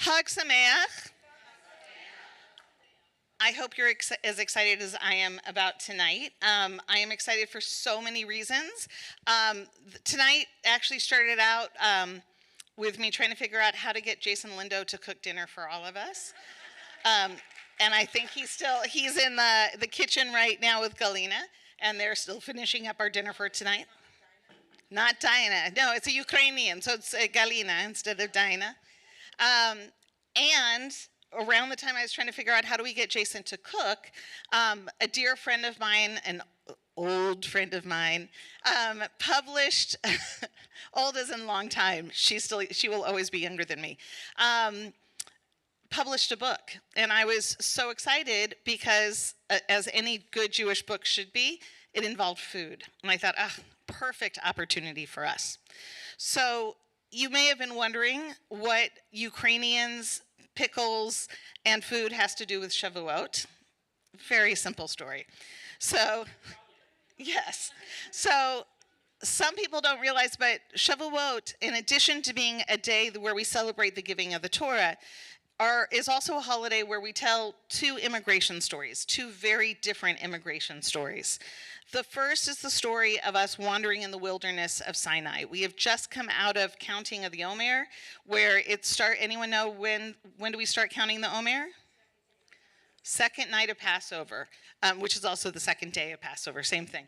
Hag Sameach. I hope you're as excited as I am about tonight. I am excited for so many reasons. Tonight actually started out with me trying to figure out how to get Jason Lindo to cook dinner for all of us. And I think he's in the kitchen right now with Galina, and they're still finishing up our dinner for tonight. Not Dinah. No, it's a Ukrainian, so it's Galina instead of Dinah. And around the time I was trying to figure out how do we get Jason to cook, a dear friend of mine, an old friend of mine, published, old as in long time, she will always be younger than me, published a book. And I was so excited because, as any good Jewish book should be, it involved food. And I thought, perfect opportunity for us. So you may have been wondering what Ukrainians, pickles, and food has to do with Shavuot. Very simple story. So, yes. So some people don't realize, but Shavuot, in addition to being a day where we celebrate the giving of the Torah, is also a holiday where we tell two immigration stories, two very different immigration stories. The first is the story of us wandering in the wilderness of Sinai. We have just come out of counting of the Omer, where anyone know when do we start counting the Omer? Second night of Passover, which is also the second day of Passover, same thing.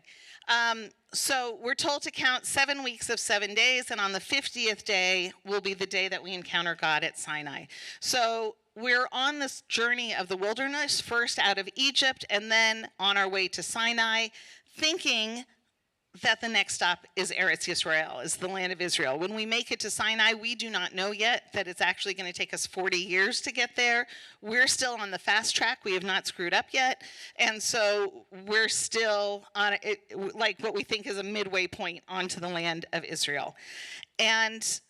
So we're told to count 7 weeks of 7 days, and on the 50th day will be the day that we encounter God at Sinai. So we're on this journey of the wilderness, first out of Egypt, and then on our way to Sinai, thinking that the next stop is Eretz Yisrael, is the land of Israel. When we make it to Sinai, we do not know yet that it's actually going to take us 40 years to get there. We're still on the fast track. We have not screwed up yet. And so we're still on it, like what we think is a midway point onto the land of Israel. And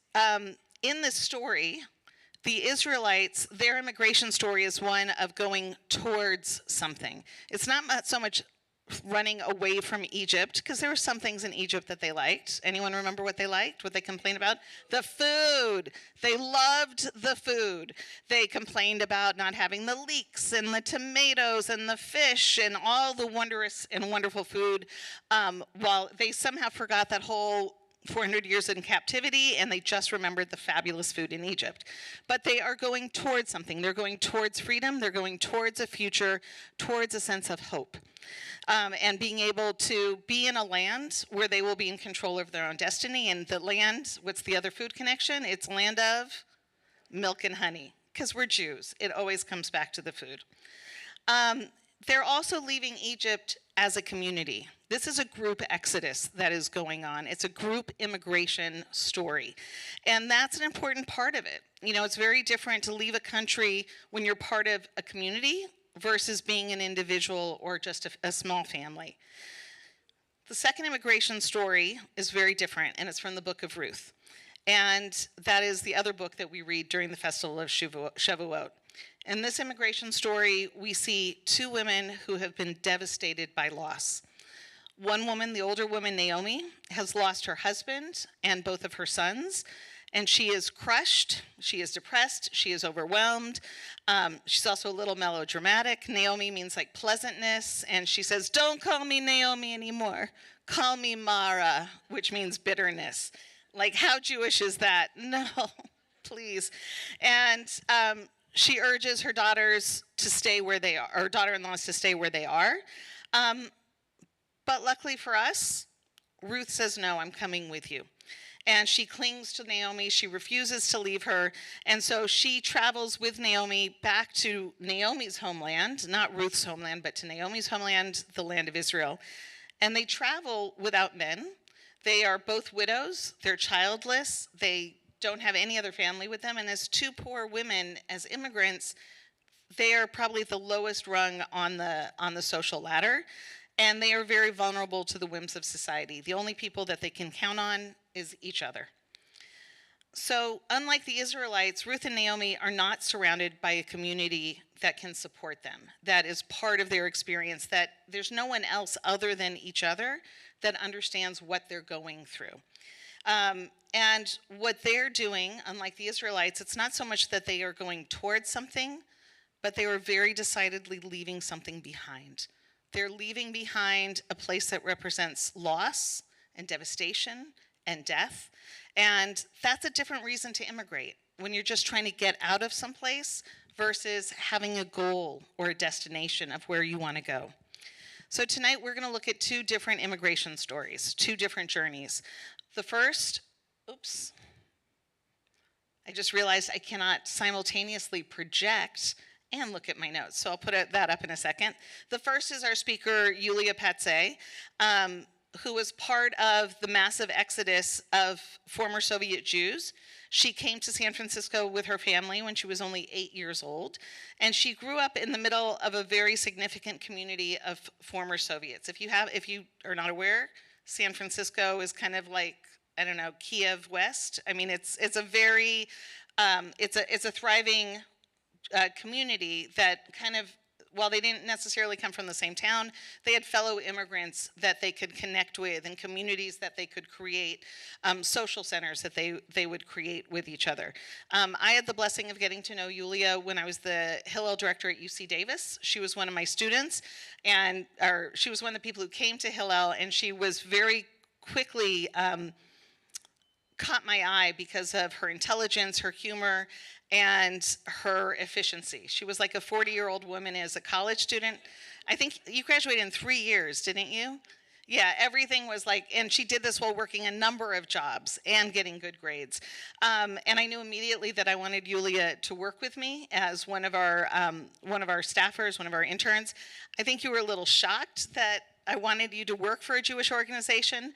in this story, the Israelites, their immigration story is one of going towards something. It's not so much running away from Egypt, because there were some things in Egypt that they liked. Anyone remember what they liked, what they complained about? The food. They loved the food. They complained about not having the leeks and the tomatoes and the fish and all the wondrous and wonderful food, while they somehow forgot that whole 400 years in captivity, and they just remembered the fabulous food in Egypt. But they are going towards something. They're going towards freedom. They're going towards a future, towards a sense of hope. And being able to be in a land where they will be in control of their own destiny. And the land, what's the other food connection? It's land of milk and honey, because we're Jews. It always comes back to the food. They're also leaving Egypt as a community. This is a group exodus that is going on. It's a group immigration story. And that's an important part of it. You know, it's very different to leave a country when you're part of a community versus being an individual or just a small family. The second immigration story is very different, and it's from the book of Ruth. And that is the other book that we read during the festival of Shavuot. In this immigration story, we see two women who have been devastated by loss. One woman, the older woman, Naomi, has lost her husband and both of her sons, and she is crushed, she is depressed, she is overwhelmed. She's also a little melodramatic. Naomi means like pleasantness, and she says, "Don't call me Naomi anymore. Call me Mara," which means bitterness. Like, how Jewish is that? No, please. And she urges her daughters to stay where they are, or daughter-in-laws to stay where they are. But luckily for us, Ruth says, "No, I'm coming with you." And she clings to Naomi. She refuses to leave her. And so she travels with Naomi back to Naomi's homeland, not Ruth's homeland, but to Naomi's homeland, the land of Israel. And they travel without men. They are both widows. They're childless. They don't have any other family with them. And as two poor women, as immigrants, they are probably the lowest rung on the social ladder. And they are very vulnerable to the whims of society. The only people that they can count on is each other. So unlike the Israelites, Ruth and Naomi are not surrounded by a community that can support them, that is part of their experience, that there's no one else other than each other that understands what they're going through. And what they're doing, unlike the Israelites, it's not so much that they are going towards something, but they were very decidedly leaving something behind. They're leaving behind a place that represents loss and devastation and death. And that's a different reason to immigrate when you're just trying to get out of some place versus having a goal or a destination of where you want to go. So tonight we're going to look at two different immigration stories, two different journeys. The first, I just realized I cannot simultaneously project and look at my notes, so I'll put that up in a second. The first is our speaker, Yulia Patsay, who was part of the massive exodus of former Soviet Jews. She came to San Francisco with her family when she was only 8 years old, and she grew up in the middle of a very significant community of former Soviets. If you are not aware, San Francisco is kind of like, I don't know, Kiev West. I mean, it's a very it's a thriving community that kind of, while they didn't necessarily come from the same town, they had fellow immigrants that they could connect with and communities that they could create, social centers that they would create with each other. I had the blessing of getting to know Yulia when I was the Hillel director at UC Davis. She was one of my students, or she was one of the people who came to Hillel, and she was very quickly caught my eye because of her intelligence, her humor, and her efficiency. She was like a 40-year-old woman as a college student. I think you graduated in 3 years, didn't you? Yeah, everything was like, and she did this while working a number of jobs and getting good grades. And I knew immediately that I wanted Yulia to work with me as one of our staffers, one of our interns. I think you were a little shocked that I wanted you to work for a Jewish organization,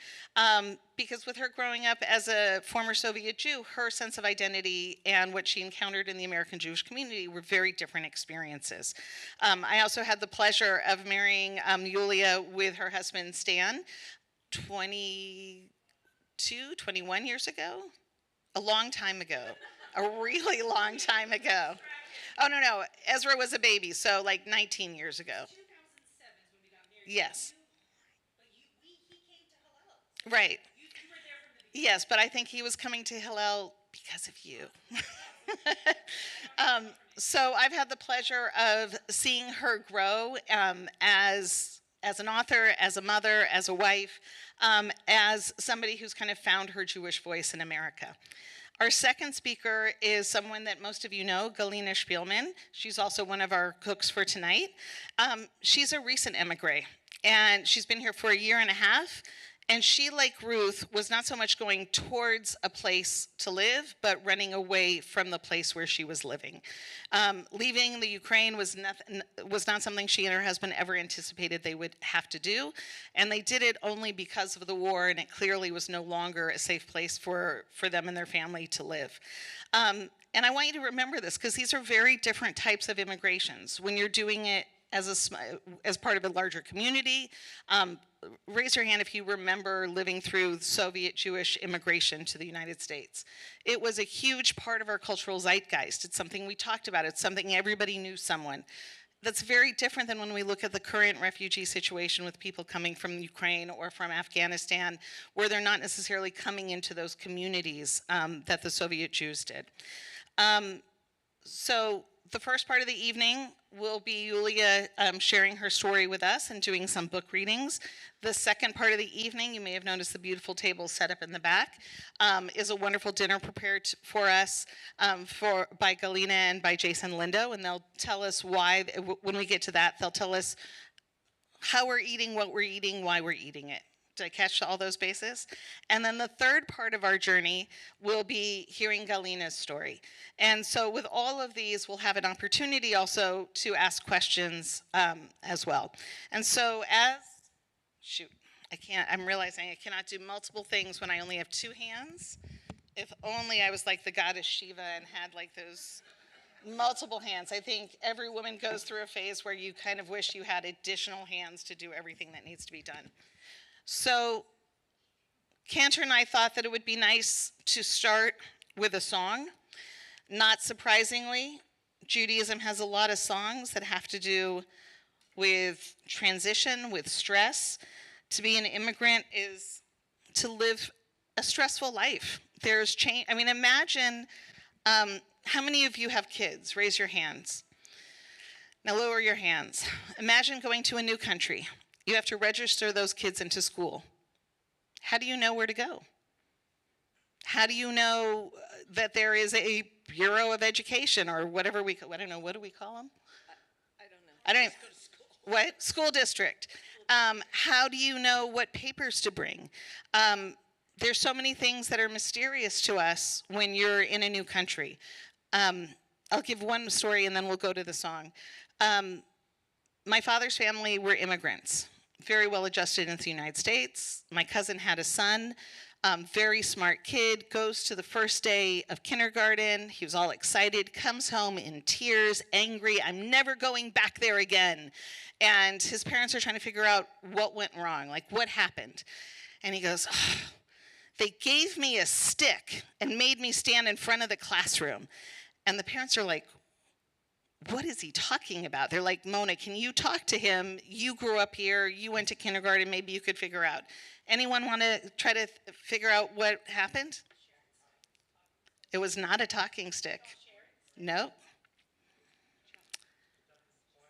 because with her growing up as a former Soviet Jew, her sense of identity and what she encountered in the American Jewish community were very different experiences. I also had the pleasure of marrying Yulia with her husband Stan 21 years ago, a long time ago, a really long time ago. Oh, no, Ezra was a baby, so like 19 years ago. Yes. Right. Yes, but I think he was coming to Hillel because of you. So I've had the pleasure of seeing her grow as an author, as a mother, as a wife, as somebody who's kind of found her Jewish voice in America. Our second speaker is someone that most of you know, Galina Spielman. She's also one of our cooks for tonight. She's a recent emigre, and she's been here for a year and a half. And she, like Ruth, was not so much going towards a place to live, but running away from the place where she was living. Leaving the Ukraine was not something she and her husband ever anticipated they would have to do. And they did it only because of the war, and it clearly was no longer a safe place for them and their family to live. And I want you to remember this, because these are very different types of immigrations. When you're doing it as part of a larger community, raise your hand if you remember living through Soviet Jewish immigration to the United States. It was a huge part of our cultural zeitgeist. It's something we talked about. It's something everybody knew someone. That's very different than when we look at the current refugee situation with people coming from Ukraine or from Afghanistan, where they're not necessarily coming into those communities that the Soviet Jews did. So the first part of the evening will be Yulia sharing her story with us and doing some book readings. The second part of the evening, you may have noticed the beautiful table set up in the back, is a wonderful dinner prepared for us by Galina and by Jason Lindo, and they'll tell us why. When we get to that, they'll tell us how we're eating, what we're eating, why we're eating it. Did I catch all those bases? And then the third part of our journey will be hearing Galina's story. And so with all of these, we'll have an opportunity also to ask questions as well. And so I'm realizing I cannot do multiple things when I only have two hands. If only I was like the goddess Shiva and had like those multiple hands. I think every woman goes through a phase where you kind of wish you had additional hands to do everything that needs to be done. So Cantor and I thought that it would be nice to start with a song. Not surprisingly, Judaism has a lot of songs that have to do with transition, with stress. To be an immigrant is to live a stressful life. There's change. I mean, imagine how many of you have kids? Raise your hands. Now lower your hands. Imagine going to a new country. You have to register those kids into school. How do you know where to go? How do you know that there is a Bureau of Education or whatever I don't know, what do we call them? I don't know. I don't Just go to school. What? School district. How do you know what papers to bring? There's so many things that are mysterious to us when you're in a new country. I'll give one story and then we'll go to the song. My father's family were immigrants, very well adjusted into the United States. My cousin had a son, very smart kid, goes to the first day of kindergarten. He was all excited, comes home in tears, angry. I'm never going back there again. And his parents are trying to figure out what went wrong, like what happened. And he goes, oh, they gave me a stick and made me stand in front of the classroom. And the parents are like, what is he talking about? They're like, Mona, can you talk to him? You grew up here. You went to kindergarten. Maybe you could figure out. Anyone want to try to figure out what happened? It was not a talking stick. No.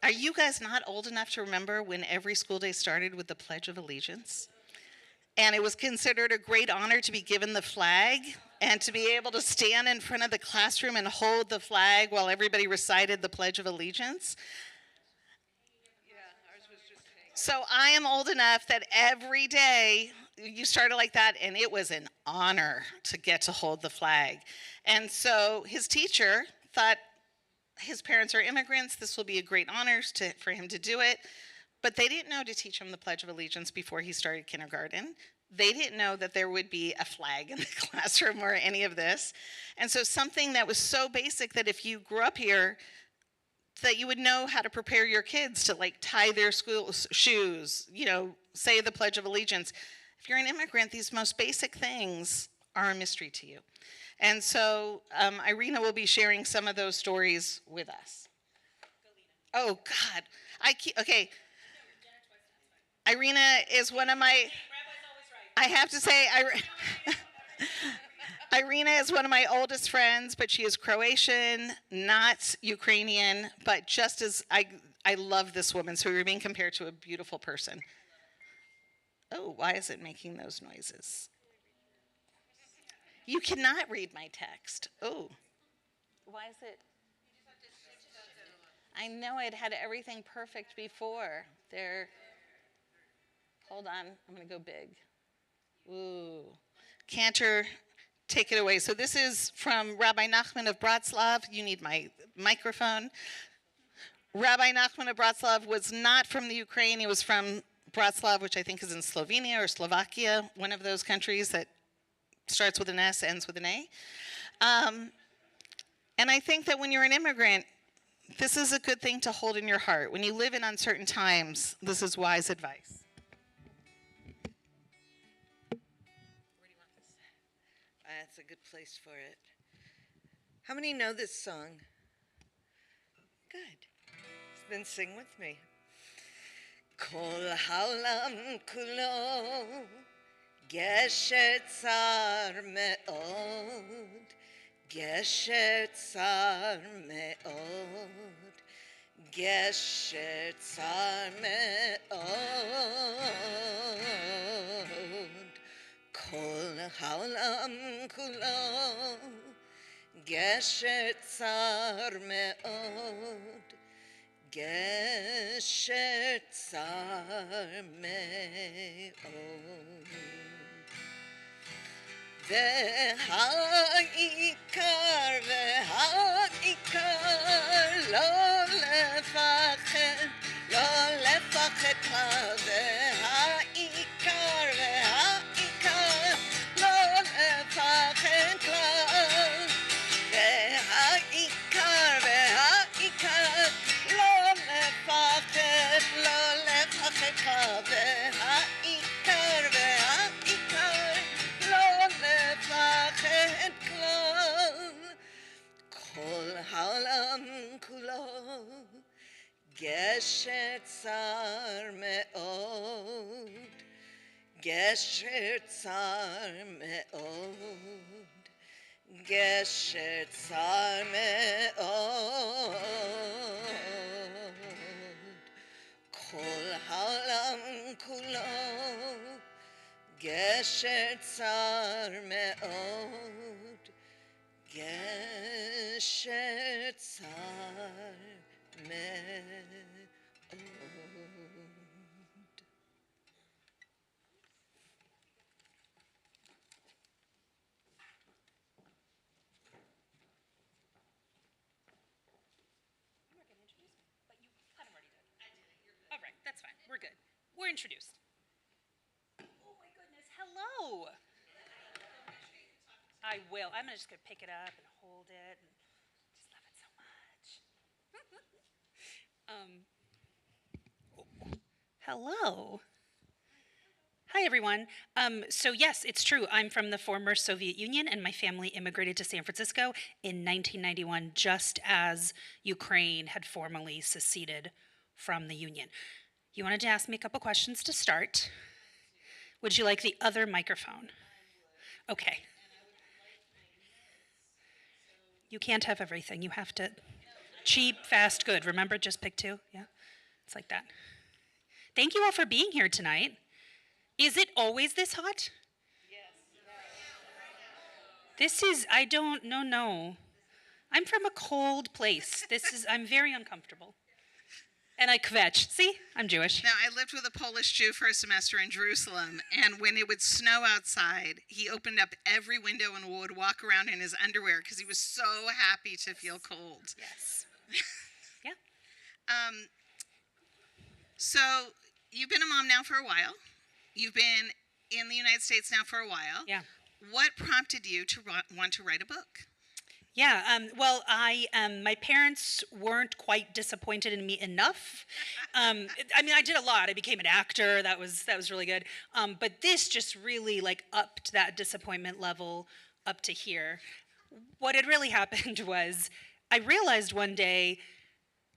Are you guys not old enough to remember when every school day started with the Pledge of Allegiance? And it was considered a great honor to be given the flag and to be able to stand in front of the classroom and hold the flag while everybody recited the Pledge of Allegiance. Yeah, ours was just hanging. So I am old enough that every day you started like that, and it was an honor to get to hold the flag. And so his teacher thought his parents are immigrants. This will be a great honor for him to do it. But they didn't know to teach him the Pledge of Allegiance before he started kindergarten. They didn't know that there would be a flag in the classroom or any of this. And so something that was so basic that if you grew up here, that you would know how to prepare your kids to like tie their school shoes, say the Pledge of Allegiance. If you're an immigrant, these most basic things are a mystery to you. And so Irina will be sharing some of those stories with us. Oh, God. Okay. Irina is one of my, I have to say, Irina is one of my oldest friends, but she is Croatian, not Ukrainian, but just as, I love this woman, so we're being compared to a beautiful person. Oh, why is it making those noises? You cannot read my text. Oh, why is it? I know I'd had everything perfect before. Hold on, I'm going to go big. Ooh. Cantor, take it away. So this is from Rabbi Nachman of Bratslav. You need my microphone. Rabbi Nachman of Bratslav was not from the Ukraine. He was from Bratslav, which I think is in Slovenia or Slovakia, one of those countries that starts with an S, ends with an A. And I think that when you're an immigrant, this is a good thing to hold in your heart. When you live in uncertain times, this is wise advice. Where do you want this? That's a good place for it. How many know this song? Good. Then sing with me. Kol haolam kulo gesher tsar me'od, gesher tsar me'od, gesher tsar me'od. Kol haolam kulo gesher tsar me'od, gesher tsar me'od. והעיקר לא לפחד, לא לפחד כלל, והעיקר לא לפחד כלל, והעיקר לא לפחד, לא לפחד כלל, והעיקר לא לפחד כלל. כל העולם כולו גשר צר מאוד, גשר צר מאוד, גשר צר מאוד, כל העולם כולו, גשר צר מאוד, גשר צר מאוד. All right, that's fine. We're good. We're introduced. Oh my goodness. Hello. I will. I'm just going to pick it up and hold it and just love it so much. Hello. Hi, everyone. So, yes, it's true. I'm from the former Soviet Union, and my family immigrated to San Francisco in 1991, just as Ukraine had formally seceded from the Union. You wanted to ask me a couple questions to start. Would you like the other microphone? Okay. You can't have everything. You have to cheap, fast, good. Remember, just pick two. Yeah, it's like that. Thank you all for being here tonight. Is it always this hot? This is, I don't, no. I'm from a cold place. I'm very uncomfortable. And I kvetch. See, I'm Jewish. Now, I lived with a Polish Jew for a semester in Jerusalem, and when it would snow outside, he opened up every window and would walk around in his underwear because he was so happy to feel cold. Yes. Yeah. So, you've been a mom now for a while. You've been in the United States now for a while. Yeah. What prompted you to want to write a book? Yeah, well, my parents weren't quite disappointed in me enough. I mean, I did a lot. I became an actor. That was really good. But this just really like upped that disappointment level up to here. What had really happened was I realized one day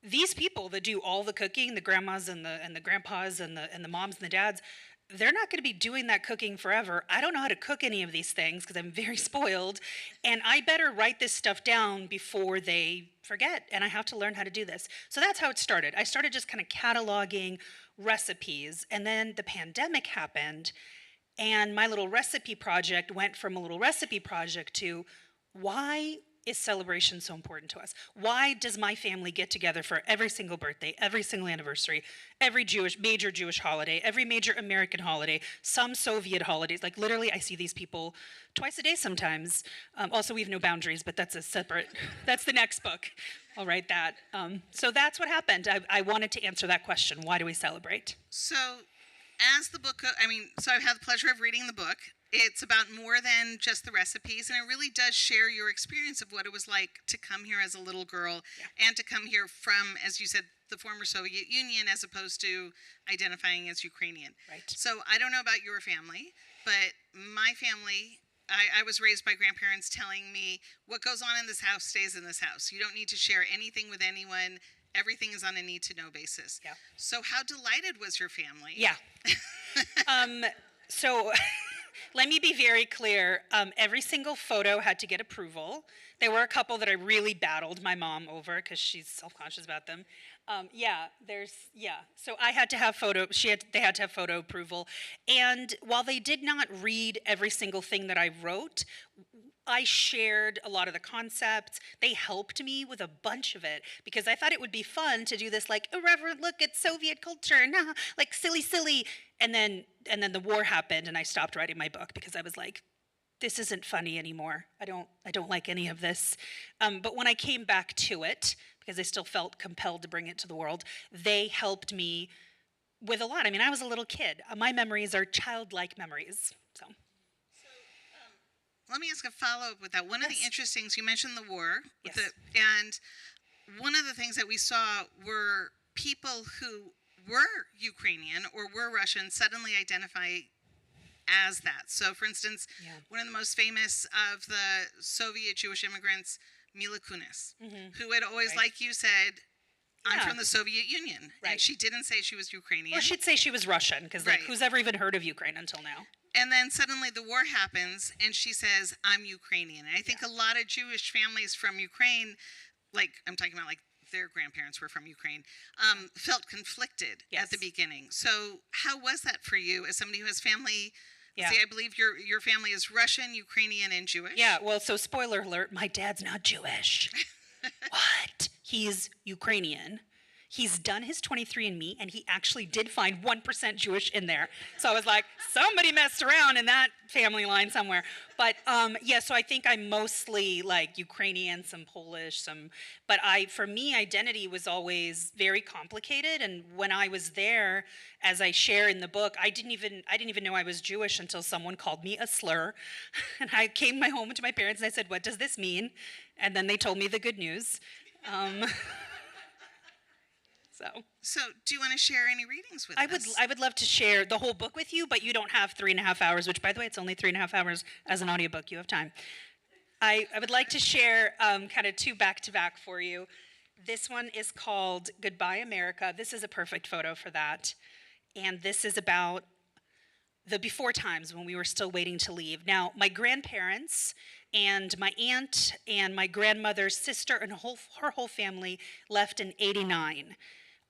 these people that do all the cooking, the grandmas and the grandpas and the moms and the dads, they're not going to be doing that cooking forever. I don't know how to cook any of these things because I'm very spoiled, and I better write this stuff down before they forget, and I have to learn how to do this. So that's how it started. I started just kind of cataloging recipes, and then the pandemic happened, and my little recipe project went from a little recipe project to why is celebration so important to us? Why does my family get together for every single birthday, every single anniversary, every major Jewish holiday, every major American holiday, some Soviet holidays? Like literally, I see these people twice a day sometimes. Also, we have no boundaries, but that's that's the next book. I'll write that. So that's what happened. I wanted to answer that question. Why do we celebrate? So, as the book, so I've had the pleasure of reading the book. It's about more than just the recipes, and it really does share your experience of what it was like to come here as a little girl and to come here from, as you said, the former Soviet Union as opposed to identifying as Ukrainian. Right. So I don't know about your family, but my family, I was raised by grandparents telling me what goes on in this house stays in this house. You don't need to share anything with anyone. Everything is on a need-to-know basis. Yeah. So how delighted was your family? Yeah. So let me be very clear. Every single photo had to get approval. There were a couple that I really battled my mom over because she's self-conscious about them. So I had to have they had to have photo approval. And while they did not read every single thing that I wrote, I shared a lot of the concepts. They helped me with a bunch of it because I thought it would be fun to do this like irreverent look at Soviet culture, like silly. And then the war happened and I stopped writing my book because I was like, this isn't funny anymore. I don't like any of this. But when I came back to it, because I still felt compelled to bring it to the world, they helped me with a lot. I mean, I was a little kid. My memories are childlike memories. So. Let me ask a follow-up with that. One of the interesting things, you mentioned the war. Yes. And one of the things that we saw were people who were Ukrainian or were Russian suddenly identify as that. So, for instance, one of the most famous of the Soviet Jewish immigrants, Mila Kunis, who had always, like you said, I'm Yeah. from the Soviet Union. And Right. she didn't say she was Ukrainian. Or she'd say she was Russian, because like, Right. who's ever even heard of Ukraine until now? And then suddenly the war happens, and she says, I'm Ukrainian. And I think a lot of Jewish families from Ukraine, like I'm talking about like their grandparents were from Ukraine, felt conflicted Yes. at the beginning. So how was that for you as somebody who has family? Yeah. See, I believe your family is Russian, Ukrainian, and Jewish. Yeah, well, so spoiler alert, my dad's not Jewish. What? He's Ukrainian. He's done his 23andMe, and he actually did find 1% Jewish in there. So I was like, somebody messed around in that family line somewhere. But yeah, so I think I'm mostly like Ukrainian, some Polish, but for me, identity was always very complicated. And when I was there, as I share in the book, I didn't even know I was Jewish until someone called me a slur. And I came home to my parents and I said, what does this mean? And then they told me the good news. So do you want to share any readings with us? I would love to share the whole book with you, but you don't have 3.5 hours, which, by the way, it's only 3.5 hours as an audiobook. You have time. I would like to share kind of two back-to-back for you. This one is called Goodbye, America. This is a perfect photo for that. And this is about the before times when we were still waiting to leave. Now, my grandparents and my aunt and my grandmother's sister and her whole family left in '89.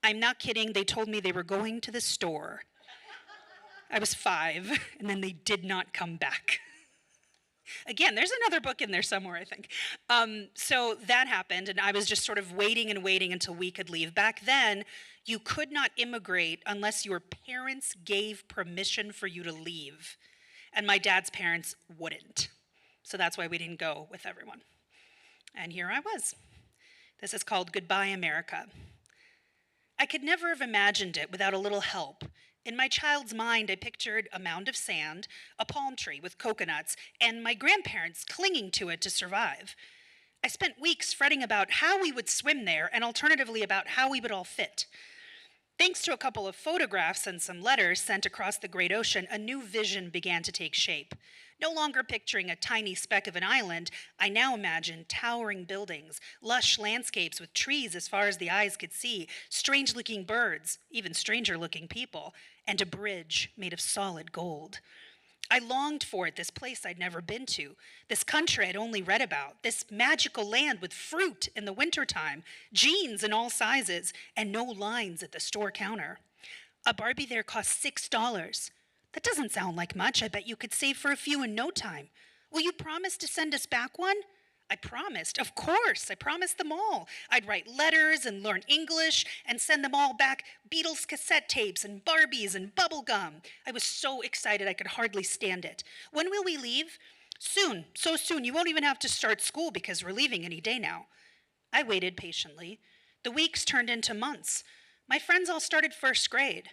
I'm not kidding. They told me they were going to the store. I was 5, and then they did not come back. Again, there's another book in there somewhere, I think. So that happened, and I was just sort of waiting and waiting until we could leave. Back then, you could not immigrate unless your parents gave permission for you to leave. And my dad's parents wouldn't. So that's why we didn't go with everyone. And here I was. This is called Goodbye, America. I could never have imagined it without a little help. In my child's mind, I pictured a mound of sand, a palm tree with coconuts, and my grandparents clinging to it to survive. I spent weeks fretting about how we would swim there, and alternatively about how we would all fit. Thanks to a couple of photographs and some letters sent across the great ocean, a new vision began to take shape. No longer picturing a tiny speck of an island, I now imagined towering buildings, lush landscapes with trees as far as the eyes could see, strange-looking birds, even stranger-looking people, and a bridge made of solid gold. I longed for it, this place I'd never been to, this country I'd only read about, this magical land with fruit in the wintertime, jeans in all sizes, and no lines at the store counter. A Barbie there cost $6. That doesn't sound like much. I bet you could save for a few in no time. Will you promise to send us back one? I promised. Of course. I promised them all. I'd write letters and learn English and send them all back Beatles cassette tapes and Barbies and bubble gum. I was so excited I could hardly stand it. When will we leave? Soon. So soon. You won't even have to start school because we're leaving any day now. I waited patiently. The weeks turned into months. My friends all started first grade.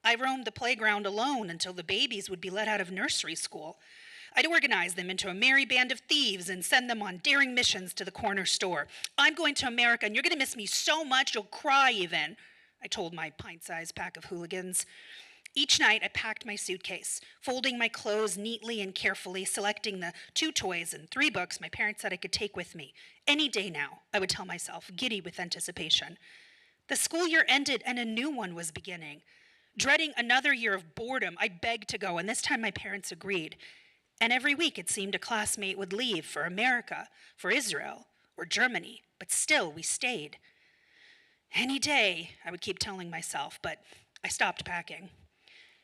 I roamed the playground alone until the babies would be let out of nursery school. I'd organize them into a merry band of thieves and send them on daring missions to the corner store. I'm going to America, and you're going to miss me so much you'll cry even, I told my pint-sized pack of hooligans. Each night, I packed my suitcase, folding my clothes neatly and carefully, selecting the 2 toys and 3 books my parents said I could take with me. Any day now, I would tell myself, giddy with anticipation. The school year ended, and a new one was beginning. Dreading another year of boredom, I begged to go, and this time my parents agreed. And every week it seemed a classmate would leave for America, for Israel, or Germany, but still we stayed. Any day, I would keep telling myself, but I stopped packing.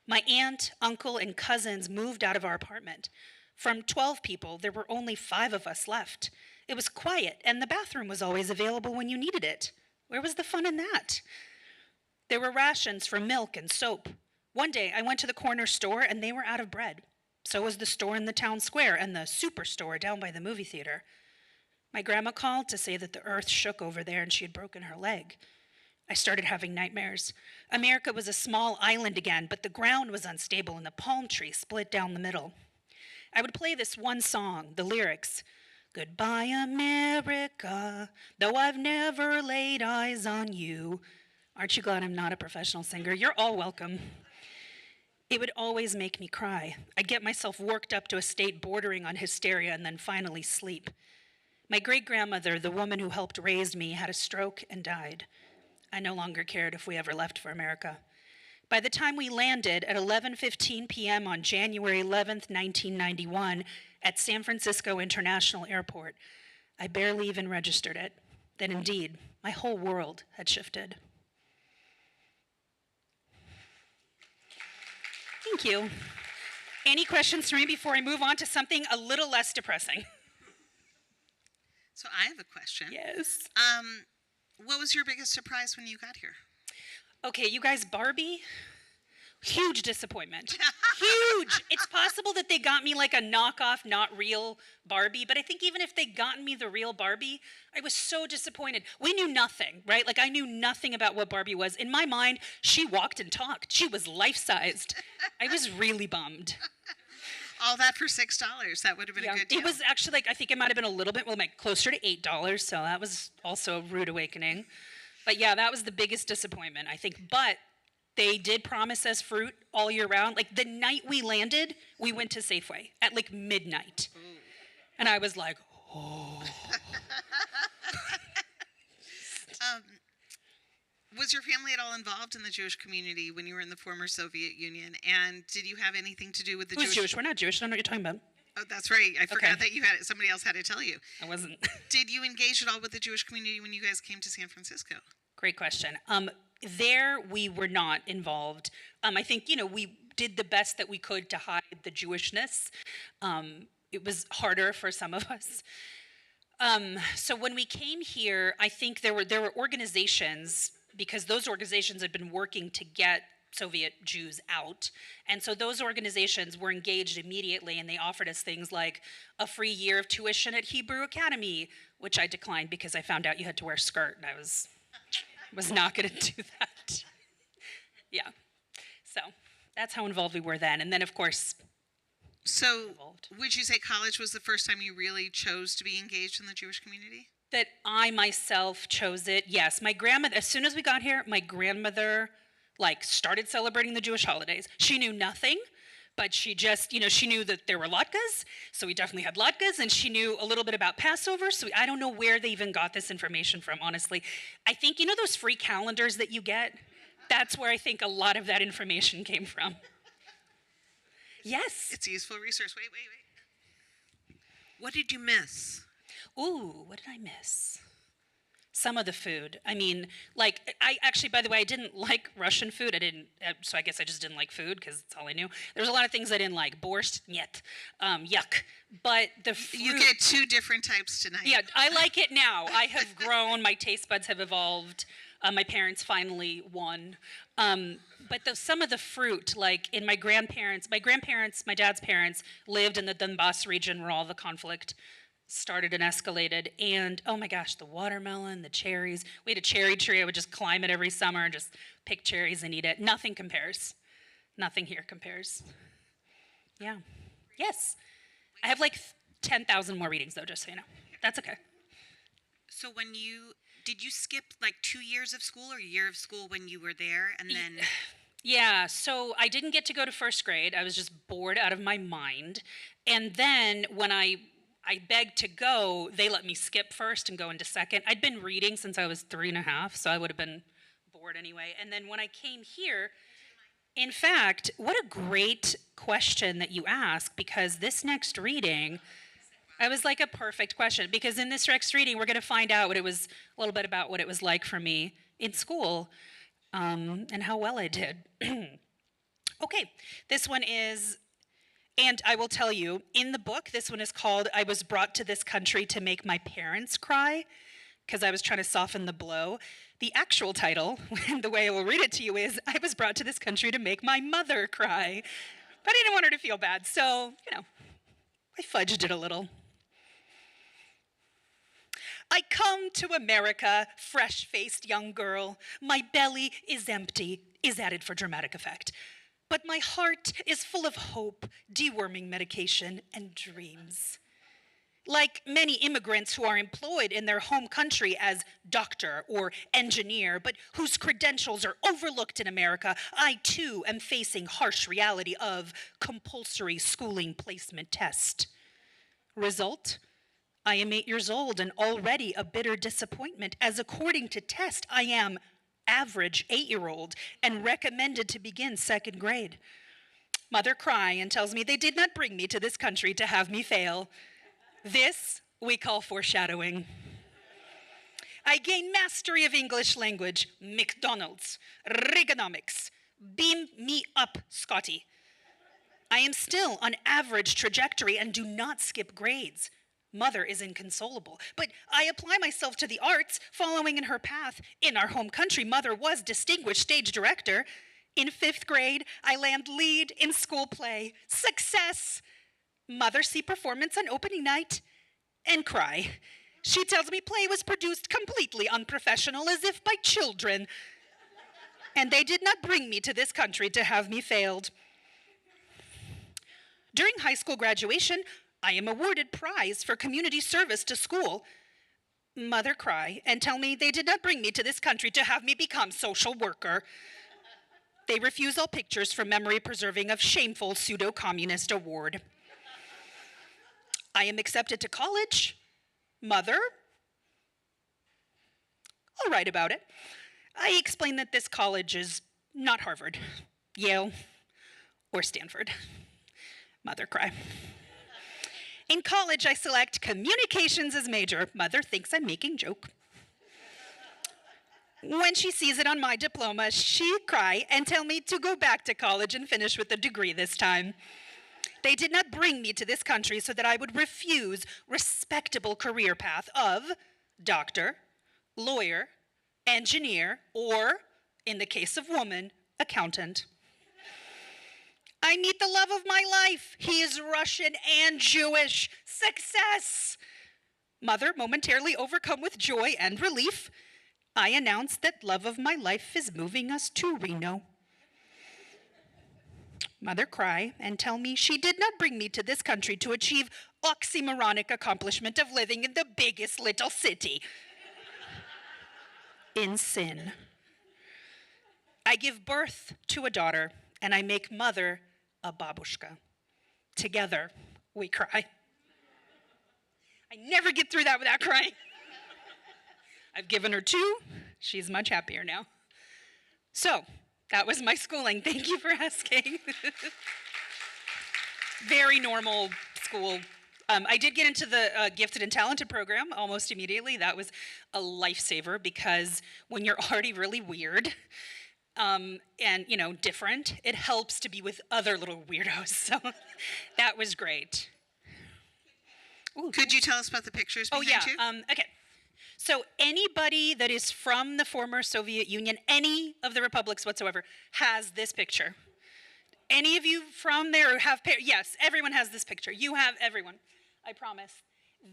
My aunt, uncle, and cousins moved out of our apartment. From 12 people, there were only 5 of us left. It was quiet, and the bathroom was always available when you needed it. Where was the fun in that? There were rations for milk and soap. One day, I went to the corner store, and they were out of bread. So was the store in the town square and the superstore down by the movie theater. My grandma called to say that the earth shook over there and she had broken her leg. I started having nightmares. America was a small island again, but the ground was unstable and the palm tree split down the middle. I would play this one song, the lyrics, "Goodbye, America, though I've never laid eyes on you." Aren't you glad I'm not a professional singer? You're all welcome. It would always make me cry. I'd get myself worked up to a state bordering on hysteria and then finally sleep. My great-grandmother, the woman who helped raise me, had a stroke and died. I no longer cared if we ever left for America. By the time we landed at 11:15 p.m. on January 11th, 1991, at San Francisco International Airport, I barely even registered it. That indeed, my whole world had shifted. Thank you. Any questions for me before I move on to something a little less depressing? So I have a question. Yes. What was your biggest surprise when you got here? Okay, you guys, Barbie, huge disappointment. Huge. It's possible that they got me like a knockoff, not real Barbie, but I think even if they gotten me the real Barbie, I was so disappointed. We knew nothing, right? Like I knew nothing about what Barbie was. In my mind, she walked and talked. She was life-sized. I was really bummed. All that for $6. That would have been a good deal. It was actually like, I think it might have been a little bit, closer to $8, so that was also a rude awakening. But yeah, that was the biggest disappointment, I think. But they did promise us fruit all year round. Like the night we landed, we went to Safeway at like midnight. Ooh. And I was like, oh. Was your family at all involved in the Jewish community when you were in the former Soviet Union? And did you have anything to do with the Who's Jewish? We're not Jewish. I don't know what you're talking about. Oh, that's right. I forgot that you had somebody else had to tell you. I wasn't. Did you engage at all with the Jewish community when you guys came to San Francisco? Great question. There we were not involved. I think, we did the best that we could to hide the Jewishness. It was harder for some of us. So when we came here, I think there were organizations, because those organizations had been working to get Soviet Jews out. And so those organizations were engaged immediately, and they offered us things like a free year of tuition at Hebrew Academy, which I declined because I found out you had to wear a skirt, and I was not going to do that. Yeah. So that's how involved we were then. And then, of course, so would you say college was the first time you really chose to be engaged in the Jewish community? That I myself chose it, yes. My grandmother, as soon as we got here, my grandmother started celebrating the Jewish holidays. She knew nothing, but she just, she knew that there were latkes, so we definitely had latkes, and she knew a little bit about Passover, so I don't know where they even got this information from, honestly. I think, those free calendars that you get? That's where I think a lot of that information came from. Yes. It's useful research. Wait. What did you miss? Ooh, what did I miss? Some of the food. I mean, I actually, by the way, I didn't like Russian food. So I guess I just didn't like food because that's all I knew. There was a lot of things I didn't like. Borscht, nyet. Yuck. But the fruit. You get two different types tonight. Yeah, I like it now. I have grown. My taste buds have evolved. My parents finally won. But some of the fruit, in my grandparents, my dad's parents lived in the Donbass region where all the conflict started and escalated, and oh my gosh, the watermelon, the cherries. We had a cherry tree. I would just climb it every summer and just pick cherries and eat it. Nothing compares. Nothing here compares. Yeah. Yes. I have 10,000 more readings though, just so you know. That's okay. So did you skip 2 years of school or a year of school when you were there, and then? Yeah, so I didn't get to go to first grade. I was just bored out of my mind. And then when I begged to go, they let me skip first and go into second. I'd been reading since I was 3.5, so I would have been bored anyway. And then when I came here, in fact, what a great question that you ask, because this next reading, I was like a perfect question, because in this next reading, we're going to find out a little bit about what it was like for me in school, and how well I did. Okay, this one is, and I will tell you, in the book, this one is called, I Was Brought to This Country to Make My Parents Cry, because I was trying to soften the blow. The actual title, the way I will read it to you, is I Was Brought to This Country to Make My Mother Cry. But I didn't want her to feel bad, so, I fudged it a little. I come to America, fresh-faced young girl. My belly is empty, is added for dramatic effect. But my heart is full of hope, deworming medication, and dreams. Like many immigrants who are employed in their home country as doctor or engineer, but whose credentials are overlooked in America, I too am facing harsh reality of compulsory schooling placement test. Result? I am 8 years old and already a bitter disappointment, as according to test, I am average 8-year-old and recommended to begin 2nd grade. Mother cry and tells me they did not bring me to this country to have me fail. This we call foreshadowing. I gain mastery of English language, McDonald's, Reaganomics. Beam me up, Scotty. I am still on average trajectory and do not skip grades. Mother is inconsolable, but I apply myself to the arts, following in her path. In our home country, Mother was distinguished stage director. In 5th grade, I land lead in school play. Success! Mother see performance on opening night and cry. She tells me play was produced completely unprofessional, as if by children. And they did not bring me to this country to have me failed. During high school graduation, I am awarded prize for community service to school. Mother cry and tell me they did not bring me to this country to have me become social worker. They refuse all pictures for memory preserving of shameful pseudo-communist award. I am accepted to college. Mother, I'll write about it. I explain that this college is not Harvard, Yale, or Stanford. Mother cry. In college, I select communications as major. Mother thinks I'm making joke. When she sees it on my diploma, she cry and tell me to go back to college and finish with a degree this time. They did not bring me to this country so that I would refuse respectable career path of doctor, lawyer, engineer, or, in the case of woman, accountant. I meet the love of my life. He is Russian and Jewish. Success! Mother, momentarily overcome with joy and relief, I announce that love of my life is moving us to Reno. Mother cry and tell me she did not bring me to this country to achieve oxymoronic accomplishment of living in the biggest little city. In sin. I give birth to a daughter, and I make Mother a babushka. Together, we cry. I never get through that without crying. I've given her 2. She's much happier now. So, that was my schooling. Thank you for asking. Very normal school. I did get into the gifted and talented program almost immediately. That was a lifesaver because when you're already really weird and different, it helps to be with other little weirdos. So that was great. Ooh, Could you tell us about the pictures behind you? Okay. So anybody that is from the former Soviet Union, any of the republics whatsoever, has this picture. Any of you from there have, yes, everyone has this picture. You have everyone, I promise.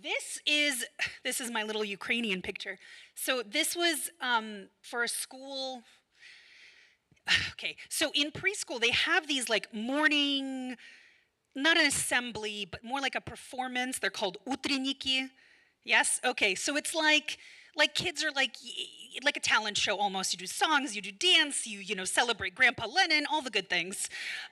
This is my little Ukrainian picture. So this was for a school. Okay, so in preschool, they have these like morning, not an assembly, but more like a performance. They're called utrenniki. Yes? Okay, so it's like kids are like a talent show almost. You do songs, you do dance, you celebrate Grandpa Lenin, all the good things.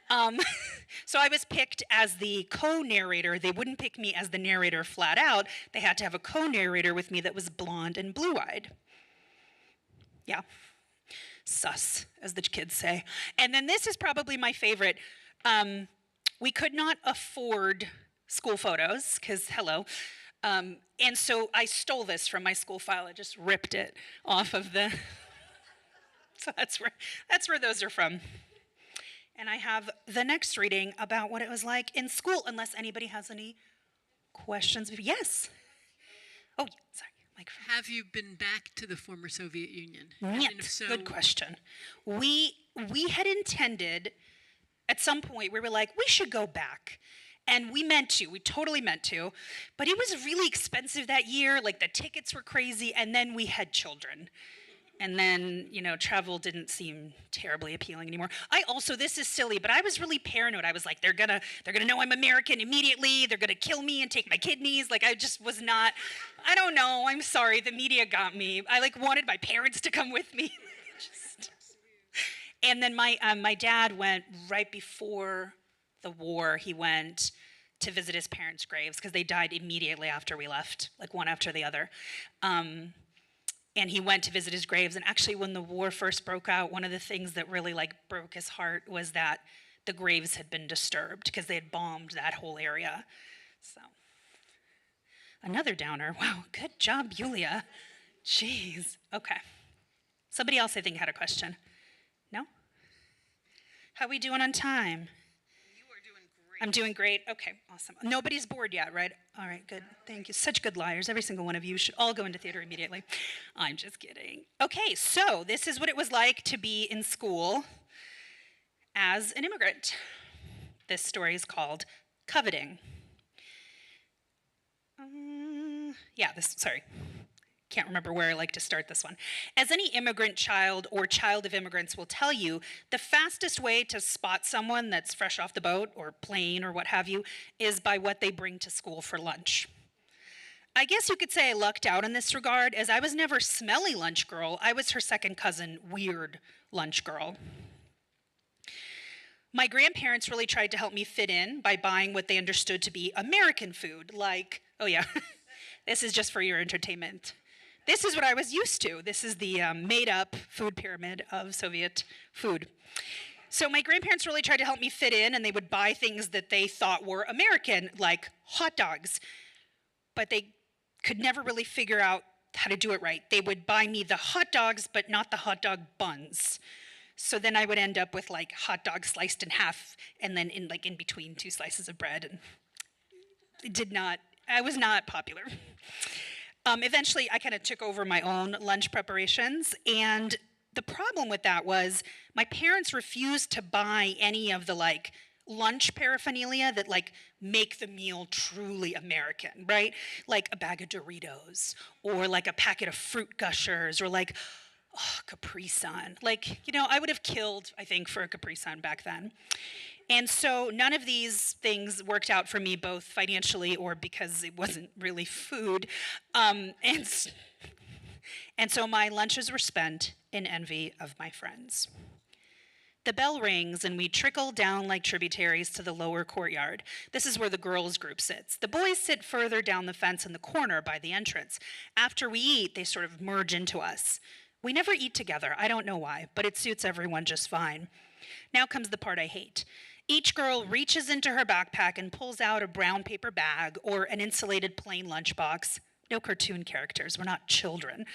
So I was picked as the co-narrator. They wouldn't pick me as the narrator flat out. They had to have a co-narrator with me that was blonde and blue-eyed. Yeah. Sus, as the kids say. And then this is probably my favorite. We could not afford school photos, because hello. And so I stole this from my school file. I just ripped it off of the, so that's where those are from. And I have the next reading about what it was like in school, unless anybody has any questions. Yes. Oh, sorry, microphone. Have you been back to the former Soviet Union? Yet. And if so, Good question. We had intended, at some point, we were like, we should go back. And we totally meant to, but it was really expensive that year, like the tickets were crazy, and then we had children. And then, travel didn't seem terribly appealing anymore. This is silly, but I was really paranoid. I was like, they're gonna know I'm American immediately, they're gonna kill me and take my kidneys. Like I just was not, I don't know, I'm sorry, the media got me. I wanted my parents to come with me. And then my dad went right before the war. He went to visit his parents' graves because they died immediately after we left, like one after the other. and he went to visit his graves. And actually, when the war first broke out, one of the things that really like broke his heart was that the graves had been disturbed because they had bombed that whole area. So, another downer. Wow, good job, Yulia. Jeez. Okay. Somebody else, I think, had a question. No? How we doing on time? You are doing great. I'm doing great. Okay, awesome. Nobody's bored yet, right? All right, good. Thank you. Such good liars. Every single one of you should all go into theater immediately. I'm just kidding. Okay, so this is what it was like to be in school as an immigrant. This story is called Coveting. Sorry. Can't remember where I like to start this one. As any immigrant child or child of immigrants will tell you, the fastest way to spot someone that's fresh off the boat or plane or what have you is by what they bring to school for lunch. I guess you could say I lucked out in this regard, as I was never smelly lunch girl. I was her second cousin, weird lunch girl. My grandparents really tried to help me fit in by buying what they understood to be American food, like, oh yeah, this is just for your entertainment. This is what I was used to. This is the made-up food pyramid of Soviet food. So my grandparents really tried to help me fit in, and they would buy things that they thought were American, like hot dogs. But they could never really figure out how to do it right. They would buy me the hot dogs, but not the hot dog buns. So then I would end up with like hot dog sliced in half, and then in between two slices of bread. And I was not popular. Eventually, I kind of took over my own lunch preparations, and the problem with that was my parents refused to buy any of the lunch paraphernalia that make the meal truly American, right? Like a bag of Doritos, or like a packet of fruit gushers, or Capri Sun. I would have killed, I think, for a Capri Sun back then. And so none of these things worked out for me, both financially or because it wasn't really food. And so my lunches were spent in envy of my friends. The bell rings and we trickle down like tributaries to the lower courtyard. This is where the girls' group sits. The boys sit further down the fence in the corner by the entrance. After we eat, they sort of merge into us. We never eat together. I don't know why, but it suits everyone just fine. Now comes the part I hate. Each girl reaches into her backpack and pulls out a brown paper bag or an insulated plain lunchbox. No cartoon characters, we're not children.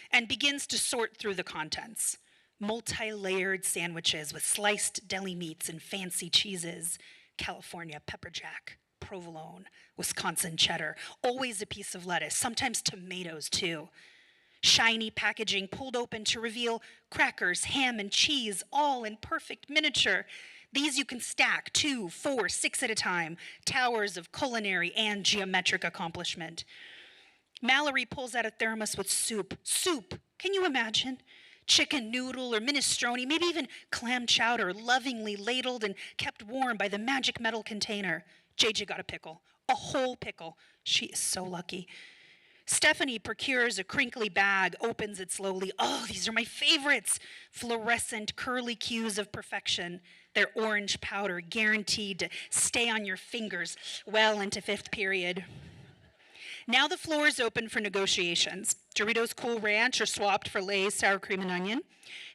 And begins to sort through the contents. Multi-layered sandwiches with sliced deli meats and fancy cheeses. California pepper jack, provolone, Wisconsin cheddar, always a piece of lettuce, sometimes tomatoes too. Shiny packaging pulled open to reveal crackers, ham, and cheese, all in perfect miniature. These you can stack 2, 4, 6 at a time, towers of culinary and geometric accomplishment. Mallory pulls out a thermos with soup. Soup, can you imagine? Chicken noodle or minestrone, maybe even clam chowder, lovingly ladled and kept warm by the magic metal container. JJ got a pickle, a whole pickle. She is so lucky. Stephanie procures a crinkly bag, opens it slowly. Oh, these are my favorites. Fluorescent curly cues of perfection. Their orange powder guaranteed to stay on your fingers well into 5th period. Now the floor is open for negotiations. Doritos Cool Ranch are swapped for Lay's sour cream and onion.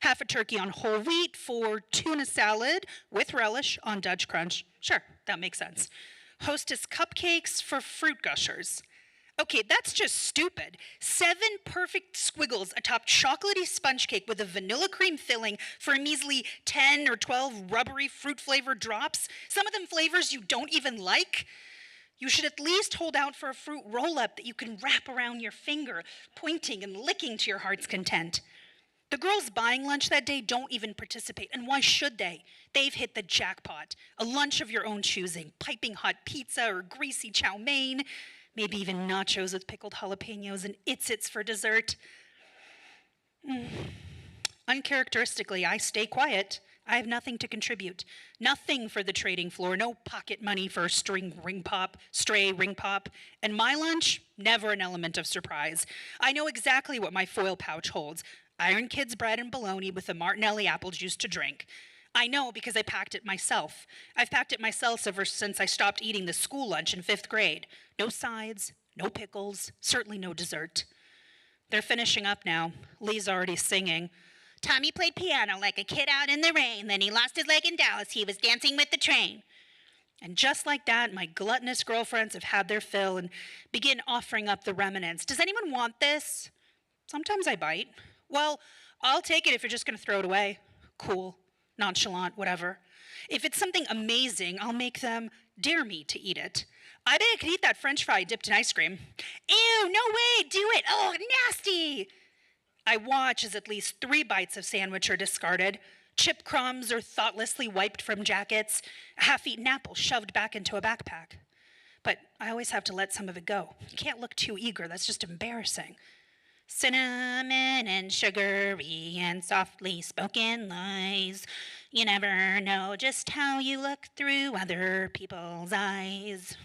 Half a turkey on whole wheat for tuna salad with relish on Dutch Crunch. Sure, that makes sense. Hostess cupcakes for fruit gushers. Okay, that's just stupid. 7 perfect squiggles atop chocolatey sponge cake with a vanilla cream filling for a measly 10 or 12 rubbery fruit-flavored drops. Some of them flavors you don't even like. You should at least hold out for a fruit roll-up that you can wrap around your finger, pointing and licking to your heart's content. The girls buying lunch that day don't even participate, and why should they? They've hit the jackpot. A lunch of your own choosing, piping hot pizza or greasy chow mein, maybe even nachos with pickled jalapenos and its for dessert. Uncharacteristically, I stay quiet. I have nothing to contribute. Nothing for the trading floor, no pocket money for stray ring pop. And my lunch, never an element of surprise. I know exactly what my foil pouch holds. Iron Kids bread and bologna with a Martinelli apple juice to drink. I know because I packed it myself. I've packed it myself ever since I stopped eating the school lunch in 5th grade. No sides, no pickles, certainly no dessert. They're finishing up now. Lee's already singing. Tommy played piano like a kid out in the rain. Then he lost his leg in Dallas. He was dancing with the train. And just like that, my gluttonous girlfriends have had their fill and begin offering up the remnants. Does anyone want this? Sometimes I bite. Well, I'll take it if you're just going to throw it away. Cool, nonchalant, whatever. If it's something amazing, I'll make them dare me to eat it. I bet I could eat that French fry dipped in ice cream. Ew, no way, do it. Oh, nasty. I watch as at least 3 bites of sandwich are discarded. Chip crumbs are thoughtlessly wiped from jackets. A half-eaten apple shoved back into a backpack. But I always have to let some of it go. You can't look too eager. That's just embarrassing. Cinnamon and sugary and softly spoken lies. You never know just how you look through other people's eyes.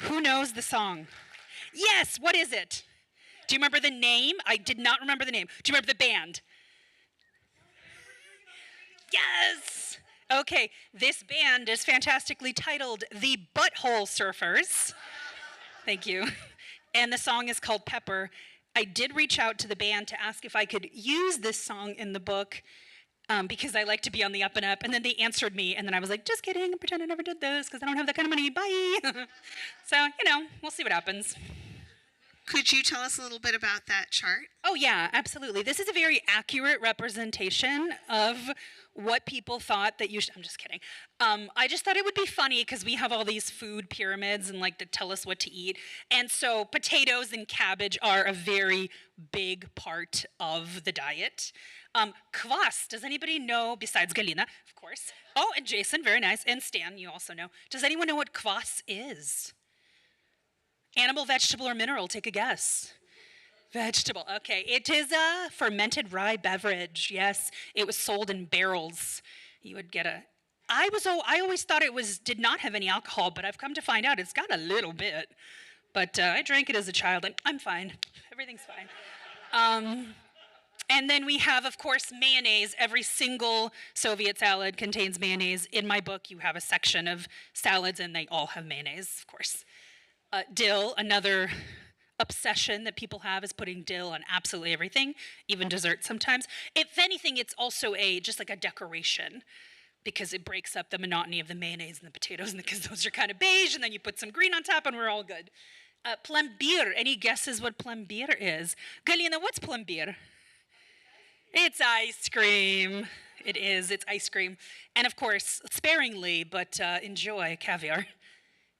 Who knows the song? Yes, what is it? Do you remember the name? I did not remember the name. Do you remember the band? Yes! Okay, this band is fantastically titled The Butthole Surfers. Thank you. And the song is called Pepper. I did reach out to the band to ask if I could use this song in the book because I like to be on the up and up. And then they answered me, and then I was like, just kidding, pretend I never did this because I don't have that kind of money. Bye. So, we'll see what happens. Could you tell us a little bit about that chart? Oh, yeah, absolutely. This is a very accurate representation of what people thought that you should. I'm just kidding. I just thought it would be funny because we have all these food pyramids and like to tell us what to eat. And so potatoes and cabbage are a very big part of the diet. Kvass, does anybody know, besides Galina, of course. Oh, and Jason, very nice. And Stan, you also know. Does anyone know what kvass is? Animal, vegetable, or mineral? Take a guess. Vegetable. Okay. It is a fermented rye beverage. Yes. It was sold in barrels. You would get I always thought it did not have any alcohol, but I've come to find out it's got a little bit. But I drank it as a child, and I'm fine. Everything's fine. And then we have, of course, mayonnaise. Every single Soviet salad contains mayonnaise. In my book, you have a section of salads, and they all have mayonnaise, of course. Dill, another obsession that people have is putting dill on absolutely everything, even dessert sometimes. If anything, it's also just like a decoration because it breaks up the monotony of the mayonnaise and the potatoes because those are kind of beige, and then you put some green on top and we're all good. Plombier, any guesses what plombier is? Galina, what's plombier? It's ice cream. It is, it's ice cream. And of course, sparingly, but enjoy caviar.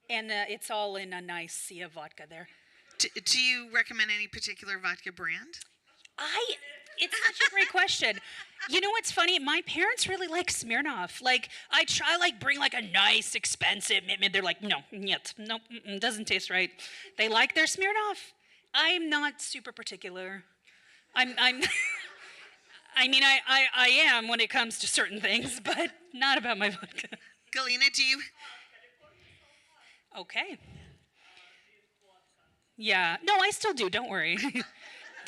And it's all in a nice sea of vodka there. Do you recommend any particular vodka brand? It's such a great question. You know what's funny? My parents really like Smirnoff. Like, I try, bring, a nice, expensive, they're like, no, doesn't taste right. They like their Smirnoff. I'm not super particular. I am when it comes to certain things, but not about my vodka. Galina, do you? Okay. Yeah. No, I still do. Don't worry.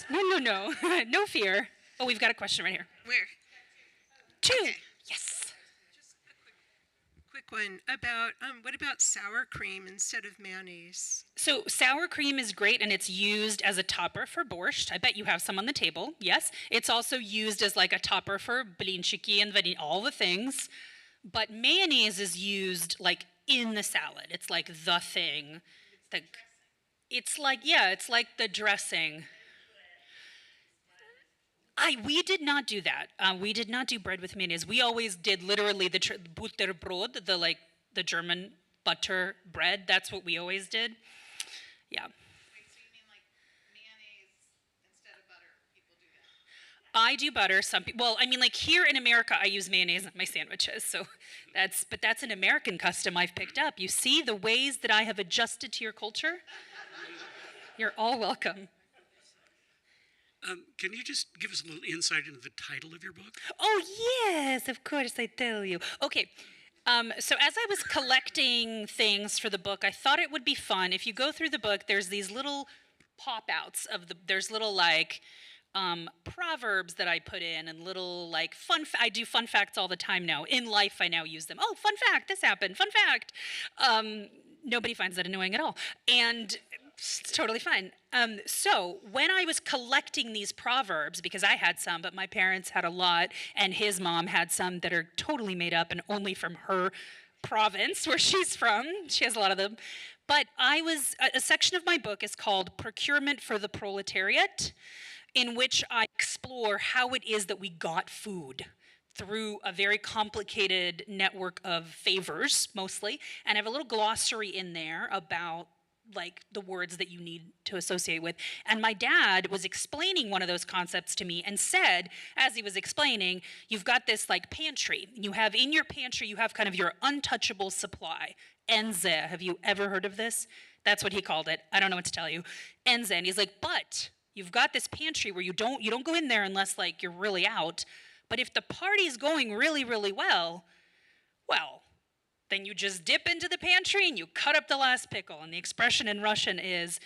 No. No fear. Oh, we've got a question right here. Where? 2. Okay. Yes. Just a quick one about what about sour cream instead of mayonnaise? So sour cream is great, and it's used as a topper for borscht. I bet you have some on the table. Yes. It's also used as a topper for blinchiki and all the things. But mayonnaise is used in the salad. It's the thing. It's like the dressing. We did not do that. We did not do bread with mayonnaise. We always did literally the Butterbrot, the German butter bread. That's what we always did. Yeah. Wait, so you mean mayonnaise instead of butter? People do that. I do butter. Some people. Well, here in America, I use mayonnaise on my sandwiches. So that's an American custom I've picked up. You see the ways that I have adjusted to your culture. You're all welcome. Can you just give us a little insight into the title of your book? Oh, yes, of course, I tell you. Okay, so as I was collecting things for the book, I thought it would be fun. If you go through the book, there's these little pop-outs there's little, proverbs that I put in and little, I do fun facts all the time now. In life, I now use them. Oh, fun fact, this happened, fun fact. Nobody finds that annoying at all. And It's totally fine. So when I was collecting these proverbs, because I had some, but my parents had a lot, and his mom had some that are totally made up and only from her province where she's from. She has a lot of them. But a section of my book is called Procurement for the Proletariat, in which I explore how it is that we got food through a very complicated network of favors, mostly. And I have a little glossary in there about like the words that you need to associate with. And my dad was explaining one of those concepts to me and said, as he was explaining, you've got this like pantry. You have in your pantry, you have kind of your untouchable supply. Enze, have you ever heard of this? That's what he called it. I don't know what to tell you. Enze, and he's like, but you've got this pantry where you don't go in there unless like you're really out. But if the party's going really, really well, then you just dip into the pantry and you cut up the last pickle. And the expression in Russian is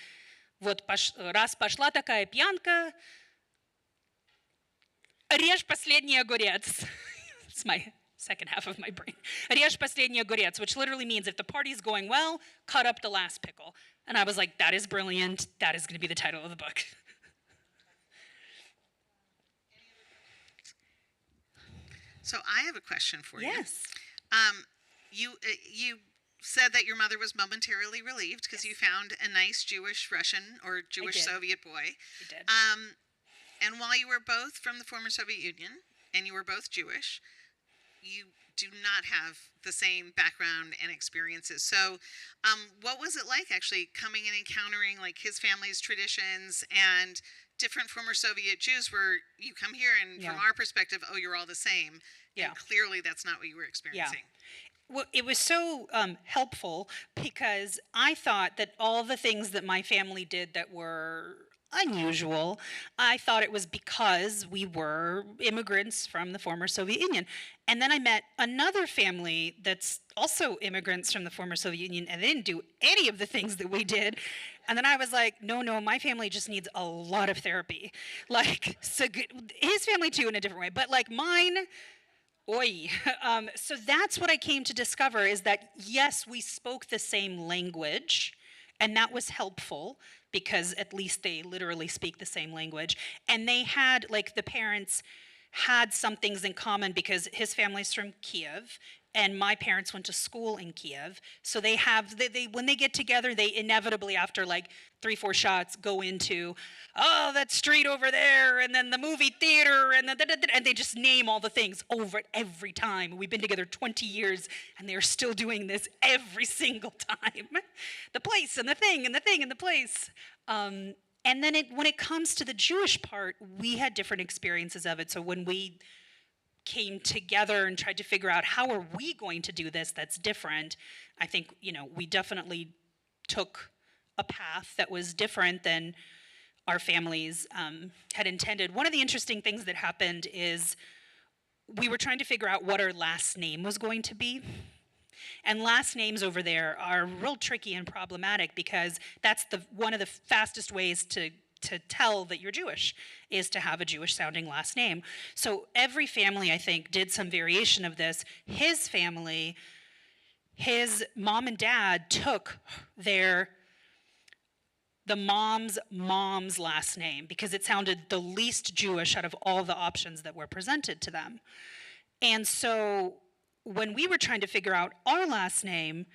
"Вот раз пошла такая пьянка, режь последний огурец." It's my second half of my brain. Режь последний огурец, which literally means if the party's going well, cut up the last pickle. And I was like, that is brilliant. That is going to be the title of the book. So I have a question for you. Yes. You said that your mother was momentarily relieved because you found a nice Jewish Russian or Jewish did. Soviet boy. I did. And while you were both from the former Soviet Union and you were both Jewish, you do not have the same background and experiences. So what was it like actually coming and encountering like his family's traditions and different former Soviet Jews where you come here and from our perspective, oh, you're all the same. Yeah. And clearly that's not what you were experiencing. Well, it was so helpful because I thought that all the things that my family did that were unusual, I thought it was because we were immigrants from the former Soviet Union. And then I met another family that's also immigrants from the former Soviet Union, and they didn't do any of the things that we did. And then I was like, no, my family just needs a lot of therapy. Like, so his family too in a different way, but like mine, oi. So that's what I came to discover is that, yes, we spoke the same language, and that was helpful because at least they literally speak the same language. And they had, like, the parents had some things in common because his family's from Kiev, and my parents went to school in Kiev. So they have, they when they get together, they inevitably, after like 3-4 shots, go into, oh, that street over there, and then the movie theater, and and they just name all the things over it every time. We've been together 20 years, and they're still doing this every single time. The place, and the thing, and the thing, and the place. And then when it comes to the Jewish part, we had different experiences of it. So when we came together and tried to figure out how are we going to do this that's different, I think, we definitely took a path that was different than our families had intended. One of the interesting things that happened is we were trying to figure out what our last name was going to be. And last names over there are real tricky and problematic because that's one of the fastest ways to tell that you're Jewish is to have a Jewish sounding last name. So every family, I think, did some variation of this. His family, his mom and dad took the mom's last name because it sounded the least Jewish out of all the options that were presented to them. And so when we were trying to figure out our last name,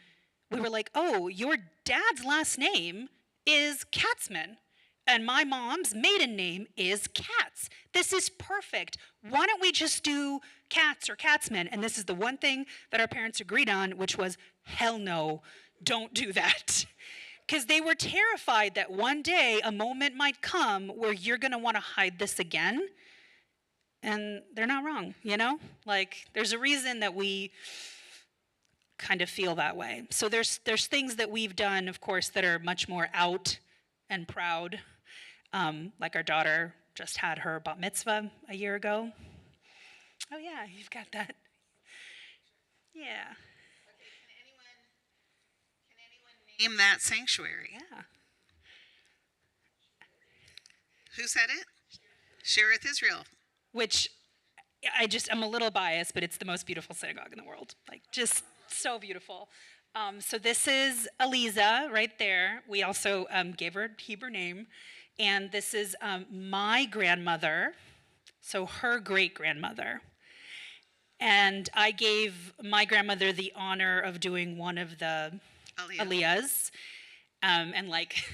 we were like, oh, your dad's last name is Katzman. And my mom's maiden name is Katz. This is perfect. Why don't we just do Katz or Katzman? And this is the one thing that our parents agreed on, which was, hell no, don't do that. Because they were terrified that one day a moment might come where you're going to want to hide this again. And they're not wrong, Like, there's a reason that we kind of feel that way. So there's things that we've done, of course, that are much more out and proud. Like our daughter just had her bat mitzvah a year ago. Oh yeah, you've got that. Yeah. Can anyone name that sanctuary? Yeah. Who said it? Shereth Israel. Which I'm a little biased, but it's the most beautiful synagogue in the world. Like, just so beautiful. So this is Aliza right there. We also gave her a Hebrew name. And this is my grandmother, so her great grandmother. And I gave my grandmother the honor of doing one of the aliyahs, and like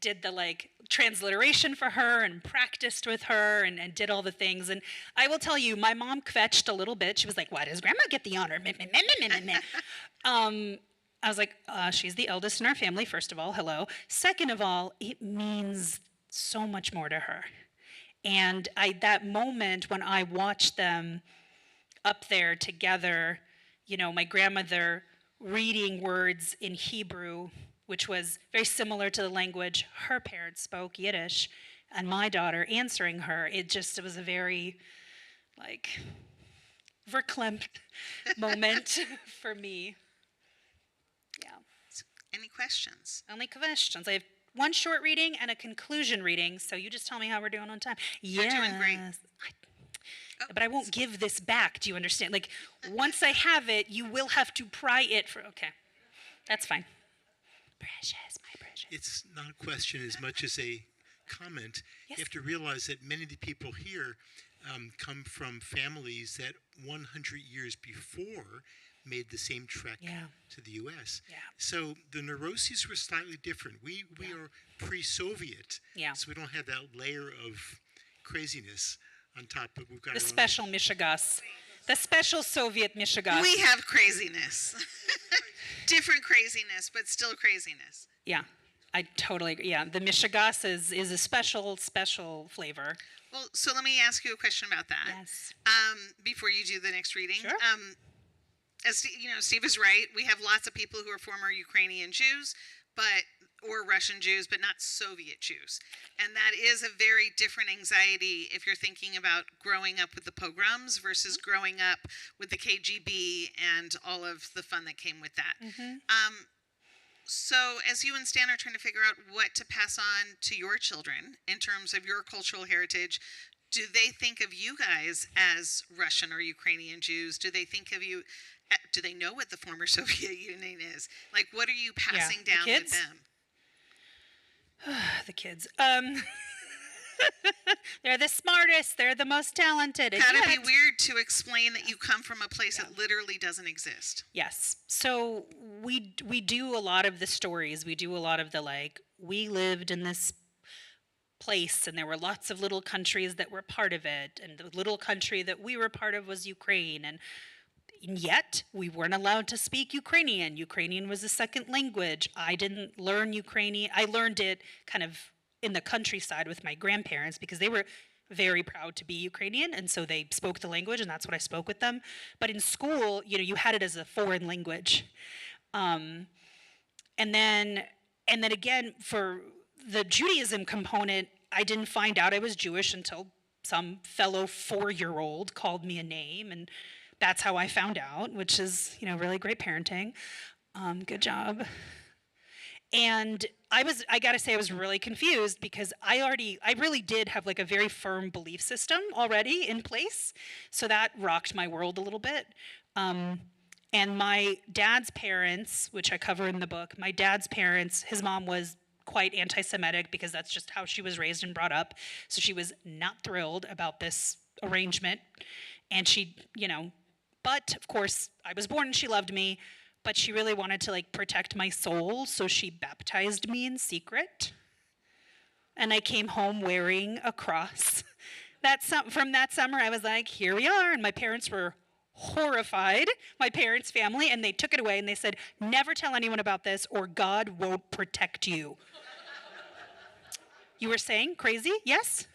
did the like transliteration for her and practiced with her and did all the things. And I will tell you, my mom kvetched a little bit. She was like, "Why does grandma get the honor?" I was like, she's the eldest in our family, first of all, hello. Second of all, it means so much more to her. And that moment when I watched them up there together, you know, my grandmother reading words in Hebrew, which was very similar to the language her parents spoke, Yiddish, and my daughter answering her, it was a very, like, verklempt moment for me. Yeah. Any questions? Only questions. I have one short reading and a conclusion reading, so you just tell me how we're doing on time. We're doing great. But I won't give this back, do you understand? Like, once I have it, you will have to pry it for, okay. That's fine. Precious, my precious. It's not a question as much as a comment. Yes. You have to realize that many of the people here come from families that 100 years before made the same trek to the U.S. Yeah. So the neuroses were slightly different. We are pre-Soviet, so we don't have that layer of craziness on top. But we've got The special Mishigas. The special Soviet Mishigas. We have craziness. Different craziness, but still craziness. Yeah, I totally agree. Yeah, the Mishigas is a special flavor. Well, so let me ask you a question about that. Yes. Before you do the next reading. Sure. As you know, Steve is right. We have lots of people who are former Ukrainian Jews, or Russian Jews, but not Soviet Jews. And that is a very different anxiety if you're thinking about growing up with the pogroms versus growing up with the KGB and all of the fun that came with that. So as you and Stan are trying to figure out what to pass on to your children in terms of your cultural heritage, do they think of you guys as Russian or Ukrainian Jews? Do they think of you, do they know what the former Soviet Union is? Like, what are you passing the down with kids? them? The kids. They're the smartest. They're the most talented. and Gotta be yet- weird to explain that you come from a place that literally doesn't exist. Yes. So we do a lot of the stories. We do a lot of the like, we lived in this place and there were lots of little countries that were part of it. And the little country that we were part of was Ukraine. And yet we weren't allowed to speak Ukrainian. Ukrainian was a second language. I didn't learn Ukrainian. I learned it kind of in the countryside with my grandparents because they were very proud to be Ukrainian, and so they spoke the language, and that's what I spoke with them. But in school, you know, you had it as a foreign language, and then again for the Judaism component, I didn't find out I was Jewish until some fellow 4-year-old called me a name, and that's how I found out, which is, you know, really great parenting. Good job. And I gotta say, I was really confused because I really did have like a very firm belief system already in place. So that rocked my world a little bit. And my dad's parents, which I cover in the book, my dad's parents, his mom was quite anti-Semitic because that's just how she was raised and brought up. So she was not thrilled about this arrangement. And she, you know, but of course I was born and she loved me. But she really wanted to like protect my soul, so she baptized me in secret. And I came home wearing a cross. From that summer, I was like, here we are. And my parents were horrified, my parents' family, and they took it away and they said, never tell anyone about this or God won't protect you. You were saying crazy? Yes?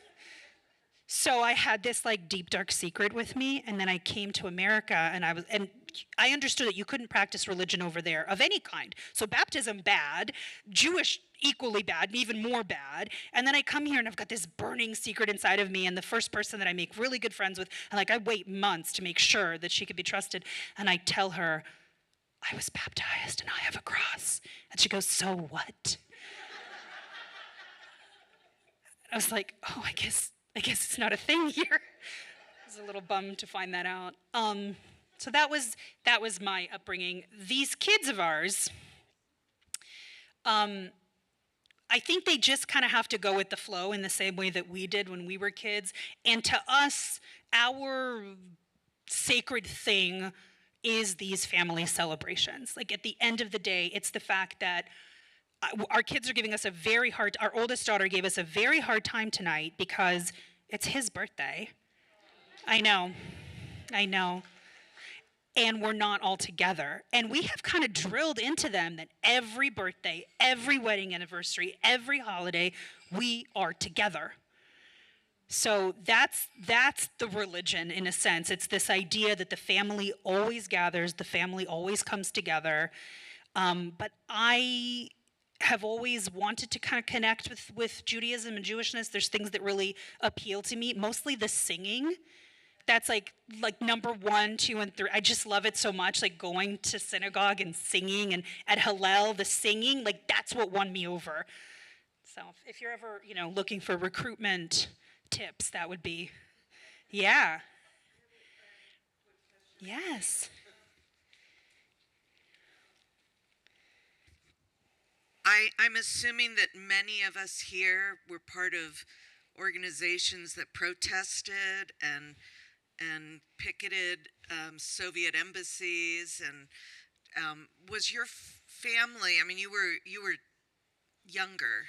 So I had this like deep dark secret with me, and then I came to America and I understood that you couldn't practice religion over there of any kind. So baptism bad, Jewish equally bad, and even more bad. And then I come here and I've got this burning secret inside of me, and the first person that I make really good friends with, and like I wait months to make sure that she could be trusted, and I tell her, I was baptized and I have a cross. And she goes, so what? I was like, oh, I guess it's not a thing here. I was a little bummed to find that out. So that was my upbringing. These kids of ours, I think they just kind of have to go with the flow in the same way that we did when we were kids. And to us, our sacred thing is these family celebrations. Like at the end of the day, it's the fact that our kids are giving us our oldest daughter gave us a very hard time tonight because it's his birthday. I know. And we're not all together. And we have kind of drilled into them that every birthday, every wedding anniversary, every holiday, we are together. So that's the religion in a sense. It's this idea that the family always gathers, the family always comes together. But I have always wanted to kind of connect with Judaism and Jewishness. There's things that really appeal to me, mostly the singing. That's like number 1, 2, and 3. I just love it so much, like going to synagogue and singing, and at Hillel, the singing, like that's what won me over. So if you're ever, looking for recruitment tips, that would be, yeah. Yes. I'm assuming that many of us here were part of organizations that protested and picketed Soviet embassies, and was your family? I mean, you were younger,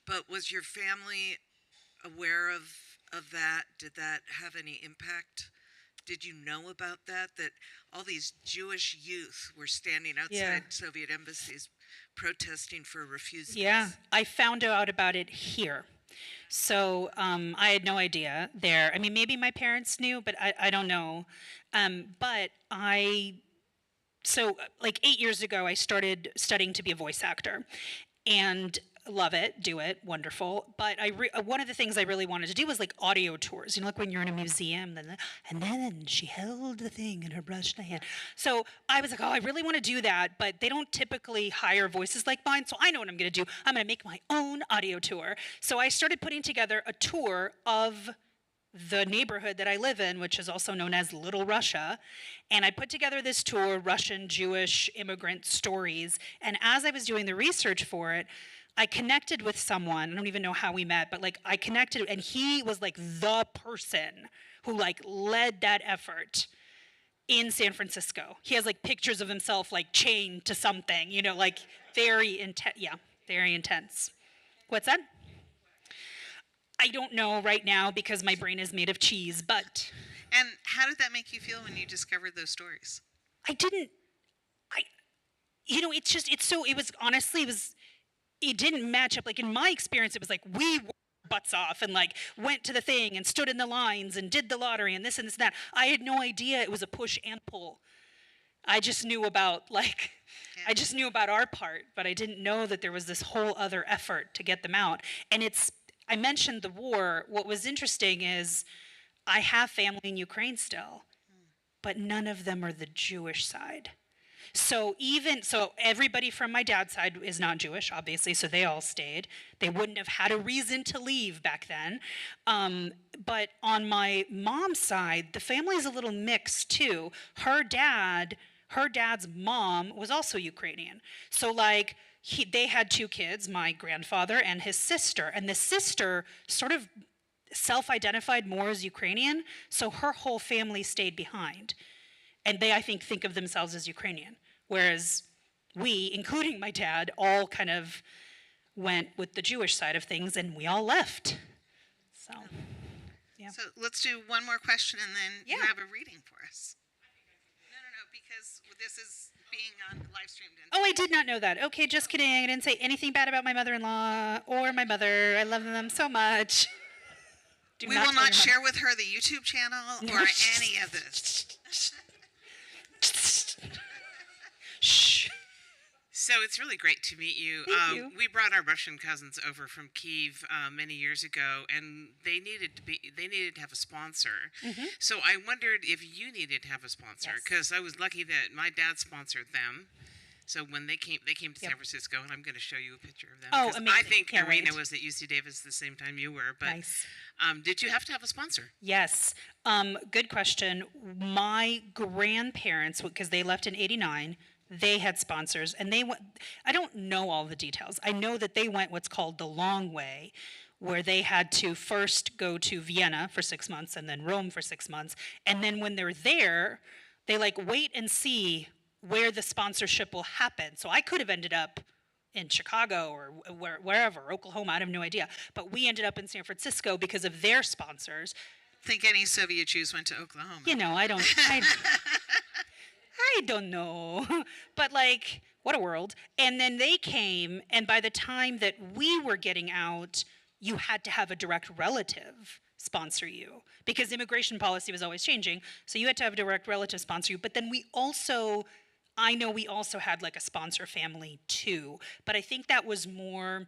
but was your family aware of that? Did that have any impact? Did you know about that all these Jewish youth were standing outside Soviet embassies protesting for refusals? Yeah, I found out about it here. So I had no idea there. I mean, maybe my parents knew, but I don't know. So like 8 years ago, I started studying to be a voice actor, and love it, do it, wonderful. But one of the things I really wanted to do was like audio tours. Like when you're in a museum, and then she held the thing in her brushed hand. So I was like, oh, I really want to do that, but they don't typically hire voices like mine. So I know what I'm going to do. I'm going to make my own audio tour. So I started putting together a tour of the neighborhood that I live in, which is also known as Little Russia. And I put together this tour, Russian Jewish immigrant stories. And as I was doing the research for it, I connected with someone. I don't even know how we met, but like I connected, and he was like the person who like led that effort in San Francisco. He has like pictures of himself like chained to something, like very intense. Yeah, very intense. What's that? I don't know right now because my brain is made of cheese, but. And how did that make you feel when you discovered those stories? It didn't match up. Like in my experience, it was like we were butts off and like went to the thing and stood in the lines and did the lottery and this and that. I had no idea it was a push and pull. I just knew about our part, but I didn't know that there was this whole other effort to get them out. And I mentioned the war. What was interesting is I have family in Ukraine still, but none of them are the Jewish side. So everybody from my dad's side is not Jewish, obviously, so they all stayed. They wouldn't have had a reason to leave back then. But on my mom's side, the family's a little mixed too. Her dad's mom was also Ukrainian. So like they had 2 kids, my grandfather and his sister, and the sister sort of self-identified more as Ukrainian, so her whole family stayed behind. And they, I think of themselves as Ukrainian. Whereas we, including my dad, all kind of went with the Jewish side of things, and we all left. So, yeah. So let's do one more question, and then you have a reading for us. No, because this is being on live streamed. Oh, I did not know that. Okay, just kidding. I didn't say anything bad about my mother-in-law or my mother. I love them so much. We will not share with her the YouTube channel or any of this. Shh. So it's really great to meet you. Thank you. We brought our Russian cousins over from Kyiv many years ago, and they needed to have a sponsor. Mm-hmm. So I wondered if you needed to have a sponsor, because I was lucky that my dad sponsored them. So when they came to Yep. San Francisco, and I'm going to show you a picture of them. Oh, 'cause I amazing. think Can't Arena wait. was at UC Davis the same time you were. But Nice. did you have to have a sponsor? Yes. Good question. My grandparents, because they left in '89, they had sponsors, and they went. I don't know all the details. I know that they went what's called the long way, where they had to first go to Vienna for 6 months and then Rome for 6 months, and then when they're there, they like wait and see where the sponsorship will happen. So I could have ended up in Chicago or wherever, Oklahoma, I have no idea. But we ended up in San Francisco because of their sponsors. Think any Soviet Jews went to Oklahoma? You know, I don't know. But like, what a world. And then they came, and by the time that we were getting out, you had to have a direct relative sponsor you because immigration policy was always changing. So you had to have a direct relative sponsor you. But then I know we also had like a sponsor family too. But I think that was more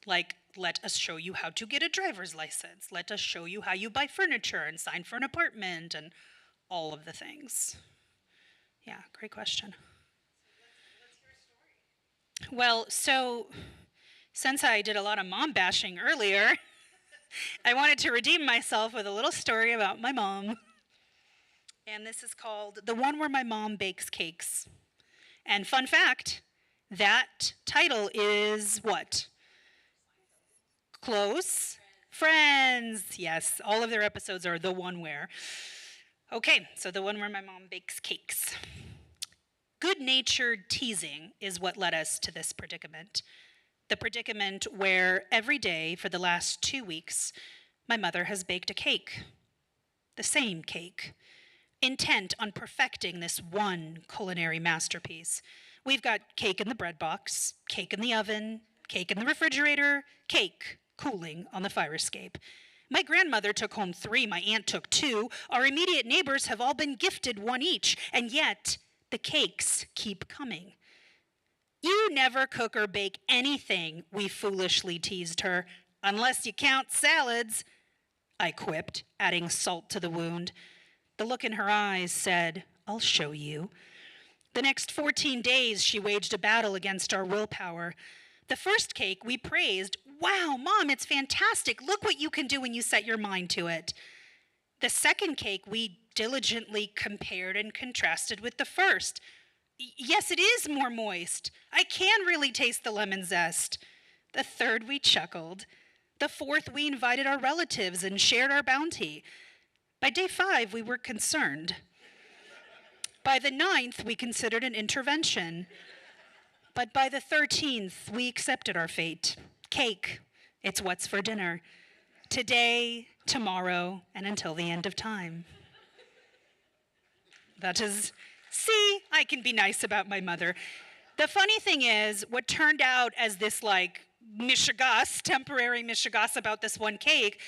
like, let us show you how to get a driver's license. Let us show you how you buy furniture and sign for an apartment and all of the things. Yeah, great question. Well, so since I did a lot of mom bashing earlier, I wanted to redeem myself with a little story about my mom. And this is called The One Where My Mom Bakes Cakes. And fun fact, that title is what? Close? Friends. Yes, all of their episodes are The One Where. Okay, so The One Where My Mom Bakes Cakes. Good-natured teasing is what led us to this predicament. The predicament where every day for the last 2 weeks, my mother has baked a cake. The same cake. Intent on perfecting this one culinary masterpiece. We've got cake in the bread box, cake in the oven, cake in the refrigerator, cake cooling on the fire escape. My grandmother took home 3, my aunt took 2, our immediate neighbors have all been gifted 1 each, and yet the cakes keep coming. You never cook or bake anything, we foolishly teased her, unless you count salads, I quipped, adding salt to the wound. The look in her eyes said, I'll show you. The next 14 days, she waged a battle against our willpower. The first cake we praised, wow, Mom, it's fantastic. Look what you can do when you set your mind to it. The second cake we diligently compared and contrasted with the first. Yes, it is more moist. I can really taste the lemon zest. The third we chuckled. The fourth we invited our relatives and shared our bounty. By day 5, we were concerned. By the 9th, we considered an intervention. But by the 13th, we accepted our fate. Cake, it's what's for dinner. Today, tomorrow, and until the end of time. That is, see, I can be nice about my mother. The funny thing is, what turned out as this like mishigas, temporary mishigas about this one cake,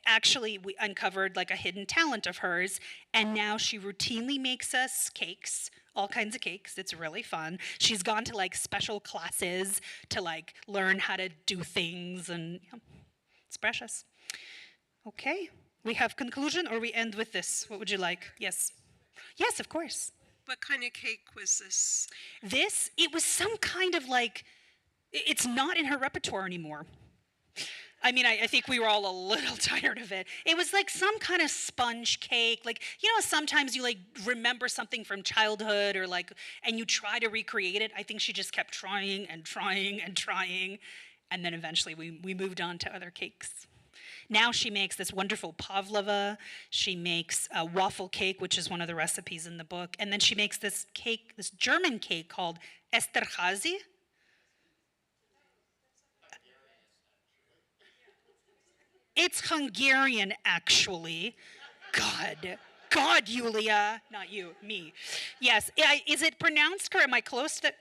actually we uncovered like a hidden talent of hers, and now she routinely makes us cakes, all kinds of cakes. It's really fun. She's gone to like special classes to like learn how to do things, and you know, it's precious. Okay, we have conclusion, or we end with this? What would you like? Yes. Yes, of course. What kind of cake was this? It was some kind of like, it's not in her repertoire anymore. I mean, I think we were all a little tired of it. It was like some kind of sponge cake. Like, you know, sometimes you like remember something from childhood or like, and you try to recreate it. I think she just kept trying and trying and trying. And then eventually we moved on to other cakes. Now she makes this wonderful pavlova. She makes a waffle cake, which is one of the recipes in the book. And then she makes this cake, this German cake called Esterhazy. It's Hungarian, actually. God, Yulia. Not you, me. Yes. Is it pronounced correct? Am I close to?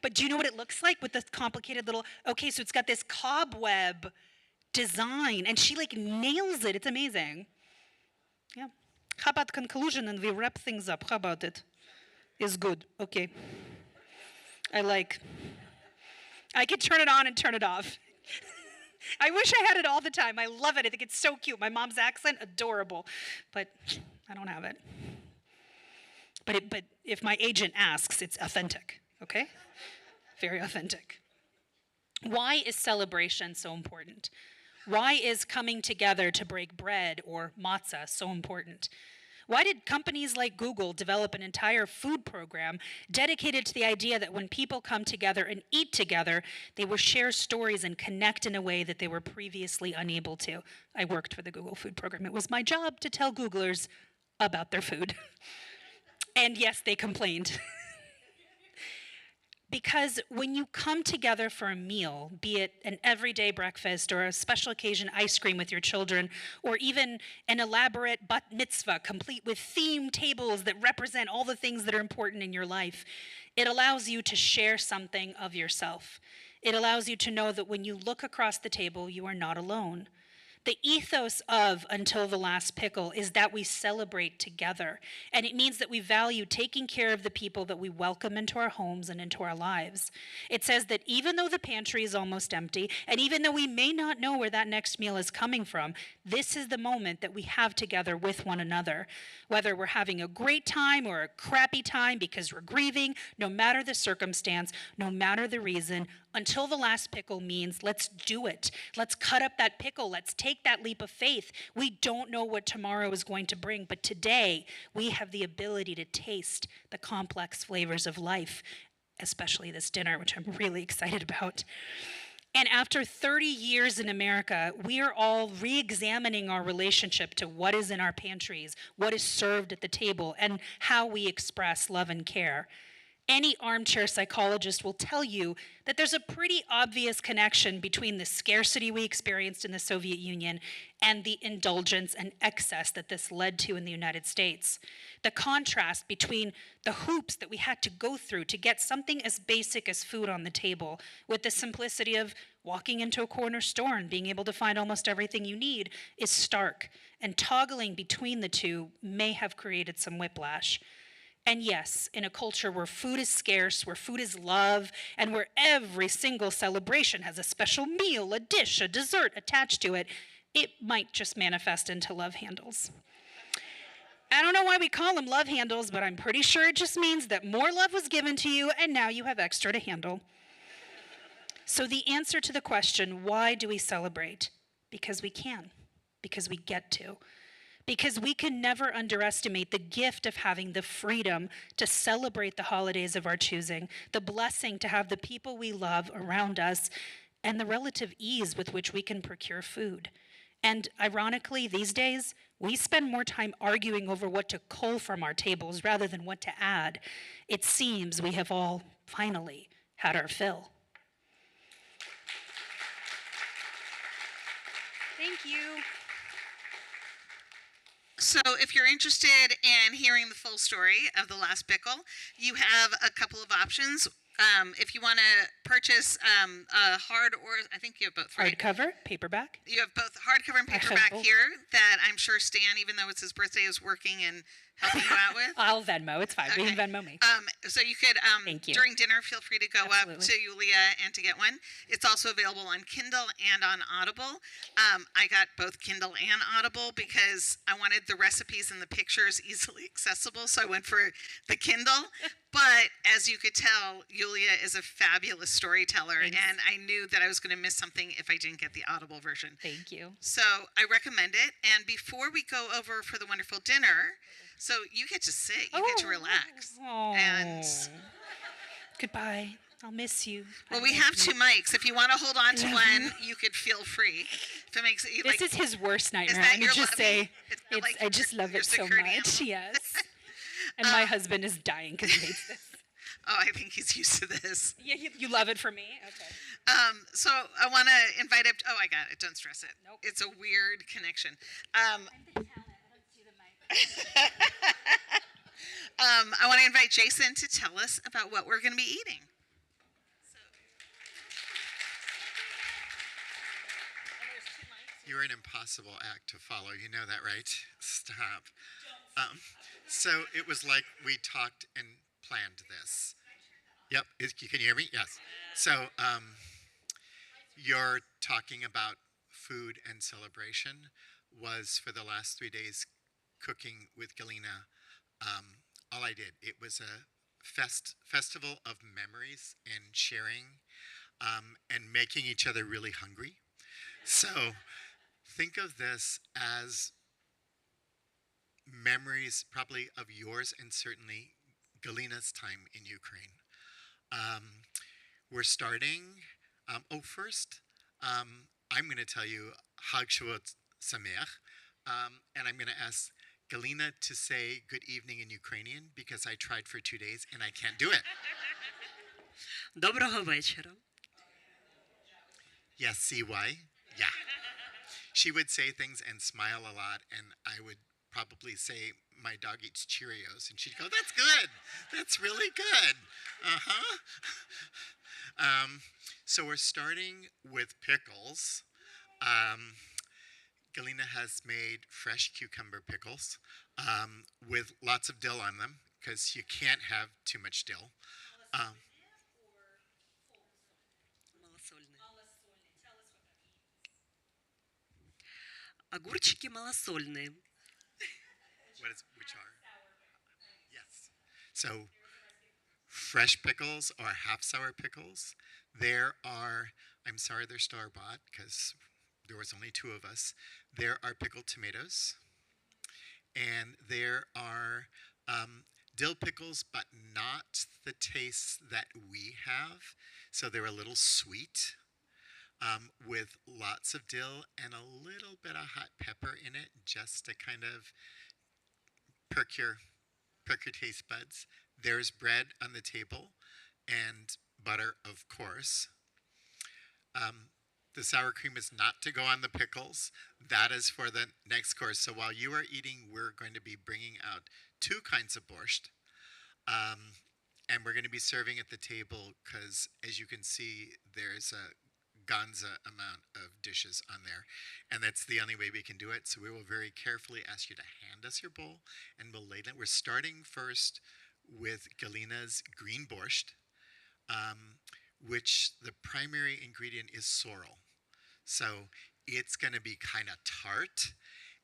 But do you know what it looks like with this complicated little? Okay, so it's got this cobweb design, and she like nails it. It's amazing. Yeah. How about conclusion, and we wrap things up? How about it? It's good. Okay. I could turn it on and turn it off. I wish I had it all the time. I love it. I think it's so cute. My mom's accent, adorable. But I don't have it. But if my agent asks, it's authentic. okay? Very authentic. Why is celebration so important? Why is coming together to break bread or matzah so important? Why did companies like Google develop an entire food program dedicated to the idea that when people come together and eat together, they will share stories and connect in a way that they were previously unable to? I worked for the Google food program. It was my job to tell Googlers about their food. And yes, they complained. Because when you come together for a meal, be it an everyday breakfast or a special occasion ice cream with your children, or even an elaborate bat mitzvah complete with themed tables that represent all the things that are important in your life, it allows you to share something of yourself. It allows you to know that when you look across the table, you are not alone. The ethos of Until the Last Pickle is that we celebrate together. And it means that we value taking care of the people that we welcome into our homes and into our lives. It says that even though the pantry is almost empty, and even though we may not know where that next meal is coming from, this is the moment that we have together with one another. Whether we're having a great time or a crappy time because we're grieving, no matter the circumstance, no matter the reason, Until the Last Pickle means let's do it. Let's cut up that pickle. Let's take that leap of faith. We don't know what tomorrow is going to bring, but today we have the ability to taste the complex flavors of life, especially this dinner, which I'm really excited about. And after 30 years in America, we are all re-examining our relationship to what is in our pantries, what is served at the table, and how we express love and care. Any armchair psychologist will tell you that there's a pretty obvious connection between the scarcity we experienced in the Soviet Union and the indulgence and excess that this led to in the United States. The contrast between the hoops that we had to go through to get something as basic as food on the table with the simplicity of walking into a corner store and being able to find almost everything you need is stark. And toggling between the two may have created some whiplash. And yes, in a culture where food is scarce, where food is love, and where every single celebration has a special meal, a dish, a dessert attached to it, it might just manifest into love handles. I don't know why we call them love handles, but I'm pretty sure it just means that more love was given to you and now you have extra to handle. So the answer to the question, why do we celebrate? Because we can, because we get to. Because we can never underestimate the gift of having the freedom to celebrate the holidays of our choosing, the blessing to have the people we love around us, and the relative ease with which we can procure food. And ironically, these days, we spend more time arguing over what to cull from our tables rather than what to add. It seems we have all finally had our fill. Thank you. So if you're interested in hearing the full story of The Last Pickle, you have a couple of options. If you want to purchase a hard, or I think you have both, right? Hardcover, paperback. You have both hardcover and paperback here that I'm sure Stan, even though it's his birthday, is working and helping you out with. I'll Venmo. It's fine. We can Venmo me. So you could, Thank you. during dinner, feel free to go Absolutely. up to Yulia and to get one. It's also available on Kindle and on Audible. I got both Kindle and Audible because I wanted the recipes and the pictures easily accessible, so I went for the Kindle. But as you could tell, Yulia is a fabulous storyteller, Thanks. and I knew that I was going to miss something if I didn't get the Audible version. Thank you. So I recommend it. And before we go over for the wonderful dinner, so you get to sit, you get to relax. Oh. And Goodbye. I'll miss you. well, we have two mics. If you want to hold on to one, you could feel free. If it makes it This is his worst nightmare. that Let me your just lovey? say, It's not like I just love your it so security much. animal? Yes. And my husband is dying because he hates this. Oh, I think he's used to this. Yeah, you love it for me? Okay. So I want to invite up. Oh, I got it. Don't stress it. Nope. It's a weird connection. I'm the talent. I don't see the mic. I want to invite Jason to tell us about what we're going to be eating. You're an impossible act to follow. You know that, right? Stop. So it was like we talked and planned this. Yep. Can you hear me? Yes. So your talking about food and celebration was for the last 3 days cooking with Galena. All I did. It was a festival of memories and sharing, and making each other really hungry. So think of this as memories probably of yours and certainly Galina's time in Ukraine. Um, we're starting. First, I'm going to tell you Hag Shavuot Sameach, and I'm going to ask Galina to say good evening in Ukrainian because I tried for 2 days and I can't do it. Доброго вечора. Yes, see why? Yeah. She would say things and smile a lot, and I would probably say, my dog eats Cheerios, and she'd go, that's good. That's really good. Uh-huh. So we're starting with pickles. Galina has made fresh cucumber pickles with lots of dill on them because you can't have too much dill. Um, Огурчики малосольные. which are? Yes. So fresh pickles or half sour pickles. There are, I'm sorry they're store-bought because there was only 2 of us. There are pickled tomatoes. And there are dill pickles, but not the taste that we have. So they're a little sweet, with lots of dill and a little bit of hot pepper in it, just to kind of perk your taste buds. There's bread on the table and butter, of course. The sour cream is not to go on the pickles. That is for the next course. So while you are eating, we're going to be bringing out 2 kinds of borscht. And we're going to be serving at the table because, as you can see, there's a ganza amount of dishes on there. And that's the only way we can do it. So we will very carefully ask you to hand us your bowl, and we'll lay it. We're starting first with Galina's green borscht, which the primary ingredient is sorrel. So it's going to be kind of tart,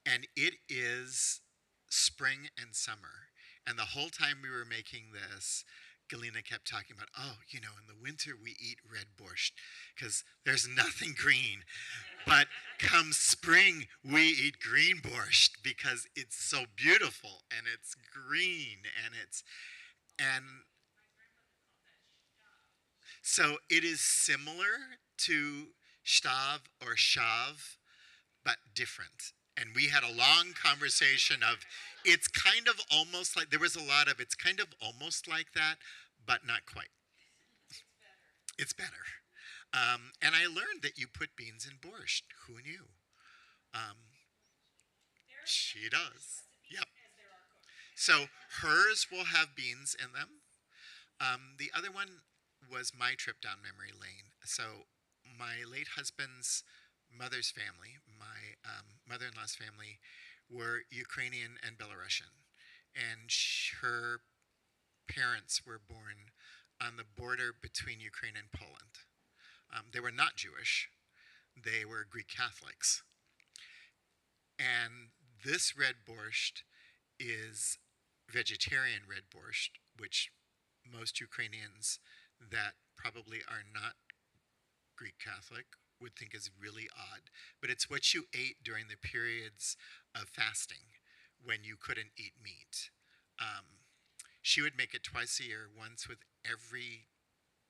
and it is spring and summer. And the whole time we were making this, Galina kept talking about, in the winter we eat red borscht because there's nothing green. But come spring, we eat green borscht because it's so beautiful and it's green and so it is similar to shtav or shav, but different. And we had a long conversation of, it's kind of almost like, there was a lot of, it's kind of almost like that, but not quite. It's better. And I learned that you put beans in borscht. Who knew? She does. Yep. So hers will have beans in them. The other one was my trip down memory lane. So my late husband's mother's family, my mother-in-law's family, were Ukrainian and Belarusian. And her parents were born on the border between Ukraine and Poland. They were not Jewish. They were Greek Catholics. And this red borscht is vegetarian red borscht, which most Ukrainians that probably are not Greek Catholic would think is really odd. But it's what you ate during the periods of fasting when you couldn't eat meat. She would make it twice a year, once with every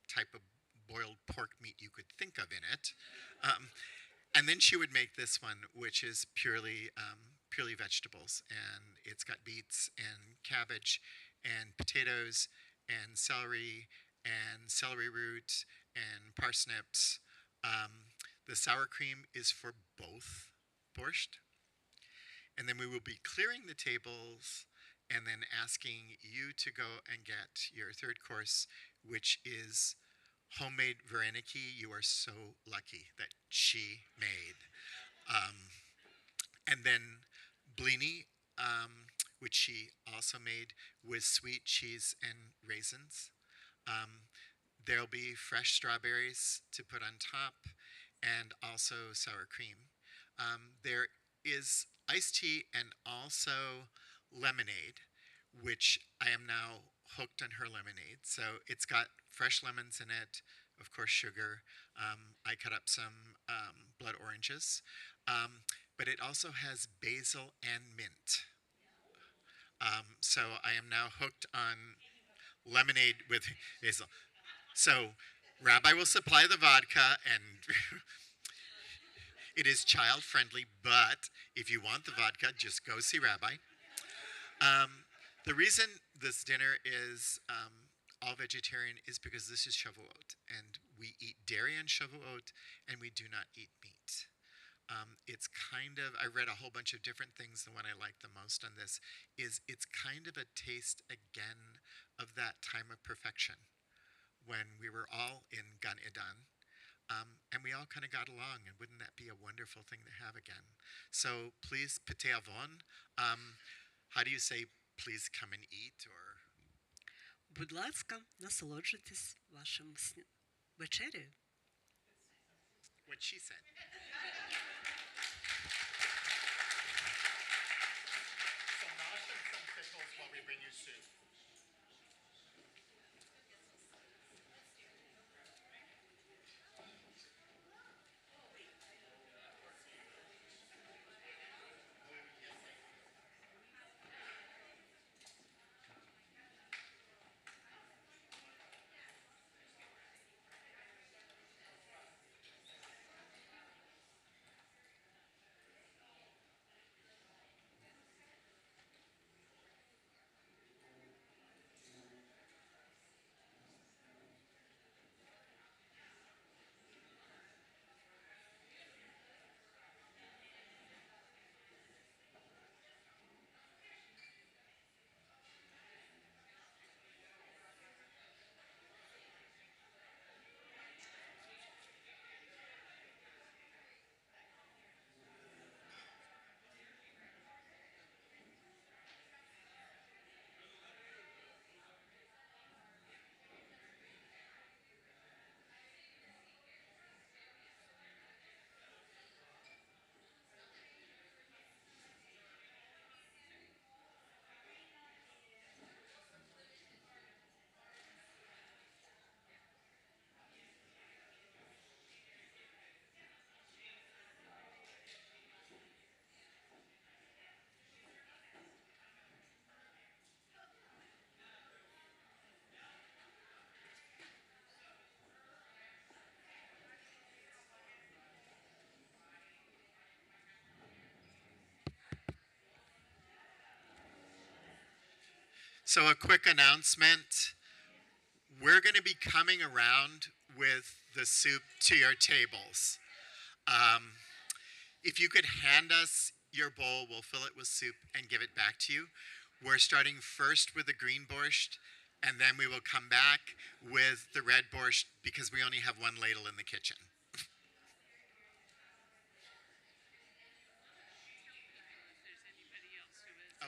type of boiled pork meat you could think of in it. And then she would make this one, which is purely vegetables. And it's got beets and cabbage and potatoes and celery root and parsnips. The sour cream is for both borscht. And then we will be clearing the tables and then asking you to go and get your third course, which is homemade vareniki. You are so lucky that she made. And then blini, which she also made with sweet cheese and raisins. There'll be fresh strawberries to put on top and also sour cream. There is iced tea and also lemonade, which I am now hooked on her lemonade. So it's got fresh lemons in it, of course, sugar. I cut up some blood oranges, but it also has basil and mint. So I am now hooked on lemonade with basil. So Rabbi will supply the vodka, and it is child friendly, but if you want the vodka, just go see Rabbi. The reason this dinner is all vegetarian is because this is Shavuot, and we eat dairy on Shavuot, and we do not eat meat. It's kind of, I read a whole bunch of different things. The one I like the most on this is it's kind of a taste again of that time of perfection when we were all in Gan Eden. And we all kind of got along, and wouldn't that be a wonderful thing to have again? So please, Pete Avon, how do you say please come and eat? Or Будь ласка, насолоджуйтесь вашим вечерею. what she said. So nosh and some pickles while we bring you soup. So a quick announcement. We're going to be coming around with the soup to your tables. If you could hand us your bowl, we'll fill it with soup and give it back to you. We're starting first with the green borscht, and then we will come back with the red borscht because we only have one ladle in the kitchen. Oh.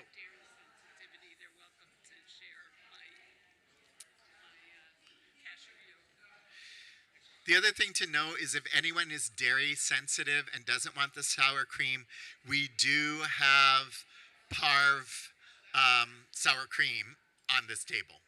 The other thing to know is if anyone is dairy sensitive and doesn't want the sour cream, we do have Parv sour cream on this table.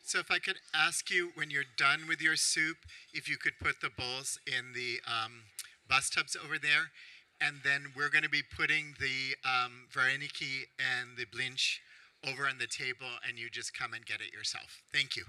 So if I could ask you, when you're done with your soup, if you could put the bowls in the bus tubs over there, and then we're going to be putting the vareniki and the blinch over on the table, and you just come and get it yourself. Thank you.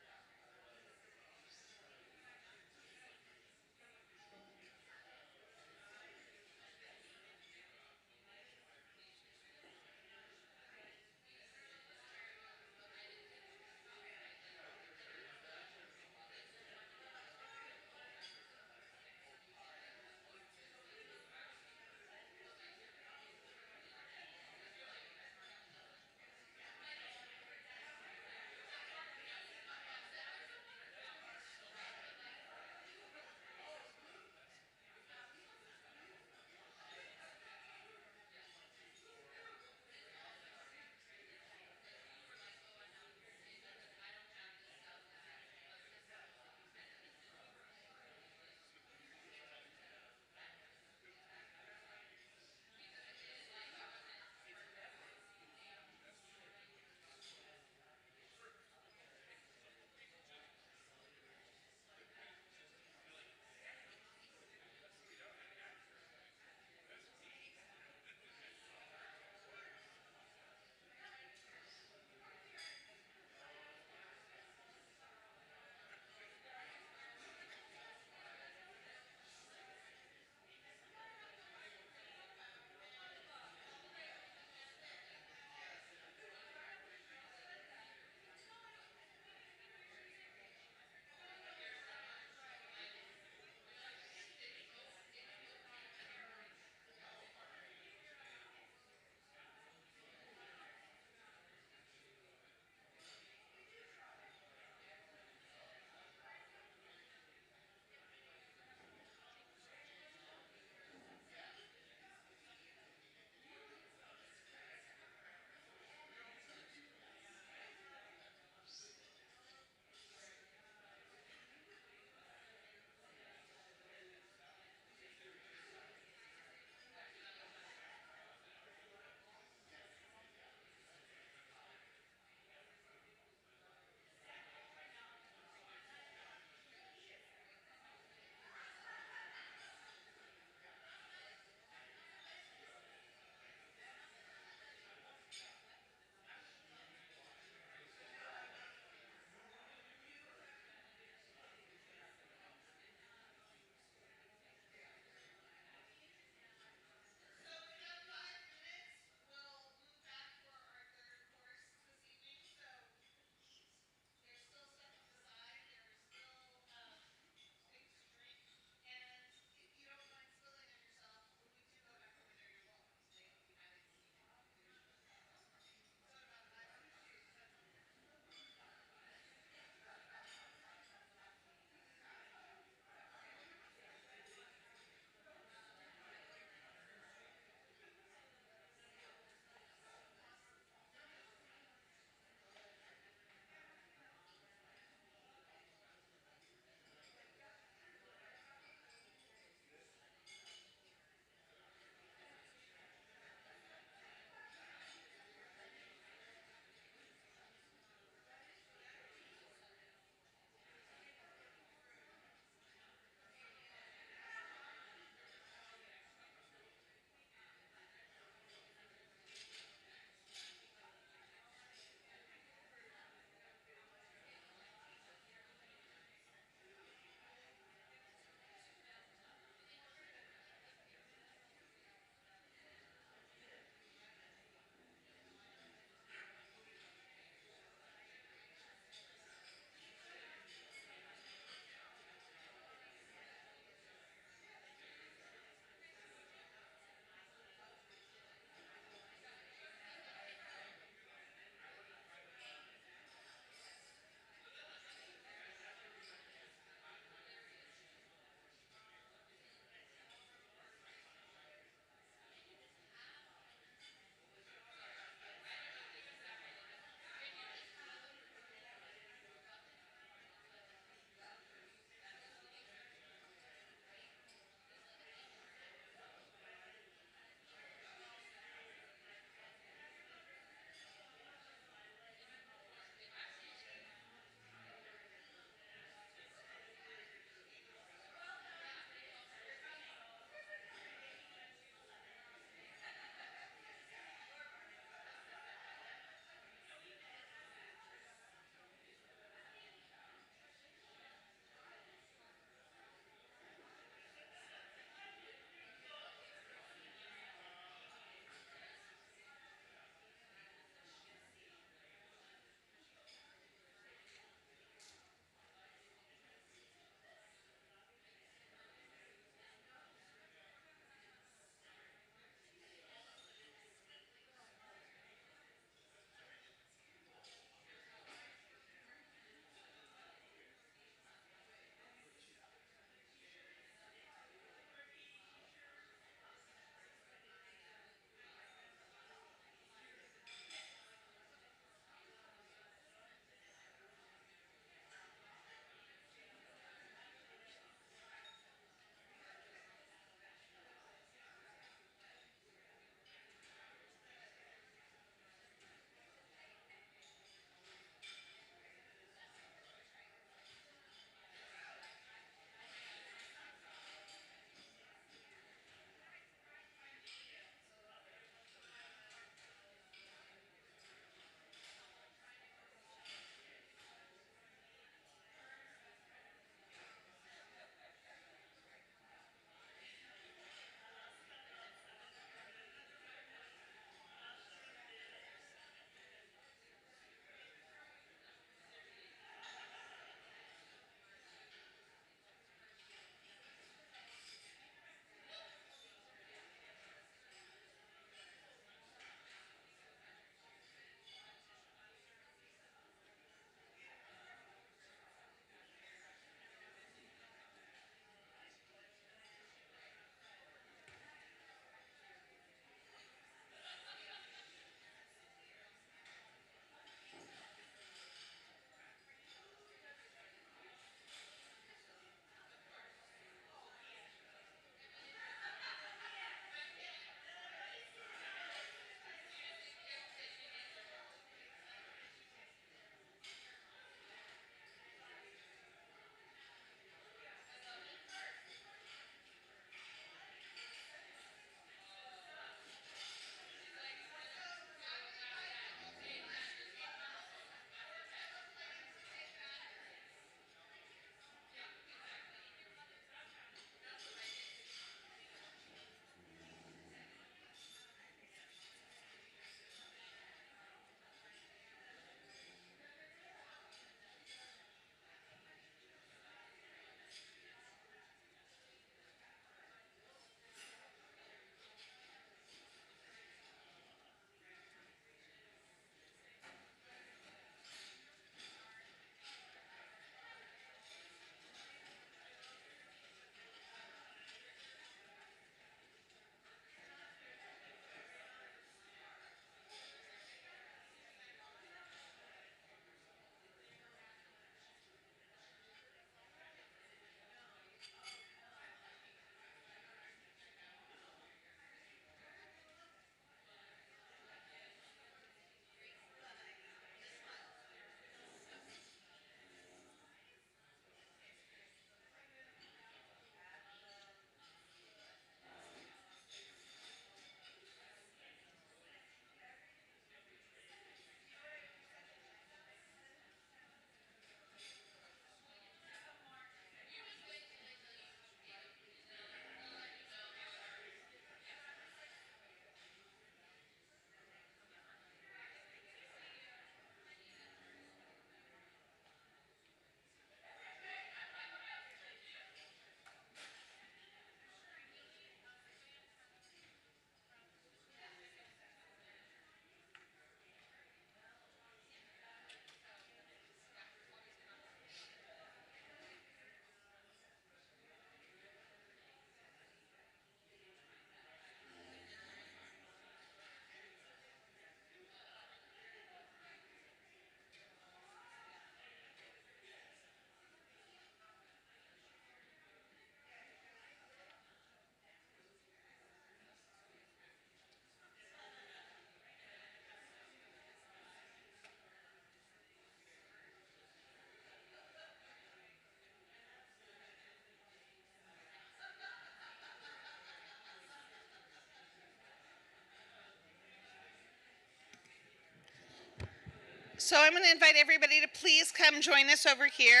So I'm going to invite everybody to please come join us over here,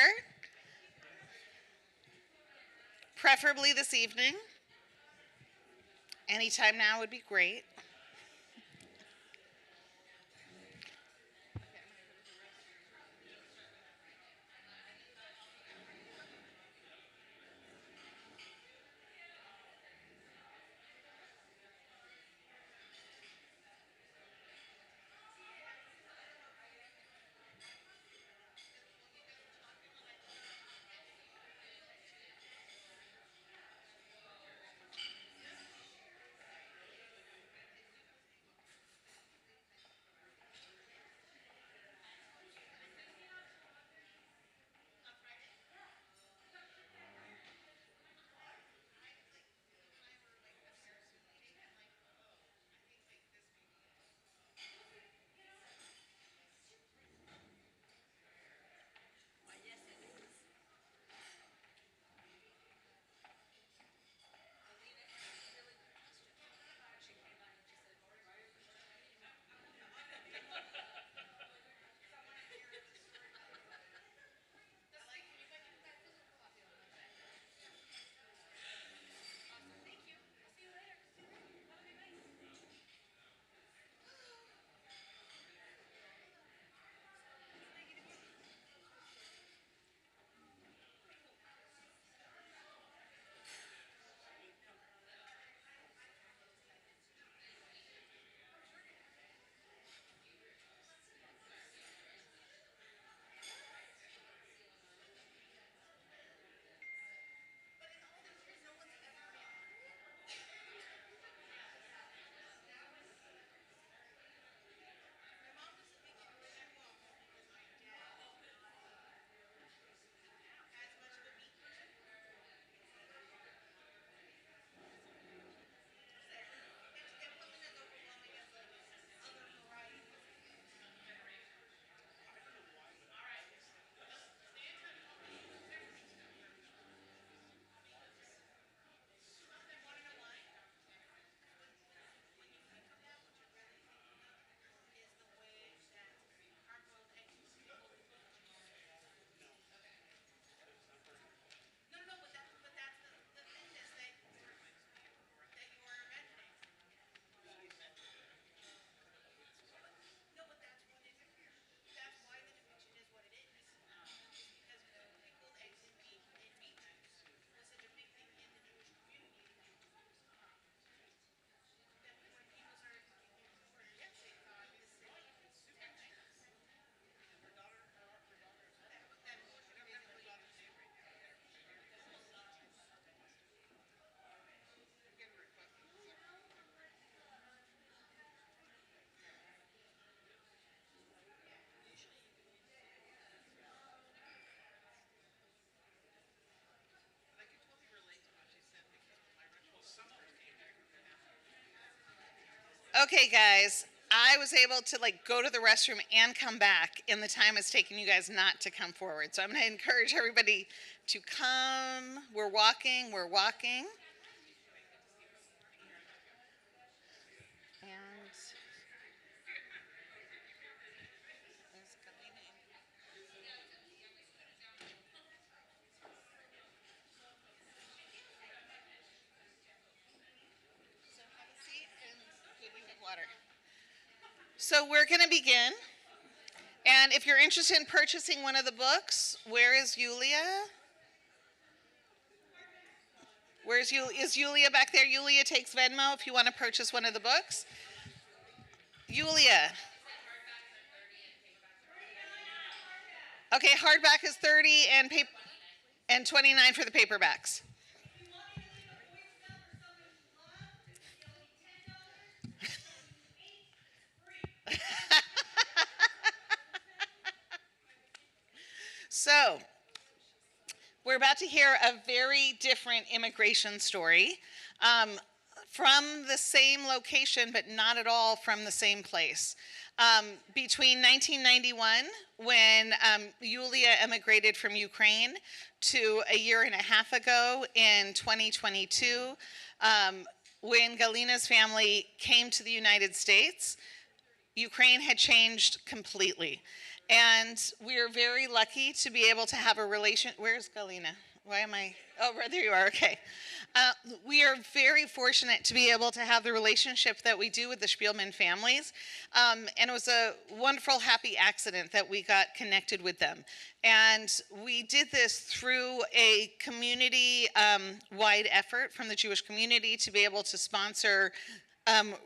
preferably this evening. Anytime now would be great. Okay, guys, I was able to go to the restroom and come back in the time it's taken you guys not to come forward. So I'm going to encourage everybody to come. We're walking. And water. So we're going to begin. And if you're interested in purchasing one of the books, where is Yulia? Is Yulia back there? Yulia takes Venmo if you want to purchase one of the books. Yulia. Okay, hardback is 30 and 29 for the paperbacks. So, we're about to hear a very different immigration story from the same location, but not at all from the same place. Between 1991, when Yulia emigrated from Ukraine, to a year and a half ago in 2022, when Galina's family came to the United States, Ukraine had changed completely. And we're very lucky to be able to have a relation. Where's Galina? Why am I? Oh, right, there you are. Okay. We are very fortunate to be able to have the relationship that we do with the Spielman families. And it was a wonderful, happy accident that we got connected with them. And we did this through a community-wide effort from the Jewish community to be able to sponsor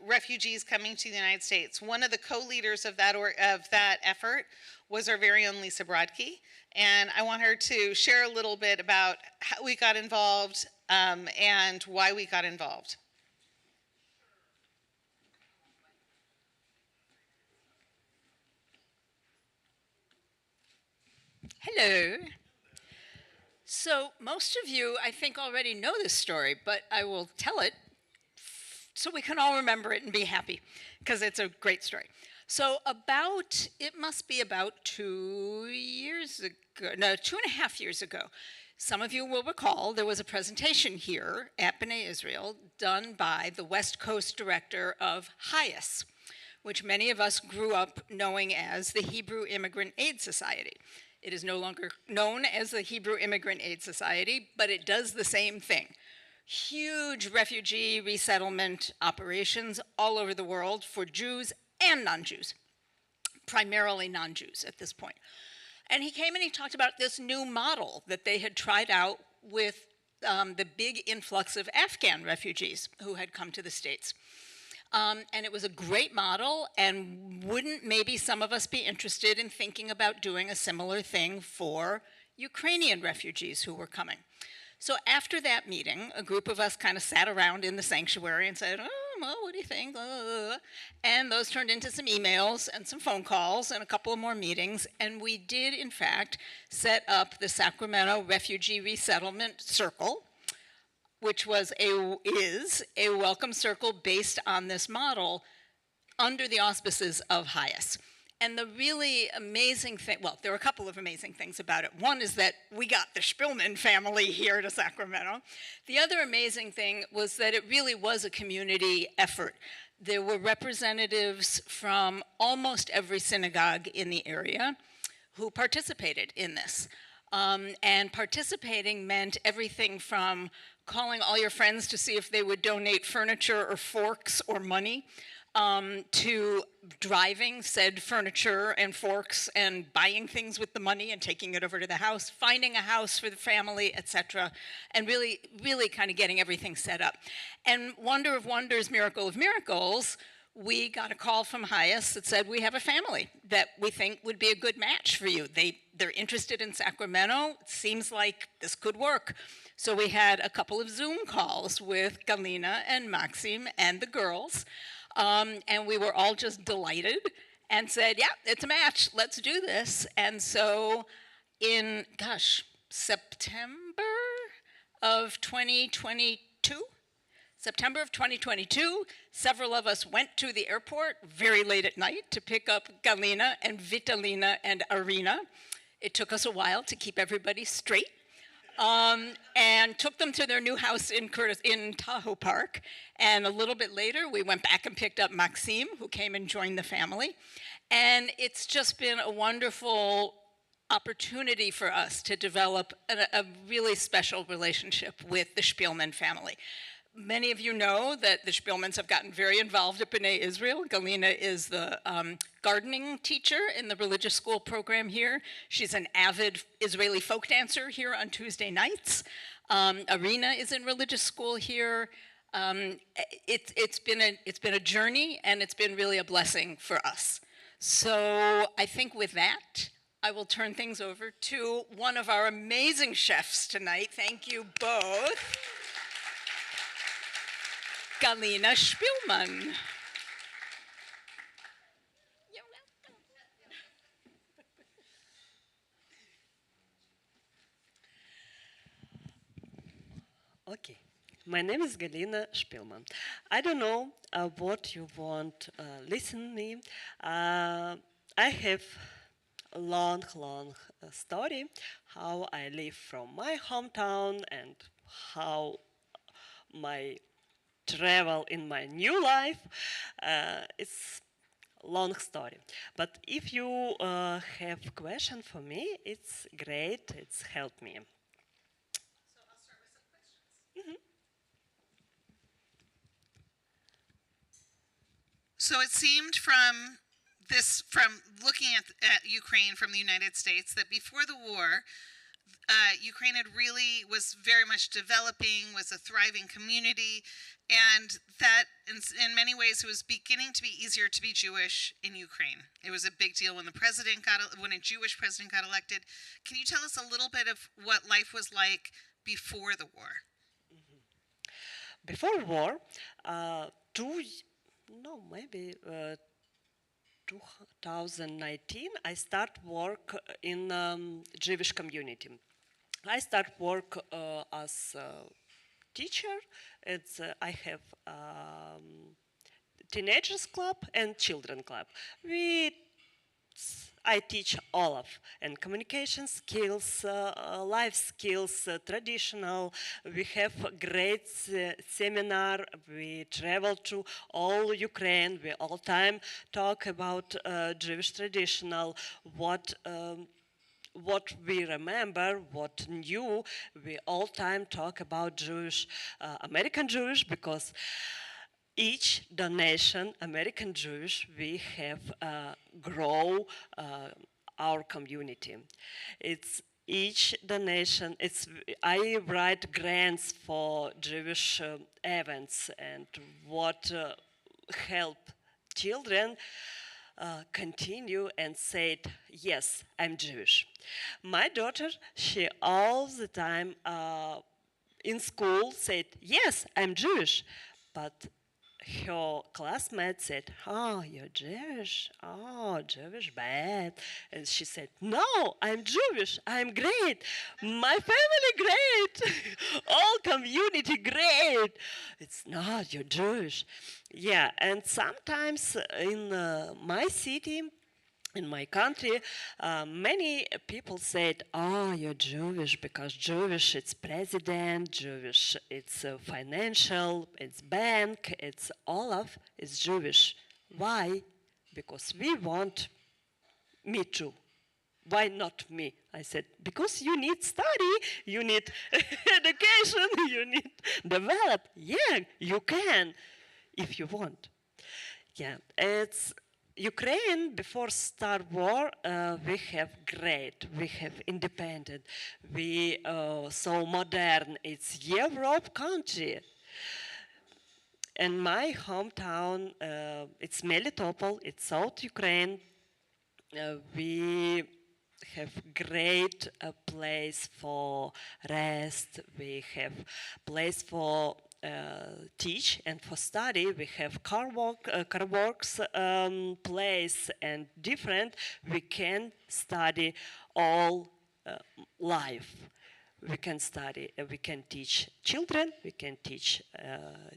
refugees coming to the United States. One of the co-leaders of that effort was our very own Lisa Brodke, and I want her to share a little bit about how we got involved and why we got involved. Hello. So most of you, I think, already know this story, but I will tell it so we can all remember it and be happy, because it's a great story. So it must be about 2 years ago, no, 2.5 years ago, some of you will recall there was a presentation here at B'nai Israel done by the West Coast director of HIAS, which many of us grew up knowing as the Hebrew Immigrant Aid Society. It is no longer known as the Hebrew Immigrant Aid Society, but it does the same thing. Huge refugee resettlement operations all over the world for Jews and non-Jews, primarily non-Jews at this point. And he came and he talked about this new model that they had tried out with the big influx of Afghan refugees who had come to the States. And it was a great model, and wouldn't maybe some of us be interested in thinking about doing a similar thing for Ukrainian refugees who were coming? So after that meeting, a group of us kind of sat around in the sanctuary and said, oh, well, what do you think? And those turned into some emails and some phone calls and a couple of more meetings. And we did, in fact, set up the Sacramento Refugee Resettlement Circle, which is a welcome circle based on this model under the auspices of HIAS. And the really amazing thing, well, there were a couple of amazing things about it. One is that we got the Spielman family here to Sacramento. The other amazing thing was that it really was a community effort. There were representatives from almost every synagogue in the area who participated in this. And participating meant everything from calling all your friends to see if they would donate furniture or forks or money, to driving said furniture and forks and buying things with the money and taking it over to the house, finding a house for the family, etc., and really, really kind of getting everything set up. And wonder of wonders, miracle of miracles, we got a call from HIAS that said, we have a family that we think would be a good match for you. They're interested in Sacramento. It seems like this could work. So we had a couple of Zoom calls with Galina and Maxim and the girls. And we were all just delighted and said, yeah, it's a match, let's do this. And so in, September of 2022, several of us went to the airport very late at night to pick up Galina and Vitalina and Arina. It took us a while to keep everybody straight. And took them to their new house in Tahoe Park. And a little bit later, we went back and picked up Maxim, who came and joined the family. And it's just been a wonderful opportunity for us to develop a really special relationship with the Spielman family. Many of you know that the Spielmans have gotten very involved at B'nai Israel. Galina is the gardening teacher in the religious school program here. She's an avid Israeli folk dancer here on Tuesday nights. Arina is in religious school here. It's been a journey, and it's been really a blessing for us. So I think with that, I will turn things over to one of our amazing chefs tonight. Thank you both. Galina Spielman. You're welcome. Okay, my name is Galina Spielman. I don't know what you want to listen me. I have a long story, how I live from my hometown and how my travel in my new life. It's long story. But if you have question for me, it's great. It's helped me. So it seemed from looking at Ukraine from the United States that before the war, Ukraine was very much developing, was a thriving community, and that in many ways it was beginning to be easier to be Jewish in Ukraine. It was a big deal when when a Jewish president got elected. Can you tell us a little bit of what life was like before the war? Before war, maybe 2019, I start work in Jewish community. I start work as a teacher. I have teenagers club and children club. I teach all of and communication skills, life skills, traditional. We have a great seminar. We travel to all Ukraine. We all time talk about Jewish traditional, what we remember, what new. We all time talk about Jewish, American Jewish, because each donation, American Jewish, we have grow our community. It's each donation. I write grants for Jewish events and what help children continue and said, yes, I'm Jewish. My daughter, she all the time in school said, yes, I'm Jewish, but her classmate said, oh, you're Jewish. Oh, Jewish, bad. And she said, no, I'm Jewish. I'm great. My family great. All community great. It's not, you're Jewish. Yeah, and sometimes in my city, in my country, many people said, oh, you're Jewish because Jewish, it's president, Jewish, it's financial, it's bank, it's all of, it's Jewish. Why? Because we want me too. Why not me? I said, because you need study, you need education, you need develop. Yeah, you can, if you want. Yeah, it's Ukraine before start war. We have great. We have independent. We so modern. It's Europe country. And my hometown, it's Melitopol. It's South Ukraine. We have great place for rest. We have place for teach and for study. We have car works place and different. We can study all life. We can study, we can teach children, we can teach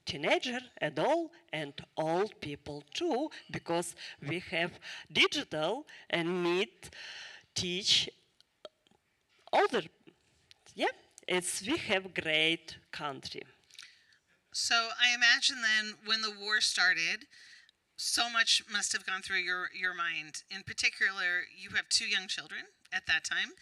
teenager, adult, and old people too, because we have digital and need teach older. Yeah, we have great country. So I imagine then when the war started, so much must have gone through your mind. In particular, you have two young children at that time.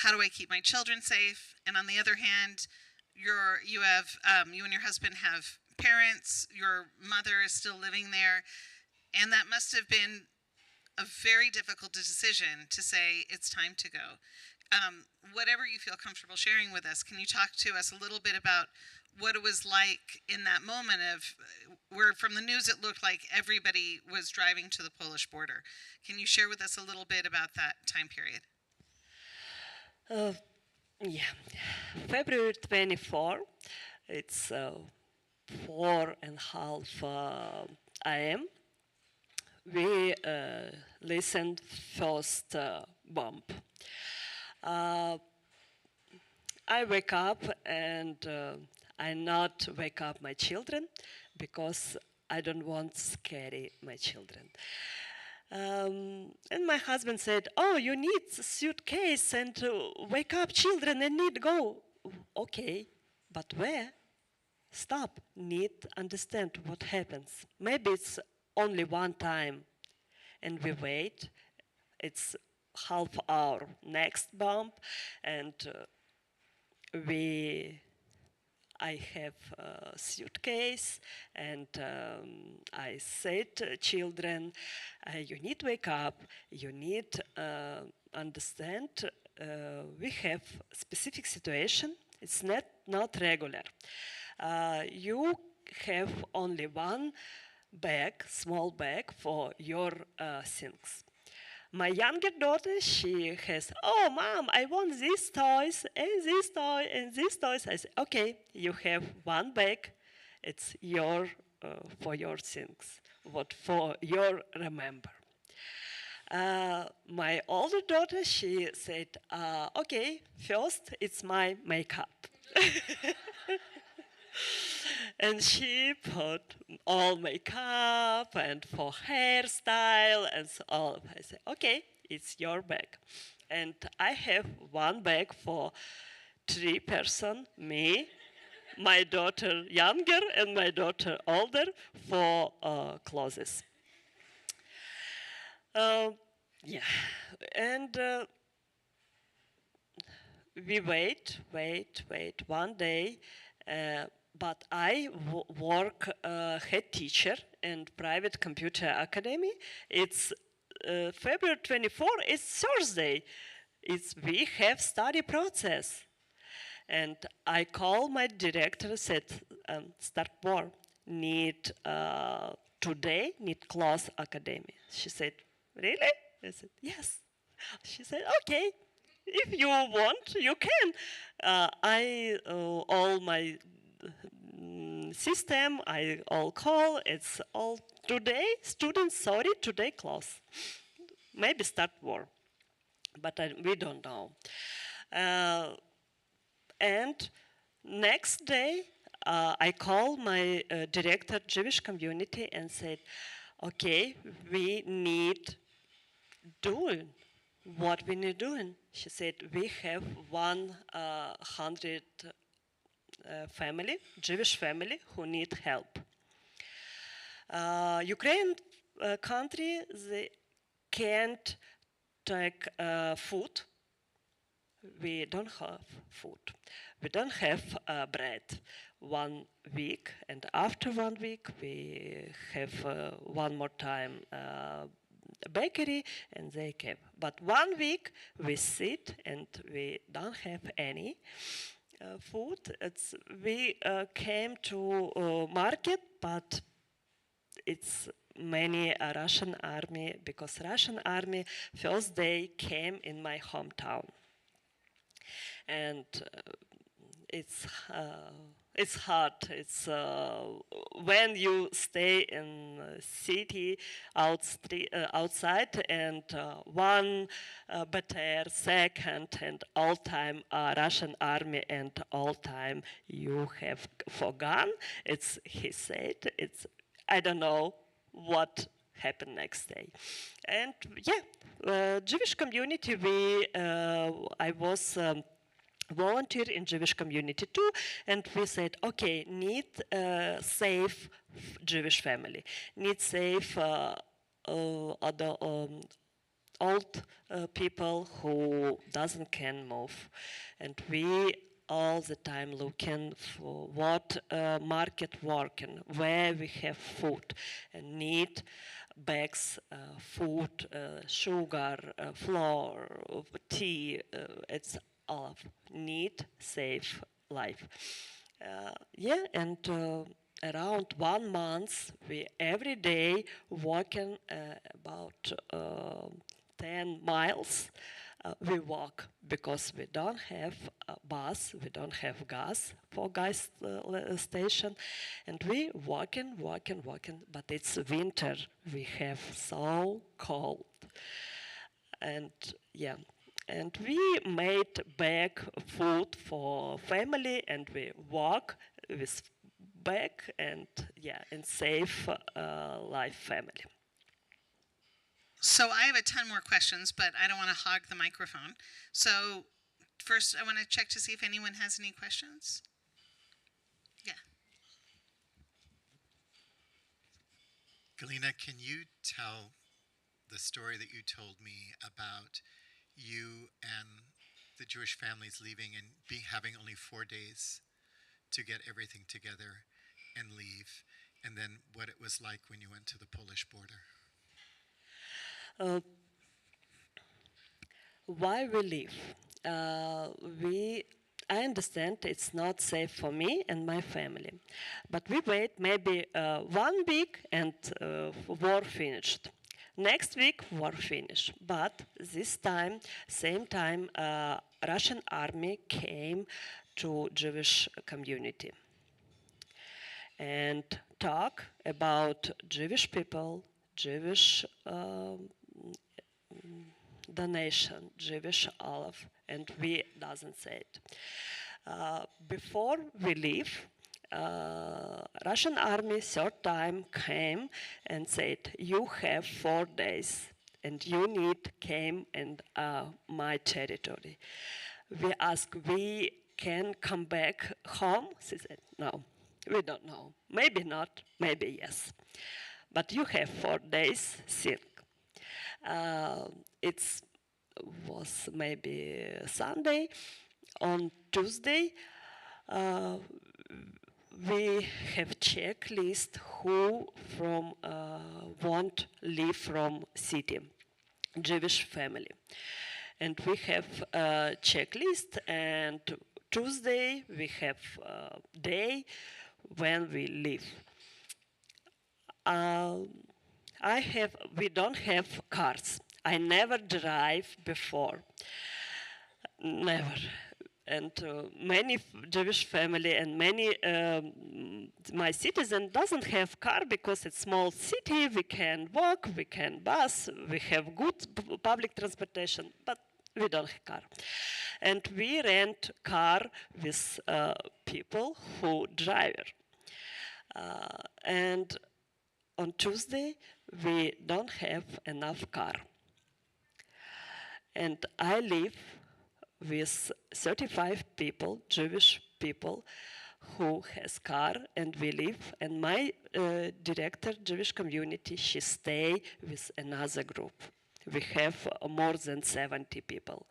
How do I keep my children safe? And on the other hand, you and your husband have parents. Your mother is still living there, and that must have been a very difficult decision to say it's time to go. Whatever you feel comfortable sharing with us, can you talk to us a little bit about what it was like in that moment of where from the news it looked like everybody was driving to the Polish border. Can you share with us a little bit about that time period? Yeah, February 24, it's 4:30 a.m. We listened first bomb. I wake up and I not wake up my children because I don't want to scare my children. And my husband said, oh, you need a suitcase and wake up children and need go. Okay, but where? Stop. Need understand what happens. Maybe it's only one time, and we wait. It's half hour next bump, and I have a suitcase, and I said, children, you need wake up, you need understand, we have specific situation, it's not regular. You have only one bag, small bag for your things. My younger daughter, she has, oh, mom, I want these toys, and this toy, and these toys. I say, okay, you have one bag. It's for your things, what for your remember. My older daughter, she said, okay, first it's my makeup. And she put all makeup and for hairstyle and so all. I said, okay, it's your bag. And I have one bag for 3 person, me, my daughter younger and my daughter older for clothes. Yeah, and we wait. One day, but I work head teacher in private computer academy. It's February 24. It's Thursday. We have study process, and I call my director. Said start more. Need today. Need class academy. She said, really? I said yes. She said okay. If you want, you can. All my system, I all call. It's all today. Students, sorry, today class. Maybe start more, but we don't know. And next day, I call my director Jewish community and said, okay, we need doing what we need doing. She said, we have 100 family, Jewish family, who need help. Ukraine country, they can't take food. We don't have food. We don't have bread. 1 week, and after 1 week, we have one more time bakery, and they came. But 1 week we sit and we don't have any food. We came to market, but it's many Russian army, because Russian army first day came in my hometown, and it's hard. It's when you stay in city outside, and one better, second, and all time Russian army, and all time you have for gun. He said I don't know what happened next day, and yeah, Jewish community. I was. Volunteer in Jewish community too, and we said, okay, need safe Jewish family, need safe other old people who can move, and we all the time looking for what market working, where we have food, and need bags, food, sugar, flour, tea. It's all of need safe life. And around 1 month, we every day walking about 10 miles. We walk because we don't have a bus, we don't have gas for gas station, and we walking. But it's winter. We have so cold, and yeah. And we made bag food for family, and we walk with bag, and yeah, and save life family. So I have a ton more questions, but I don't want to hog the microphone. So first, I want to check to see if anyone has any questions. Yeah. Galina, can you tell the story that you told me about you and the Jewish families leaving and having only 4 days to get everything together and leave, and then what it was like when you went to the Polish border? Uh, why we leave? Uh, we I understand it's not safe for me and my family, but we wait maybe 1 week and war finished. Next week war finished, but this time, same time, Russian army came to Jewish community and talk about Jewish people, Jewish donation, Jewish olive, and we doesn't say it. Before we leave, Russian army third time came and said, "You have 4 days, and you need came in my territory." We asked, "We can come back home?" She said, "No, we don't know. Maybe not, maybe yes. But you have 4 days, think." It was maybe Sunday. On Tuesday, we have checklist who from want leave from city, Jewish family, and we have a checklist. And Tuesday we have a day when we leave. We don't have cars. I never drive before, never. And many Jewish family and many my citizen doesn't have car because it's small city. We can walk, we can bus, we have good public transportation, but we don't have car. And we rent car with people who drive. And on Tuesday, we don't have enough car. And I live with 35 people, Jewish people, who has car, and we live. And my director, Jewish community, she stay with another group. We have more than 70 people.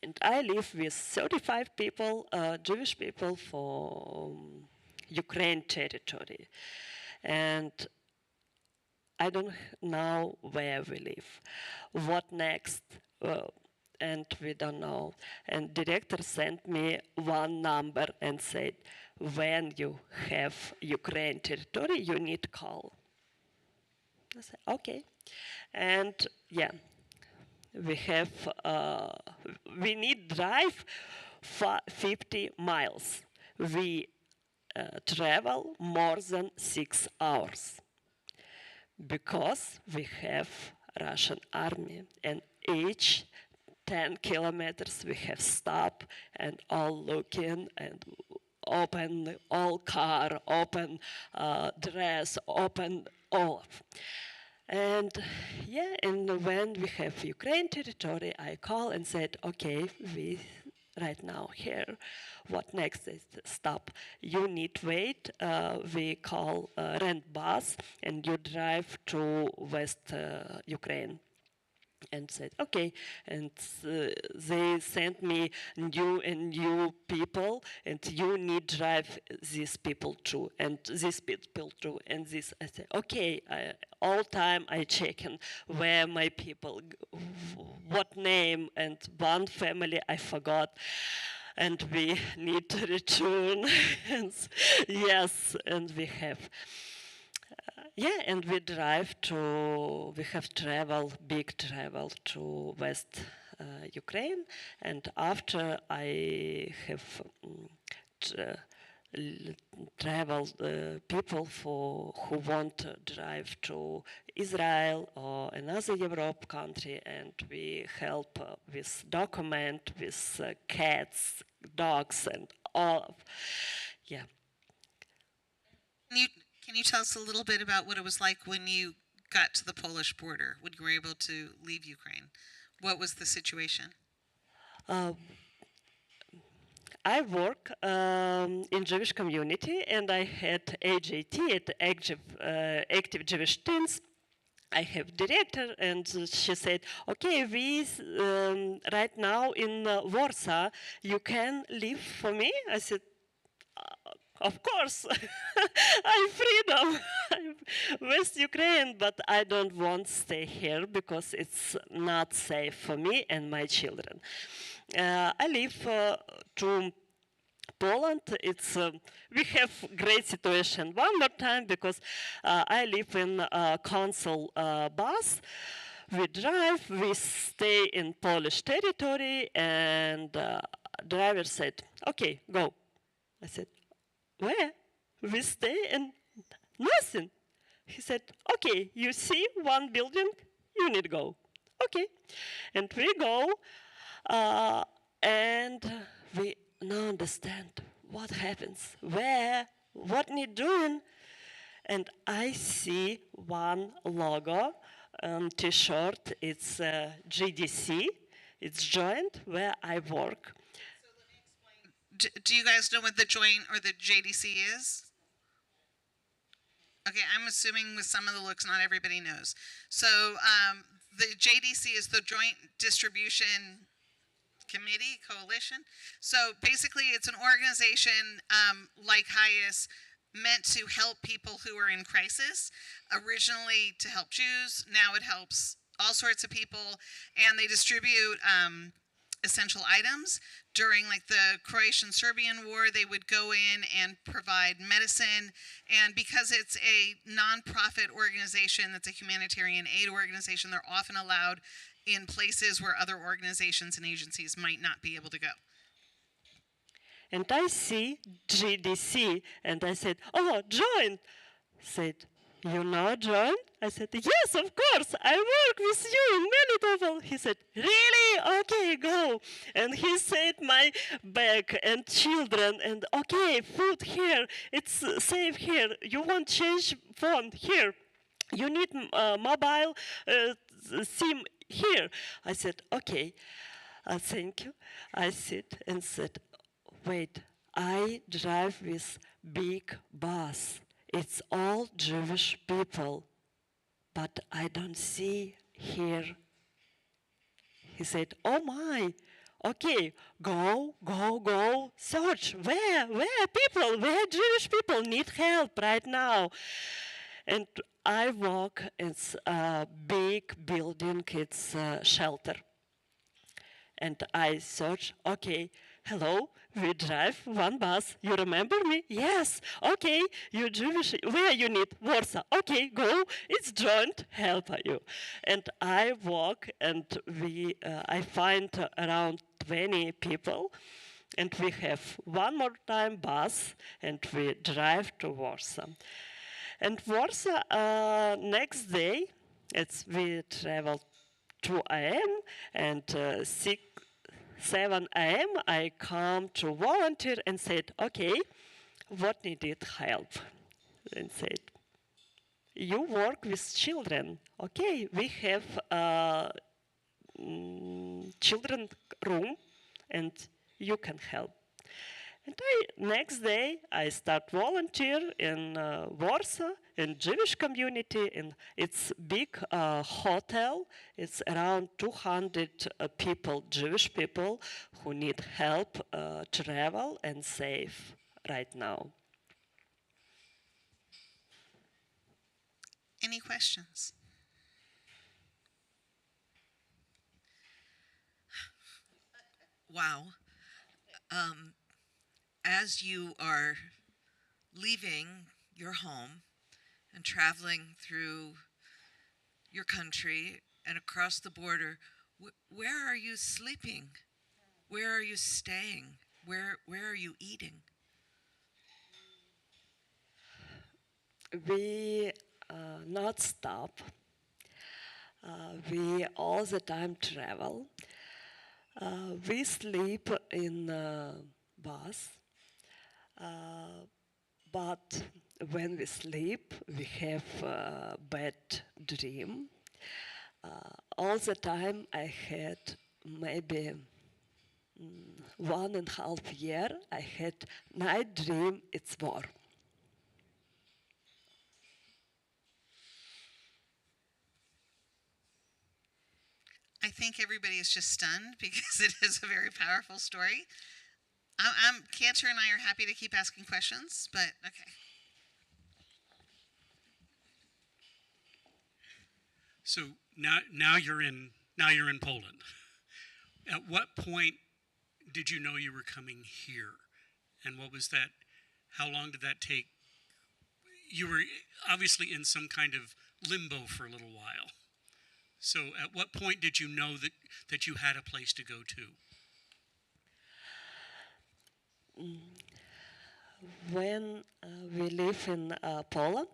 And I live with 35 people, Jewish people for Ukraine territory. And I don't know where we live, what next, and we don't know. And director sent me one number and said, when you have Ukraine territory, you need call. I said, okay. And yeah, we need drive 50 miles. We travel more than 6 hours because we have Russian army, and each 10 kilometers we have stop and all looking and open all car, open dress, open all. And yeah, and when we have Ukraine territory, I call and said, okay, we right now here, what next is stop? You need wait. We call rent bus, and you drive to West Ukraine. And said okay, and they sent me new people, and you need drive these people too, and these people too, and this. I said okay. All time I checking where my people, what name, and one family I forgot, and we need to return. Yes, and we have. Yeah, and we have big travel to West Ukraine, and after I have traveled people who want to drive to Israel or another Europe country, and we help with document, with cats, dogs, and all. Yeah. Can you tell us a little bit about what it was like when you got to the Polish border, when you were able to leave Ukraine? What was the situation? I work in Jewish community, and I had AJT, at Active Jewish Teens. I have director, and she said, okay, we right now in Warsaw, you can live for me? I said, of course, I'm freedom. I'm West Ukraine, but I don't want to stay here because it's not safe for me and my children. I live to Poland. It's we have great situation. One more time, because I live in a council bus. We drive. We stay in Polish territory, and driver said, "Okay, go." I said, "Where?" We stay in nothing. He said, "Okay, you see one building, you need to go." Okay, and we go, and we now understand what happens, where, what need doing. And I see one logo on T-shirt. It's GDC. It's joint where I work. Do you guys know what the joint or the JDC is? Okay, I'm assuming with some of the looks, not everybody knows. So the JDC is the Joint Distribution Committee, Coalition. So basically, it's an organization like HIAS meant to help people who are in crisis. Originally to help Jews, now it helps all sorts of people, and they distribute essential items. During like the Croatian-Serbian War, they would go in and provide medicine, and because it's a nonprofit organization, that's a humanitarian aid organization, they're often allowed in places where other organizations and agencies might not be able to go. And I see GDC, and I said, "Oh, join." Said, "You know join?" I said, "Yes, of course. I work with you in Melitopol." He said, "Really? Okay, go." And he said my bag and children, and okay, food here. It's safe here. You want change phone here. You need mobile SIM here. I said, okay, thank you. I sit and said, wait, I drive with big bus. It's all Jewish people, but I don't see here. He said, oh my, okay, go, search. Where people, where Jewish people need help right now? And I walk, it's a big building, it's a shelter. And I search, okay, hello, we drive one bus. You remember me? Yes. Okay, you Jewish. Where you need? Warsaw. Okay, go. It's joint. Help you. And I walk, and I find around 20 people, and we have one more time bus, and we drive to Warsaw. And Warsaw, next day, we travel 2 a.m. and 7 a.m. I come to volunteer and said, okay, what needed help? And said, you work with children. Okay, we have a children room and you can help. And next day, I start volunteer in Warsaw, in Jewish community, and it's big hotel. It's around 200 people, Jewish people, who need help travel and save right now. Any questions? Wow. As you are leaving your home and traveling through your country and across the border, where are you sleeping? Where are you staying? Where are you eating? We not stop. We all the time travel. We sleep in bus. But when we sleep, we have a bad dream. All the time I had maybe 1.5 year, I had night dream it's war. I think everybody is just stunned because it is a very powerful story. Cantor and I are happy to keep asking questions, but okay. So now you're in Poland. At what point did you know you were coming here, and what was that? How long did that take? You were obviously in some kind of limbo for a little while. So at what point did you know that you had a place to go to? When we live in Poland,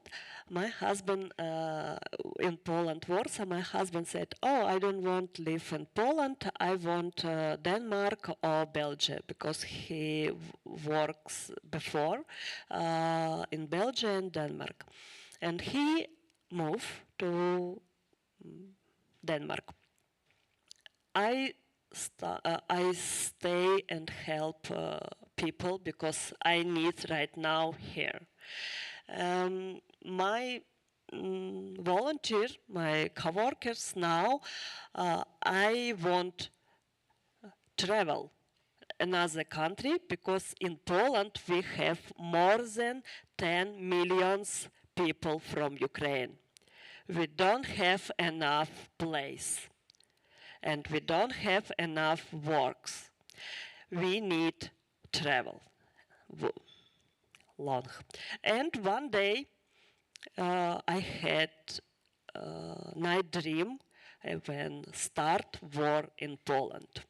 my husband in Poland, Warsaw, my husband said, "Oh, I don't want to live in Poland. I want Denmark or Belgium," because he works before in Belgium and Denmark, and he moved to Denmark. I stay and help people because I need right now here. My volunteer, my coworkers now, I want travel another country because in Poland we have more than 10 million people from Ukraine. We don't have enough place and we don't have enough works. We need travel long. And one day I had a night dream when start war in Poland.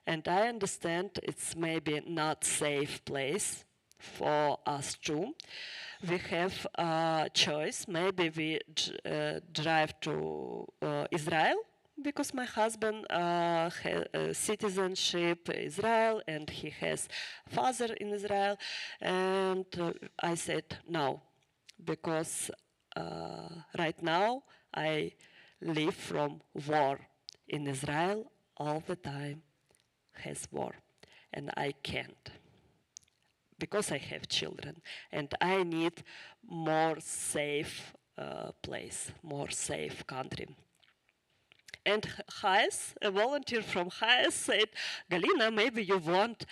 And I understand it's maybe not safe place for us too. We have a choice. Maybe we drive to Israel because my husband has citizenship Israel and he has father in Israel. And I said no, because right now I live from war in Israel all the time has war and I can't because I have children and I need more safe place, more safe country. And Hayes, a volunteer from Hayes said, "Galina, maybe you want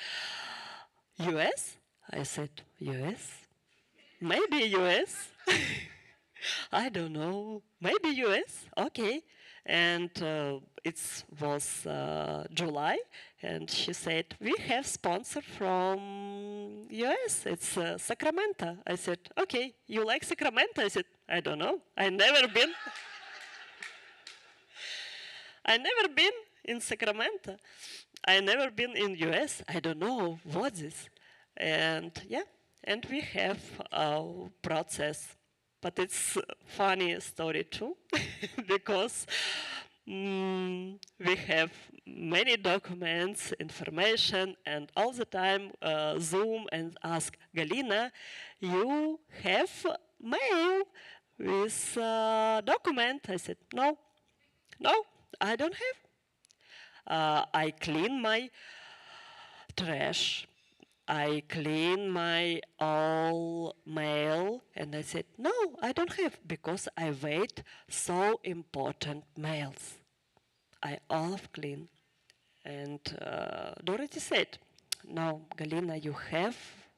US?" I said, US? Maybe US? I don't know. Maybe US? Okay. And it was July, and she said, "We have sponsor from US. It's Sacramento." I said, "Okay, you like Sacramento?" I said, "I don't know. I never been." I never been in Sacramento. I never been in US. I don't know what is. And yeah, and we have a process. But it's a funny story too, because we have many documents, information, and all the time Zoom and ask, "Galina, you have mail with document?" I said, "No, no, I don't have." I clean my trash. I clean my all mail and I said, "No, I don't have because I wait so important mails. I all clean." And Dorothy said, "No, Galina, you have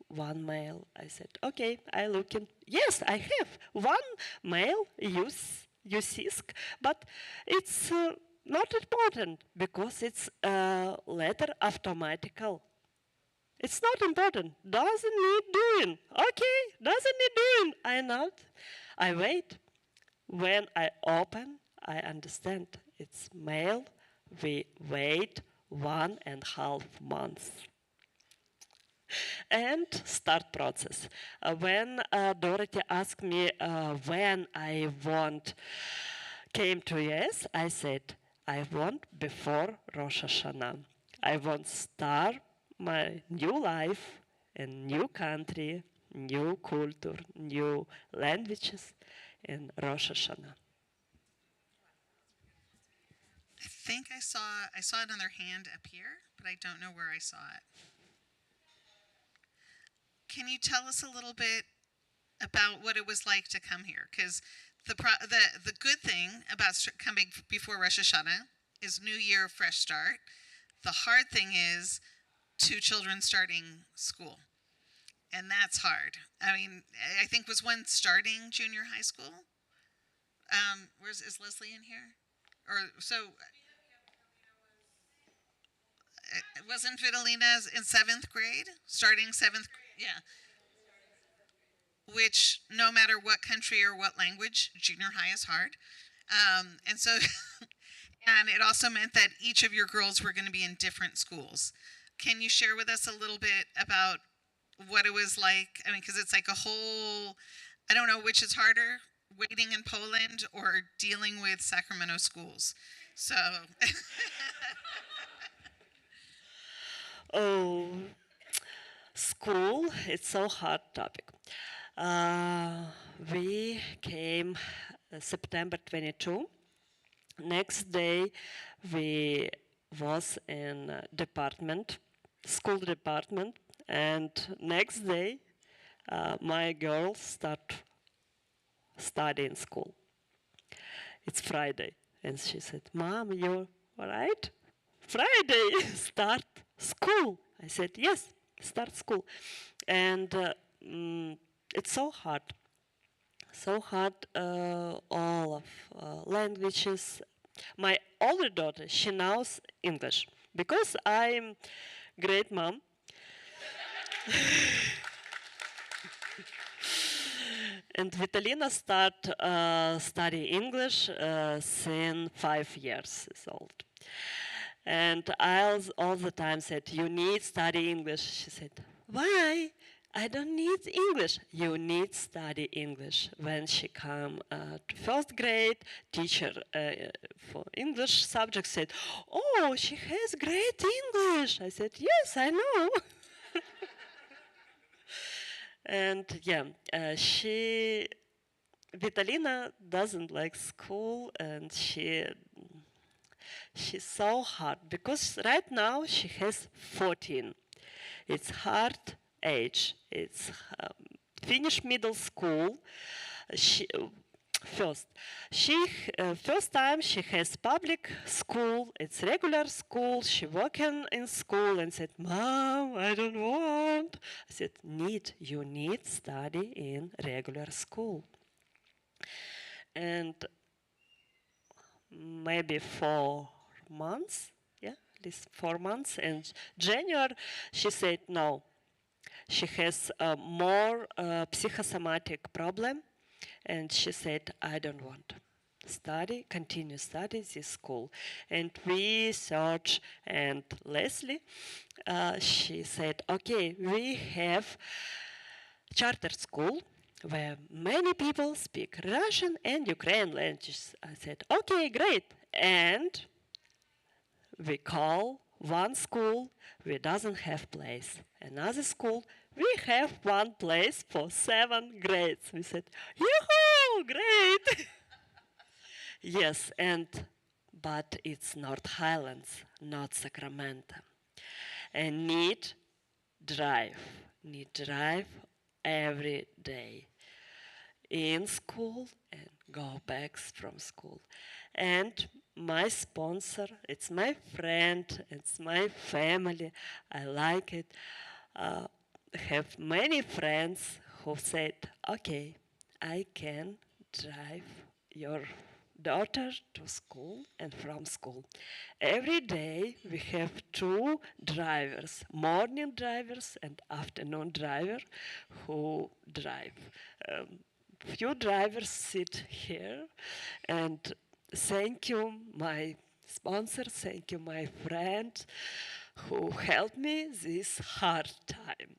one mail." I said, "Okay, I look in." Yes, I have one mail, USISC, but it's not important because it's letter automatical. It's not important. Doesn't need doing. Okay, doesn't need doing. I not. I wait. When I open, I understand it's mail. We wait 1.5 months. And start process. When Dorothy asked me when I came to US, I said, I want before Rosh Hashanah. I want start my new life in new country, new culture, new languages in Rosh Hashanah. I think I saw another hand up here, but I don't know where I saw it. Can you tell us a little bit about what it was like to come here? Because the good thing about coming before Rosh Hashanah is New Year, fresh start. The hard thing is 2 children starting school, and that's hard. I mean, I think was one starting junior high school. Is Leslie in here? Or so. Wasn't Vitalina in 7th grade? Starting 7th, yeah. Which, no matter what country or what language, junior high is hard. And so, and it also meant that each of your girls were going to be in different schools. Can you share with us a little bit about what it was like? I mean, because it's like a whole, I don't know which is harder, waiting in Poland or dealing with Sacramento schools. So. Oh, school, it's so hard topic. We came September 22. Next day, we was in school department, and next day, my girls start studying school. It's Friday, and she said, "Mom, you all right? Friday, start school." I said, "Yes, start school." And it's so hard. So hard, all of languages. My older daughter, she knows English because I'm great mom. And Vitalina start study English since 5 years old. And I all the time said, "You need study English." She said, "Why? I don't need English." "You need study English." When she come to 1st grade, teacher for English subject said, "Oh, she has great English." I said, "Yes, I know." And yeah, Vitalina doesn't like school, and she's so hard because right now she has 14. It's hard age. It's finish middle school. First time she has public school. It's regular school. She working in school and said, "Mom, I don't want." I said, you need study in regular school. And maybe 4 months, yeah, at least 4 months. And January, she said no. She has a more psychosomatic problem, and she said, "I don't want continue study this school." And we searched, and Leslie, she said, "Okay, we have charter school where many people speak Russian and Ukrainian languages." I said, "Okay, great." And we call one school, we doesn't have place. Another school, we have one place for 7 grades. We said, "Yoo-hoo, great!" Yes, but it's North Highlands, not Sacramento. And need drive every day in school and go back from school. And my sponsor, it's my friend, it's my family, I like it. Have many friends who said, "Okay, I can drive your daughter to school and from school." Every day we have 2 drivers, morning drivers and afternoon driver, who drive. Few drivers sit here, and thank you my sponsor, thank you my friend who helped me this hard time.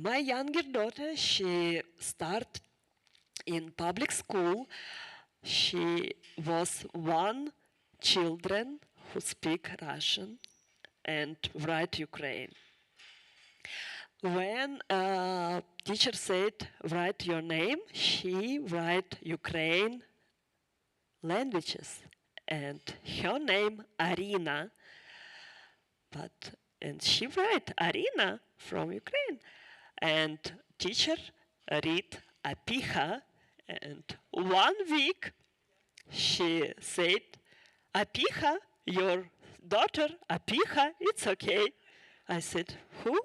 My younger daughter, she started in public school. She was 1 children who speak Russian and write Ukraine. When teacher said, "Write your name," she write Ukraine languages. And her name, Arina, And she write Arina from Ukraine. And teacher read Apiha. And 1 week she said, Apiha, your daughter, Apiha, it's okay. I said, who?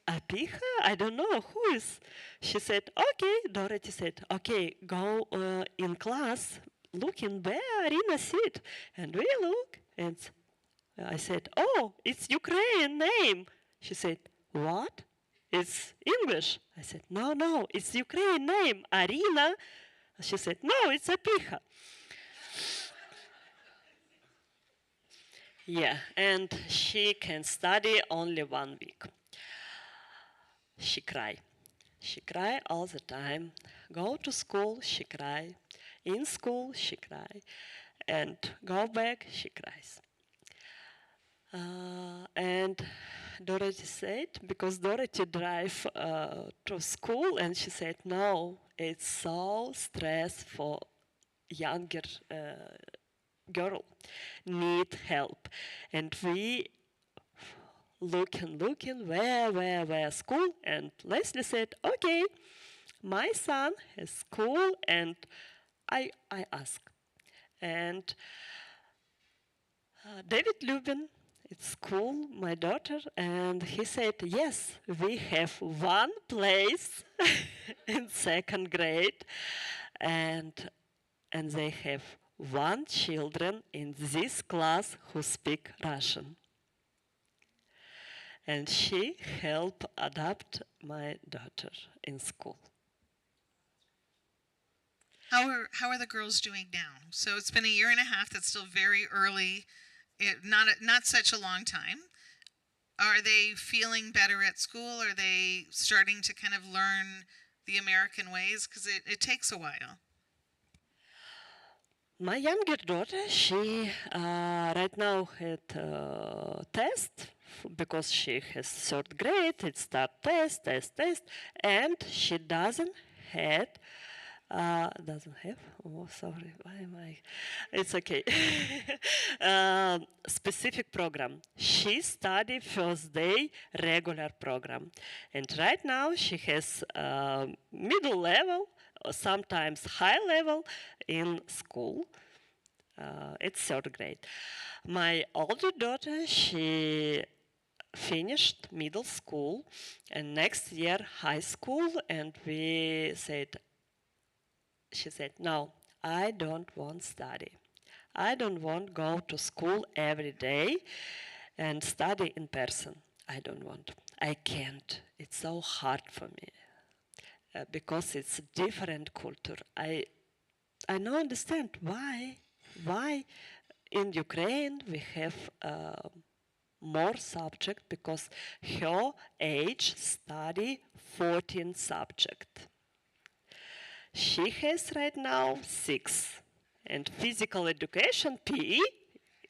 Apiha? I don't know who is. She said, okay. Dorothy said, okay, go in class, looking where Arina sit. And we look, and I said, oh, it's Ukrainian name. She said, what? It's English. I said, no, it's Ukrainian name, Arina. She said, no, it's Apiha. Yeah, and she can study only 1 week. She cry. She cry all the time. Go to school, she cry. In school, she cry. And go back, she cries. And Dorothy said, because Dorothy drive to school, and she said, no, it's so stress for younger girl, need help. And we looking, where school? And Leslie said, okay, my son has school, and I ask. And David Lubin, it's school, my daughter, and he said, yes, we have one place in 2nd grade, and they have one children in this class who speak Russian. And she helped adapt my daughter in school. How are the girls doing now? So it's been a year and a half. That's still very early. Not such a long time. Are they feeling better at school? Are they starting to kind of learn the American ways? Because it takes a while. My younger daughter, she right now had a test because she has 3rd grade. It start test, and she doesn't have. Oh, sorry. Why am I? It's okay. Specific program. She studied first day regular program, and right now she has middle level, or sometimes high level in school. It's 3rd grade. My older daughter, she finished middle school, and next year high school, and she said, no, I don't want study. I don't want go to school every day and study in person. I don't want. I can't. It's so hard for me because it's a different culture. I don't understand why in Ukraine we have more subject because her age study 14 subject. She has right now 6, and physical education PE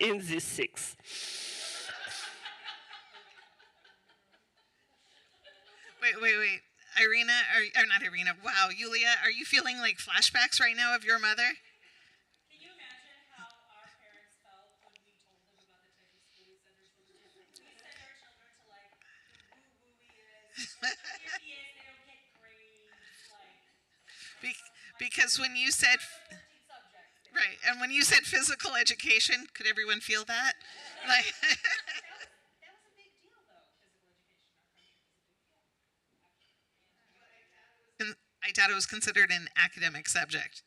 in this 6. Wait. Irina, or not Irina, wow, Yulia, are you feeling like flashbacks right now of your mother? Can you imagine how our parents felt when we told them about the type of school we send our children to? We send our children to like the woo-woo-iest, they don't get grades, like. Because when you said, right, and when you said physical education, could everyone feel that? Like. That was a big deal, though. Physical education in our country was a big deal. I doubt it was considered an academic subject.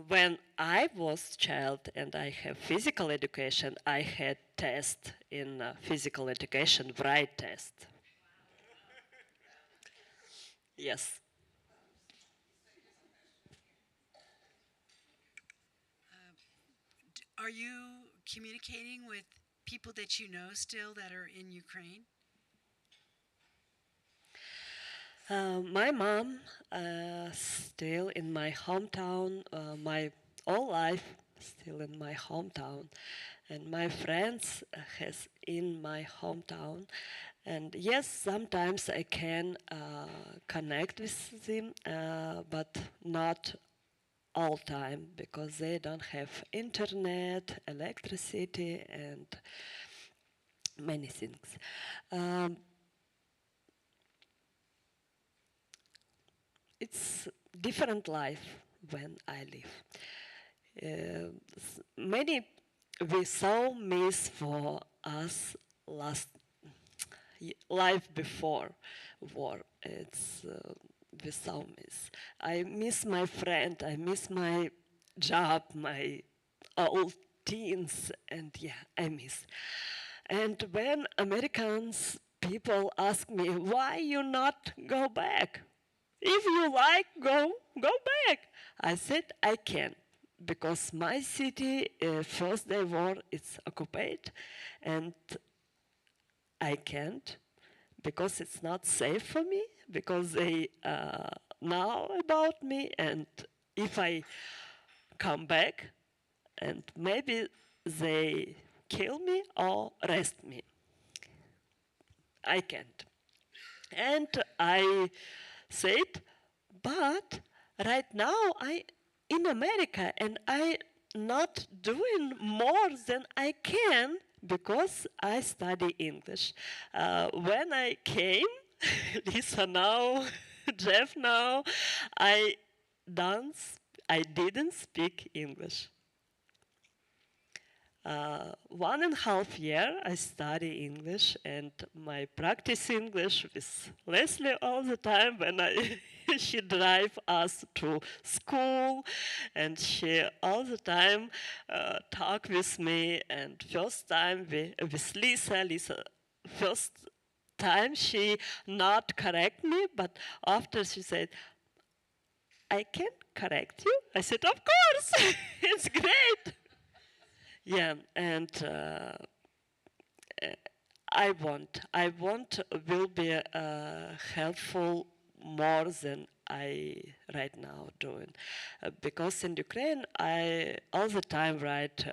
When I was child and I have physical education, I had test in physical education, write test. Yes. Are you communicating with people that you know still that are in Ukraine? My mom still in my hometown, my whole life still in my hometown, and my friends has in my hometown. And yes, sometimes I can connect with them, but not all time because they don't have internet, electricity, and many things. Um, it's different life when I live. Many we so miss for us last life before war. It's we so miss. I miss my friend. I miss my job, my old teens, and yeah, I miss. And when Americans people ask me why you not go back, if you like, go back. I said I can because my city first day war is occupied, and I can't because it's not safe for me because they know about me, and if I come back, and maybe they kill me or arrest me. I can't. And I said, but right now I in America and I not doing more than I can because I study English. When I came, Lisa now, Jeff now, I dance. I didn't speak English. 1.5 year I study English and my practice English with Leslie all the time when she drive us to school and she all the time talk with me, and first time with Lisa first time she not correct me, but after she said I can correct you. I said of course it's great. Yeah, and I want will be helpful more than I right now doing, because in Ukraine I all the time write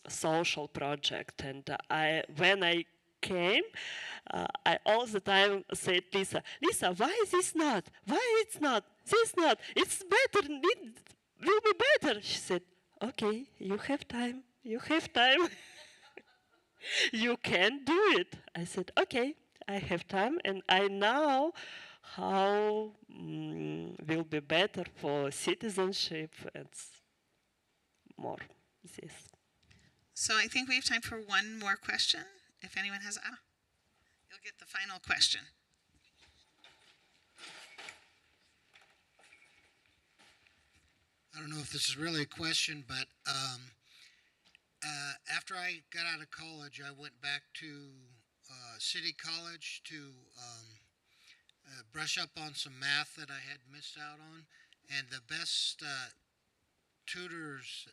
social project, and I when I came, I all the time said Lisa, why this not? Why it's not? This not? It's better. It will be better. She said, okay, you have time. You have time. You can do it. I said, okay, I have time, and I know how will be better for citizenship and more. This. So I think we have time for one more question. If anyone has, you'll get the final question. I don't know if this is really a question, but after I got out of college, I went back to City College to brush up on some math that I had missed out on. And the best tutors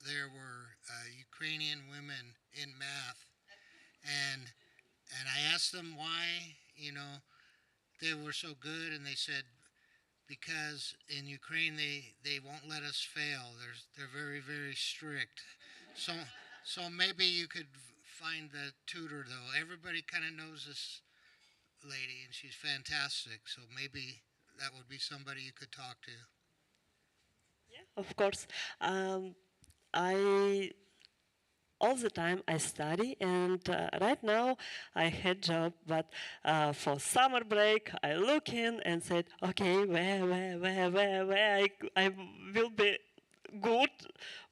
there were Ukrainian women in math. And I asked them why, they were so good, and they said, because in Ukraine they won't let us fail. They're very, very strict. So maybe you could find the tutor, though. Everybody kind of knows this lady, and she's fantastic. So maybe that would be somebody you could talk to. Yeah, of course. I all the time I study, and right now I had job, but for summer break I look in and said, okay, where I will be good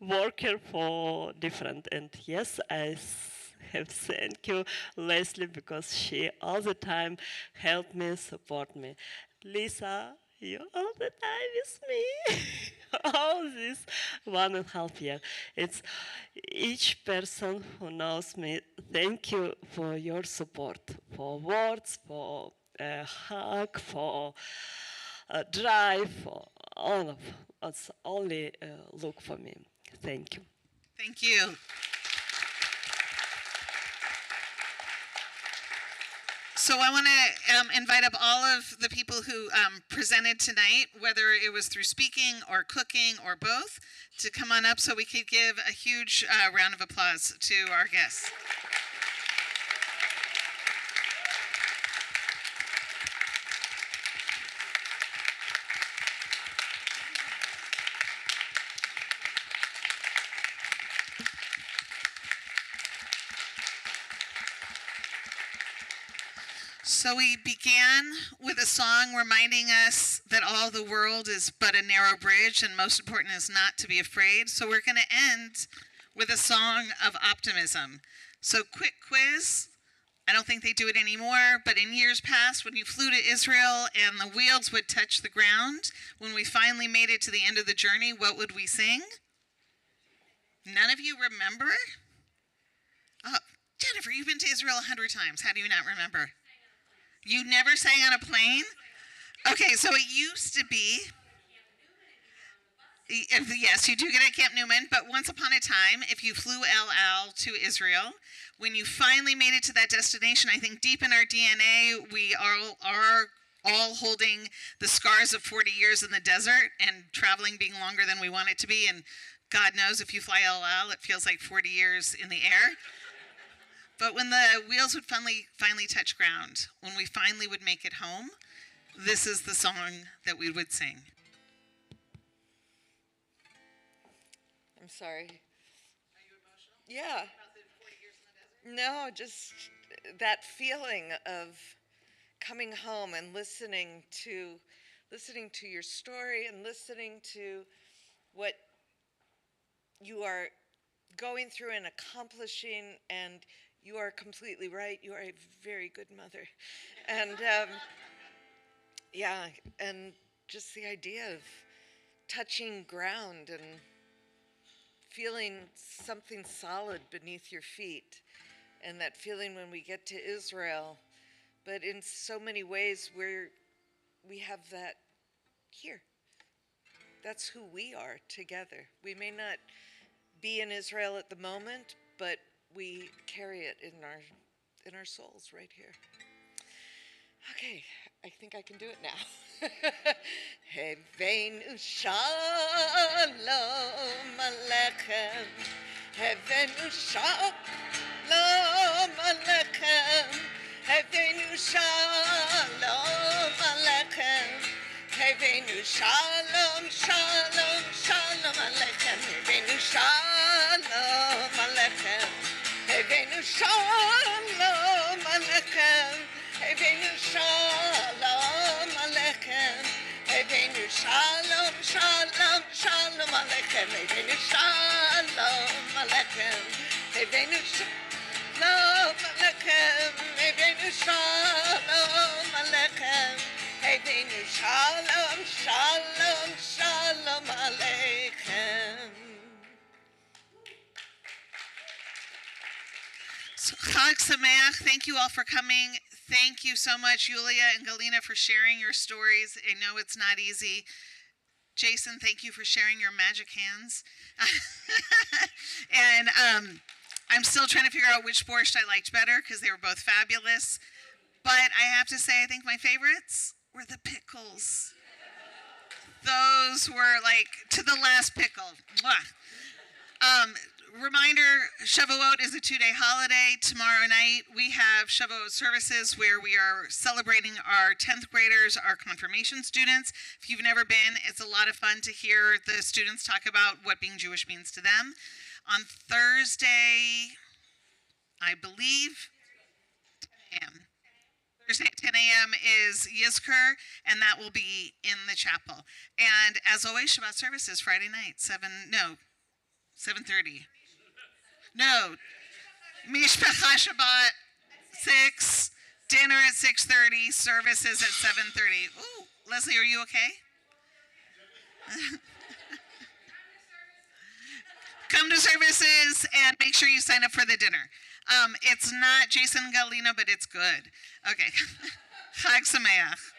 worker for different. And yes, I have thank you Leslie because she all the time helped me, support me. Lisa, you all the time with me. All this 1.5 year. It's each person who knows me. Thank you for your support, for words, for a hug, for a drive, for all of us. Only look for me. Thank you. Thank you. So I want to invite up all of the people who presented tonight, whether it was through speaking or cooking or both, to come on up so we could give a huge round of applause to our guests. So we began with a song reminding us that all the world is but a narrow bridge, and most important is not to be afraid. So we're going to end with a song of optimism. So quick quiz. I don't think they do it anymore, but in years past, when you flew to Israel and the wheels would touch the ground, when we finally made it to the end of the journey, what would we sing? None of you remember? Oh, Jennifer, you've been to Israel 100 times. How do you not remember? You never sang on a plane? Okay, so it used to be. Yes, you do get at Camp Newman, but once upon a time, if you flew El Al to Israel, when you finally made it to that destination, I think deep in our DNA, we are all holding the scars of 40 years in the desert and traveling being longer than we want it to be. And God knows if you fly El Al, it feels like 40 years in the air. But when the wheels would finally touch ground, when we finally would make it home, this is the song that we would sing. I'm sorry. Are you emotional? Yeah. No, just that feeling of coming home and listening to your story and listening to what you are going through and accomplishing, and you are completely right. You are a very good mother. And yeah, and just the idea of touching ground and feeling something solid beneath your feet, and that feeling when we get to Israel. But in so many ways, we have that here. That's who we are together. We may not be in Israel at the moment, but we carry it in our souls right here. Okay, I think I can do it now. Heavenu shalom alechem. Heavenu shalom alechem. Heavenu shalom alechem. Heavenu shalom, shalom, shalom alechem. Heavenu shalom alechem. Heavenu shalom alechem. Heavenu shalom alechem. Heavenu shalom, shalom, shalom alechem. Heavenu shalom alechem. Heavenu shalom alechem. Heavenu shalom alechem. Heavenu shalom, shalom, shalom alechem. So, Chag Sameach, thank you all for coming. Thank you so much, Yulia and Galina, for sharing your stories. I know it's not easy. Jason, thank you for sharing your magic hands. And I'm still trying to figure out which borscht I liked better because they were both fabulous. But I have to say, I think my favorites were the pickles. Those were like to the last pickle. Mwah. Reminder, Shavuot is a 2-day holiday. Tomorrow night we have Shavuot services where we are celebrating our 10th graders, our confirmation students. If you've never been, it's a lot of fun to hear the students talk about what being Jewish means to them. On Thursday, I believe, 10 a.m. Thursday at 10 a.m. is Yizkor, and that will be in the chapel. And as always, Shabbat services Friday night, 7:30. No, Mishpacha Shabbat, 6, dinner at 6:30, services at 7:30. Ooh, Leslie, are you okay? Come to services and make sure you sign up for the dinner. It's not Jason Galina, but it's good. Okay. Chag Sameach.